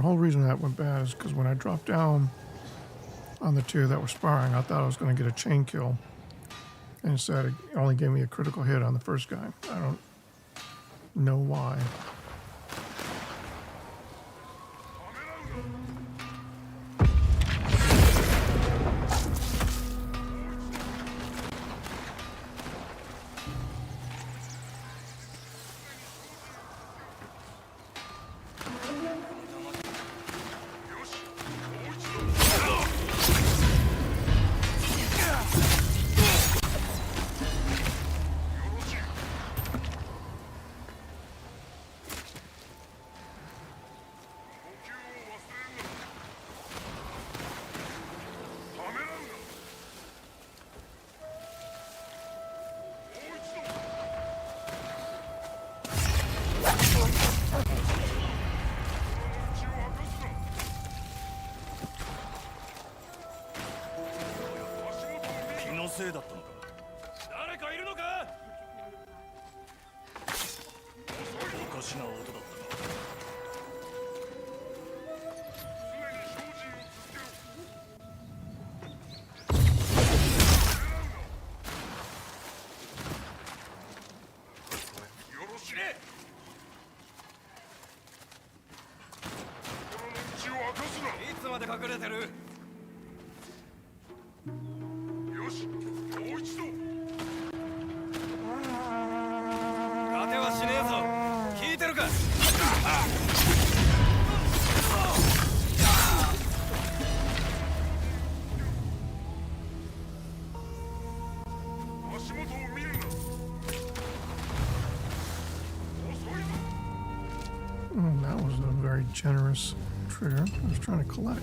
the whole reason that went bad is because when I dropped down on the two that were sparring, I thought I was going to get a chain kill. And instead, it only gave me a critical hit on the first guy. I don't know why. That was a very generous trigger. I was trying to collect.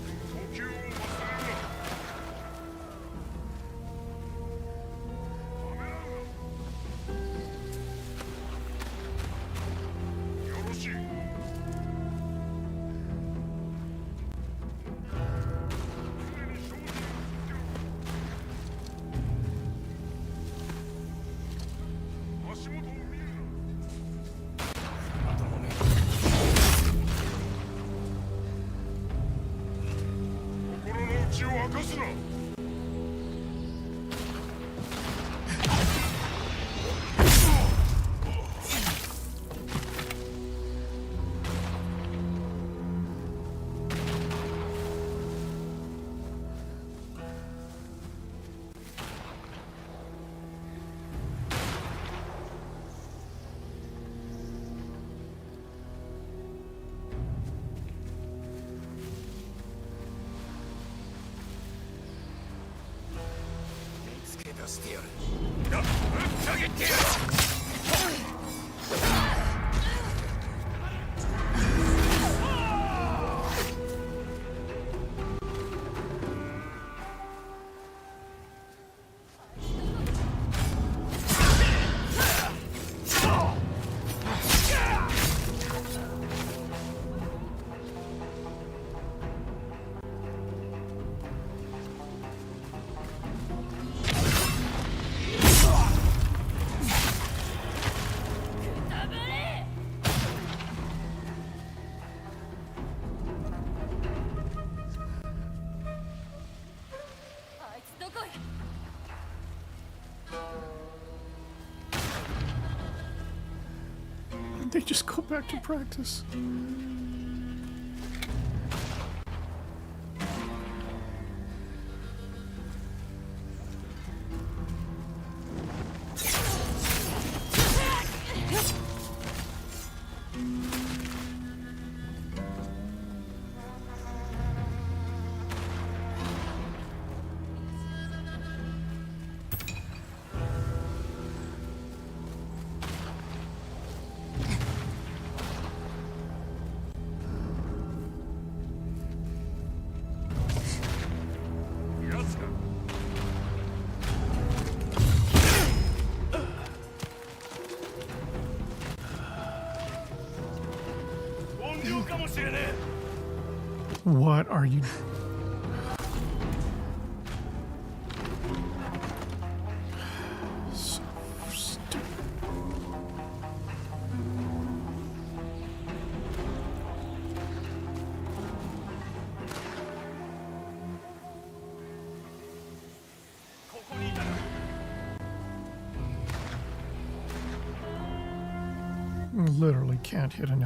They just go back to practice. What are you? So stupid. Literally can't hit a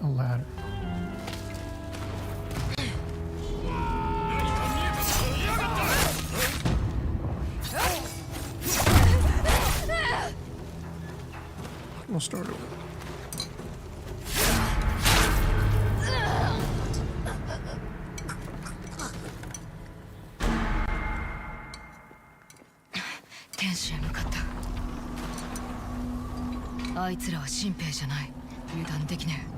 ladder. We'll start over.天使へ向かった。あいつらは新兵じゃない。油断できねえ。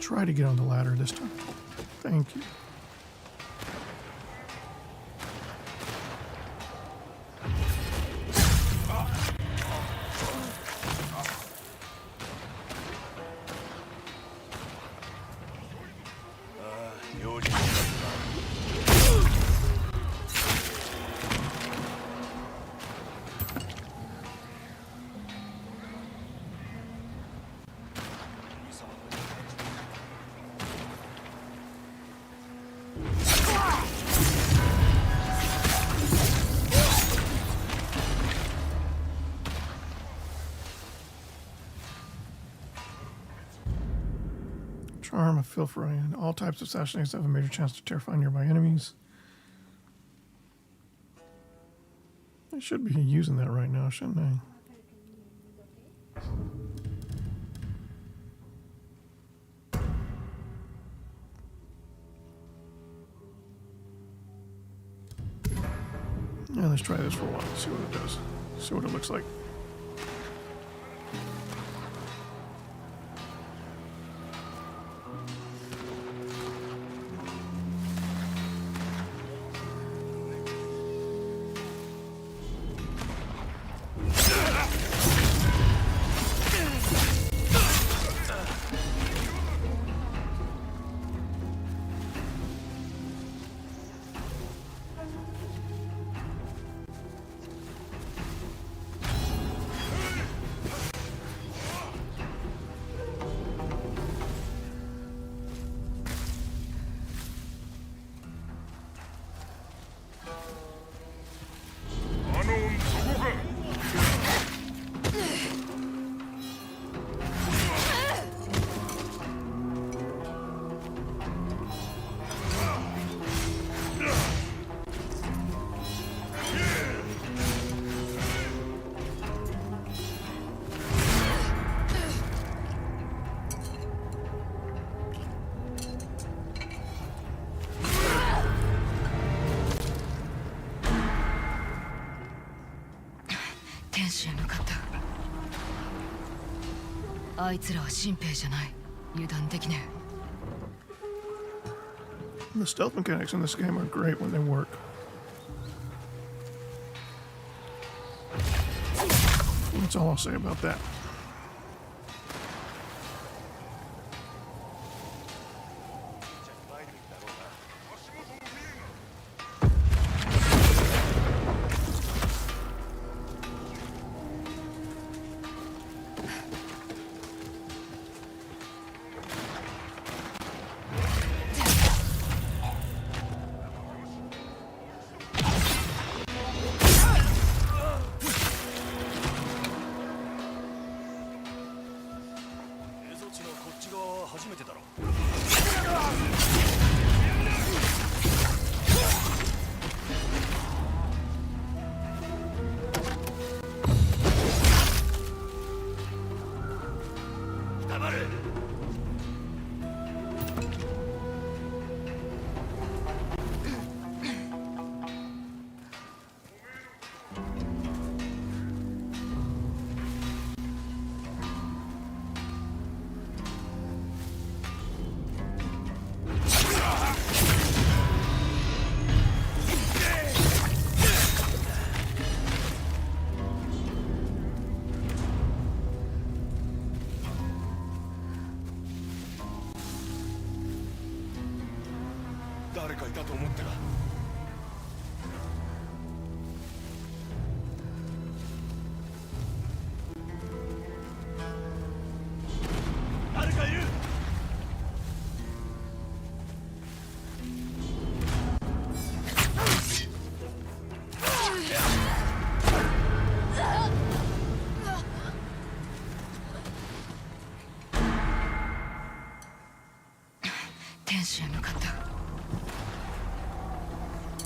Try to get on the ladder this time. Thank you. Charm, a filth Orion. All types of assassinations have a major chance to terrify nearby enemies. I should be using that right now, shouldn't I? Yeah, let's try this for a while. See what it does. See what it looks like. The stealth mechanics in this game are great when they work. That's all I'll say about that. 誰かいたと思ってな。誰かいる。天使へ向かった。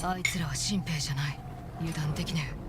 あいつらは新兵じゃない。油断できねえ。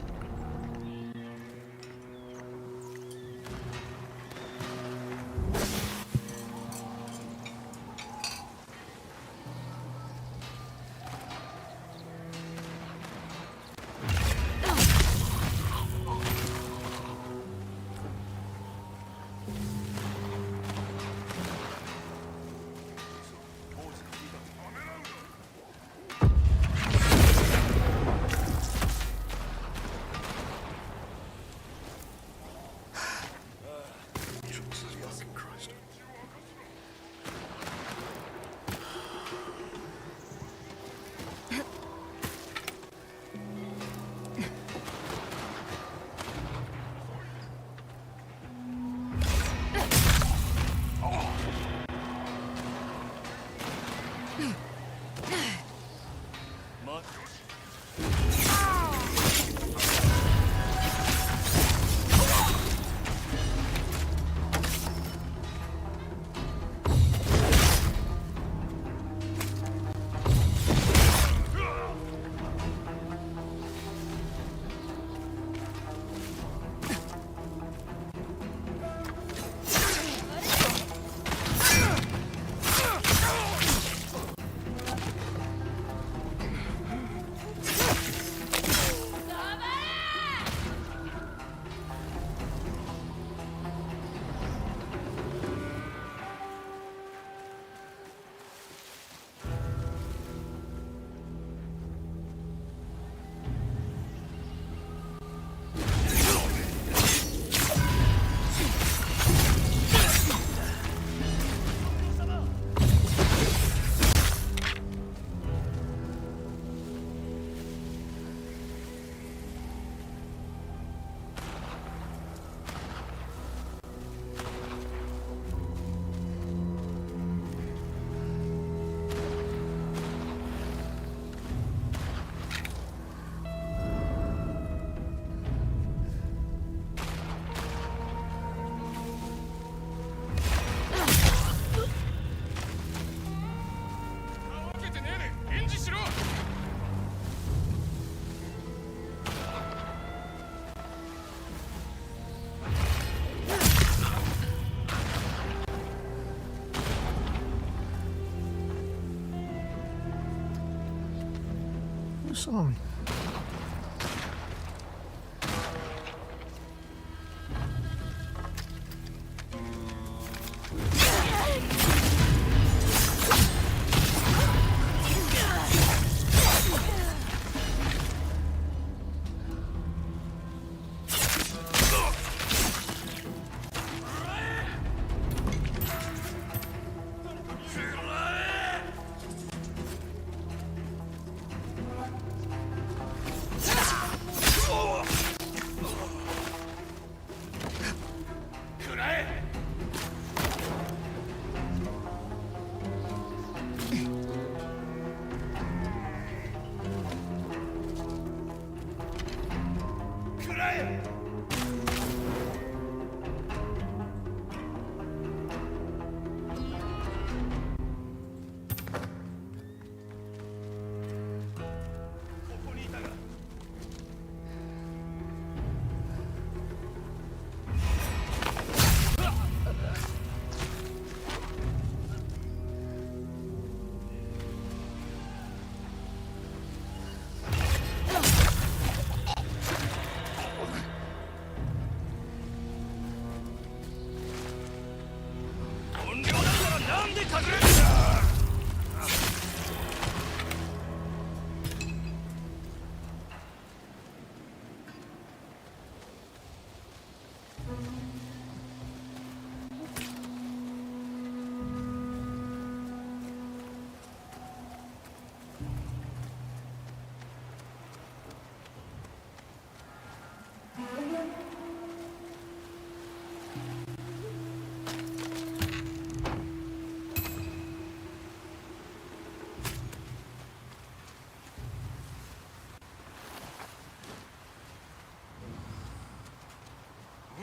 Song.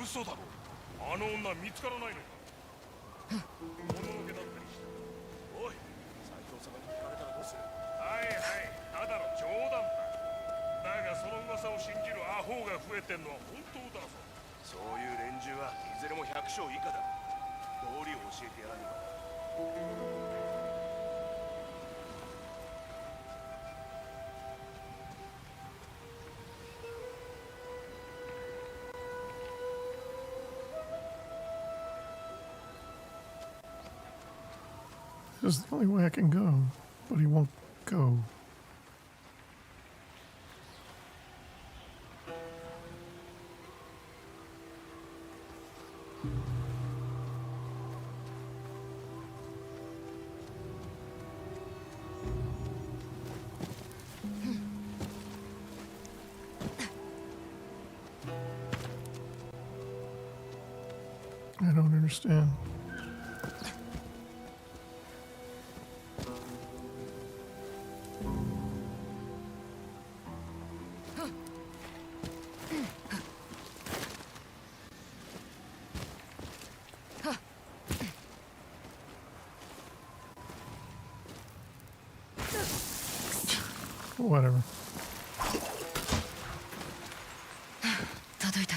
嘘だろ。あの女見つからないのか。もののけだったりして。おい、斉藤様に聞かれたらどうする。はいはい、ただの冗談だ。だがその噂を信じるアホが増えてんのは本当だぞ。そういう連中はいずれも100勝以下だ。道理を教えてやらねば。This is the only way I can go, but he won't go. I don't understand. Whatever. 届いた。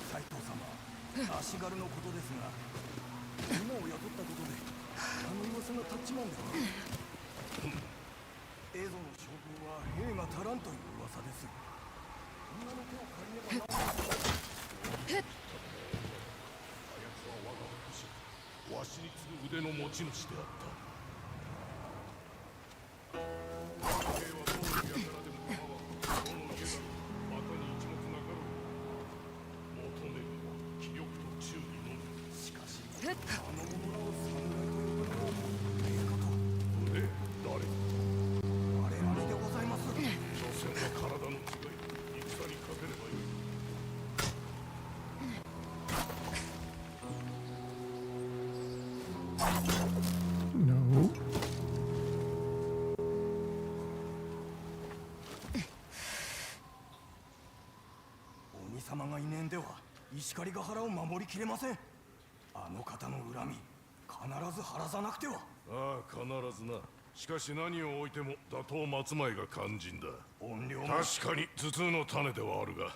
斉藤様、足軽のことですが、馬を雇ったことであの噂が立っちまうんだろ。映像の将軍は兵が足らんという噂です。女の手を借りねばならない。わしに次ぐ腕の持ち主であった。兵はどういう輩でも構わん。どの家が馬鹿に一目なかろう。求めるのは気力と忠義のみ。しかし、あの者らを侍と呼ぶのは兵かと。俺、誰？我々でございます。所詮は体の違い。戦にかければよい。No. 鬼様がいねえんでは石狩ヶ原を守りきれません。あの方の恨み必ず晴らさなくては。ああ、必ずな。しかし何を置いても打倒松前が肝心だ。怨霊も確かに頭痛の種ではあるが、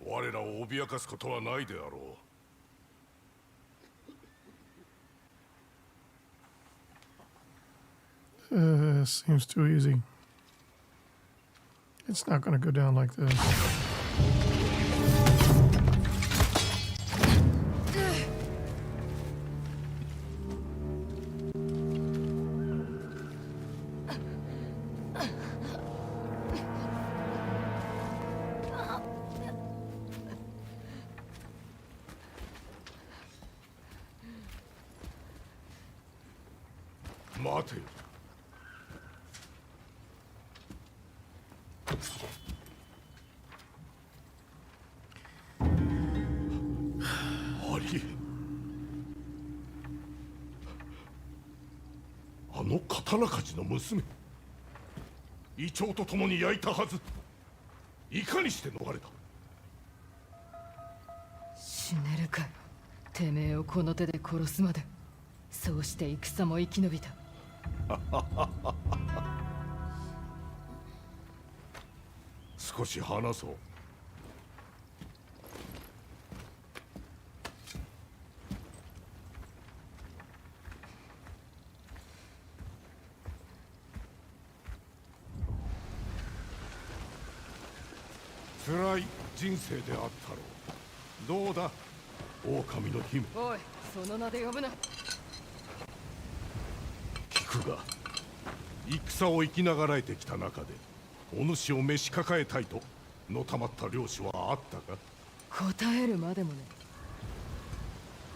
我らを脅かすことはないであろう。Seems too easy. It's not going to go down like this. Mate. あの刀鍛冶の娘、イチョウと共に焼いたはず。いかにして逃れた。死ねるかよ。てめえをこの手で殺すまで。そうして戦も生き延びた。少し話そう。辛い人生であったろう。どうだ、狼の姫。おい、その名で呼ぶな。聞くが、戦を生きながらえてきた中でお主を召し抱えたいとのたまった領主はあったか。答えるまでもね。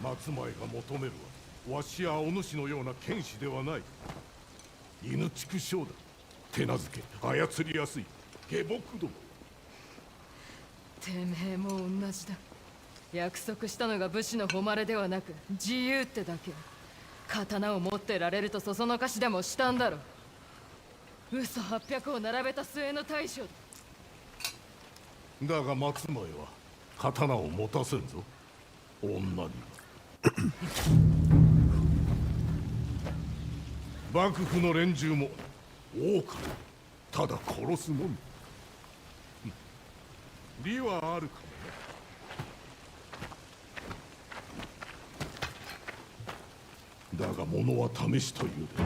松前が求めるはわしやお主のような剣士ではない。犬畜生だ。手なずけ操りやすい下僕ども。てめえも同じだ。約束したのが武士の誉れではなく自由ってだけ。刀を持ってられるとそそのかしでもしたんだろ。嘘800を並べた末の大将だが松前は刀を持たせんぞ、女に。幕府の連中も多くただ殺すのみ。利はあるかもな。だが物は試しというで。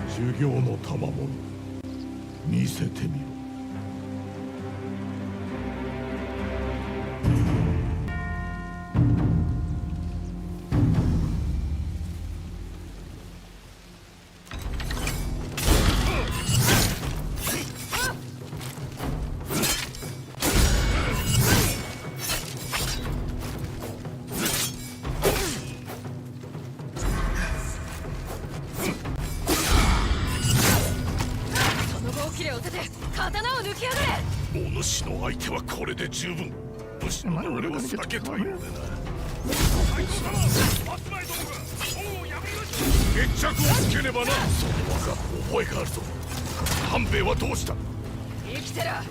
修行の賜物見せてみろ。お主の相手はこれで十分。武士の俺は避けたいのでな。斎藤様、松前殿が恩を破りました。決着をつけねばな。その若覚えがあるぞ。半兵衛はどうした。生きてる。やっ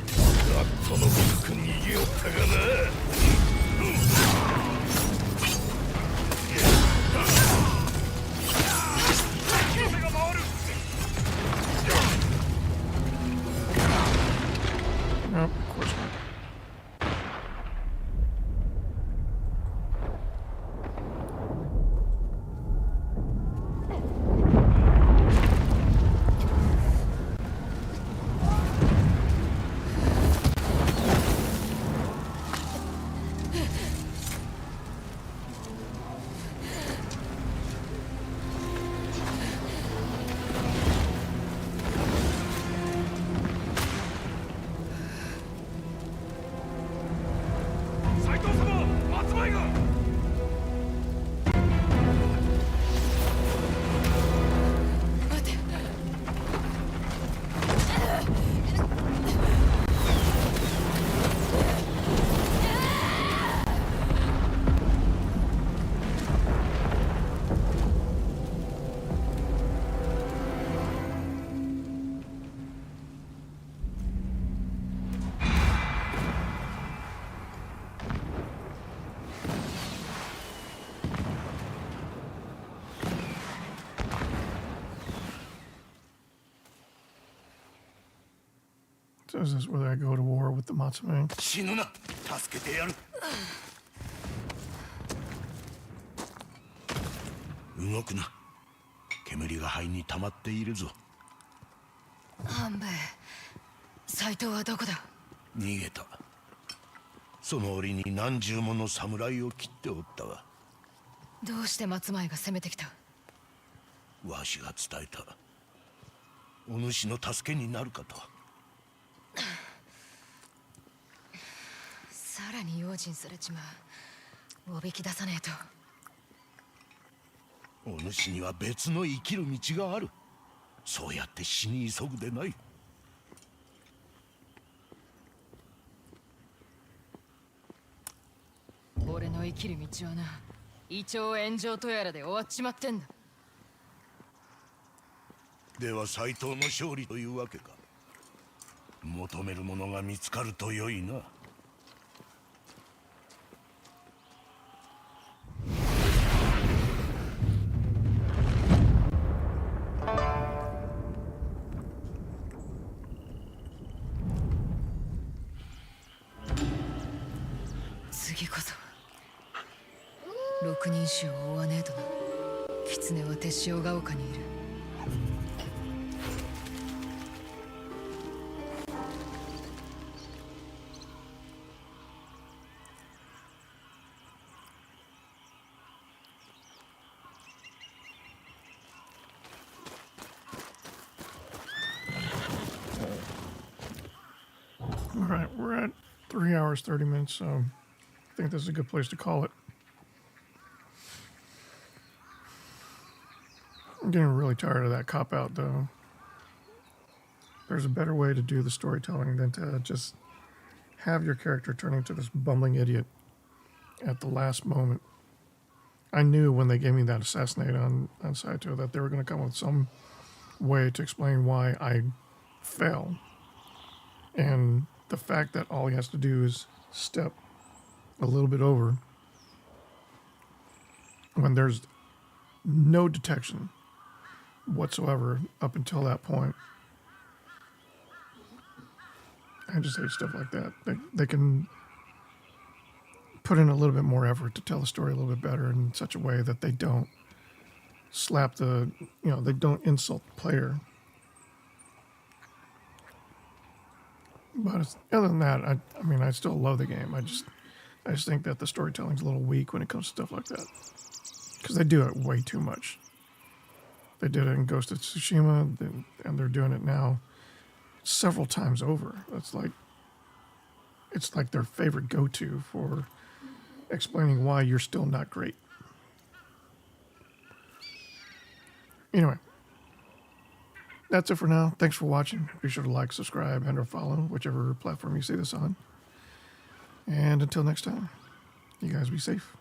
とのごとく逃げおったがな。No, of course not. So is this whether I go to war with the Matsume? 死ぬな、助けてやる。動くな。煙が肺に溜まっているぞ。半兵衛、斎藤はどこだ。逃げた。その折に何十もの侍を切っておったわ。どうして松前が攻めてきた。わしが伝えた。お主の助けになるかと。さらに用心されちまう。おびき出さねえと。お主には別の生きる道がある。そうやって死に急ぐでない。俺の生きる道はな、胃腸炎上とやらで終わっちまってんだ。では斎藤の勝利というわけか。求めるものが見つかると良いな。次こそ六人衆を追わねえとな。狐は手塩が丘にいる。All right, we're at 3 hours, 30 minutes, so I think this is a good place to call it. I'm getting really tired of that cop-out, though. there's a better way to do the storytelling than to just have your character turn into this bumbling idiot at the last moment. I knew when they gave me that assassinate on Saito that they were going to come up with some way to explain why I fell. And the fact that all he has to do is step a little bit over when there's no detection whatsoever up until that point. I just hate stuff like that. They can put in a little bit more effort to tell the story a little bit better in such a way that they don't slap the, they don't insult the player. But other than that, I mean, I still love the game. I just think that the storytelling's a little weak when it comes to stuff like that. Because they do it way too much. They did it in Ghost of Tsushima, and they're doing it now several times over. It's like their favorite go-to for explaining why you're still not great. Anyway, that's it for now. Thanks for watching. Be sure to like, subscribe, and or follow whichever platform you see this on. And until next time, you guys be safe.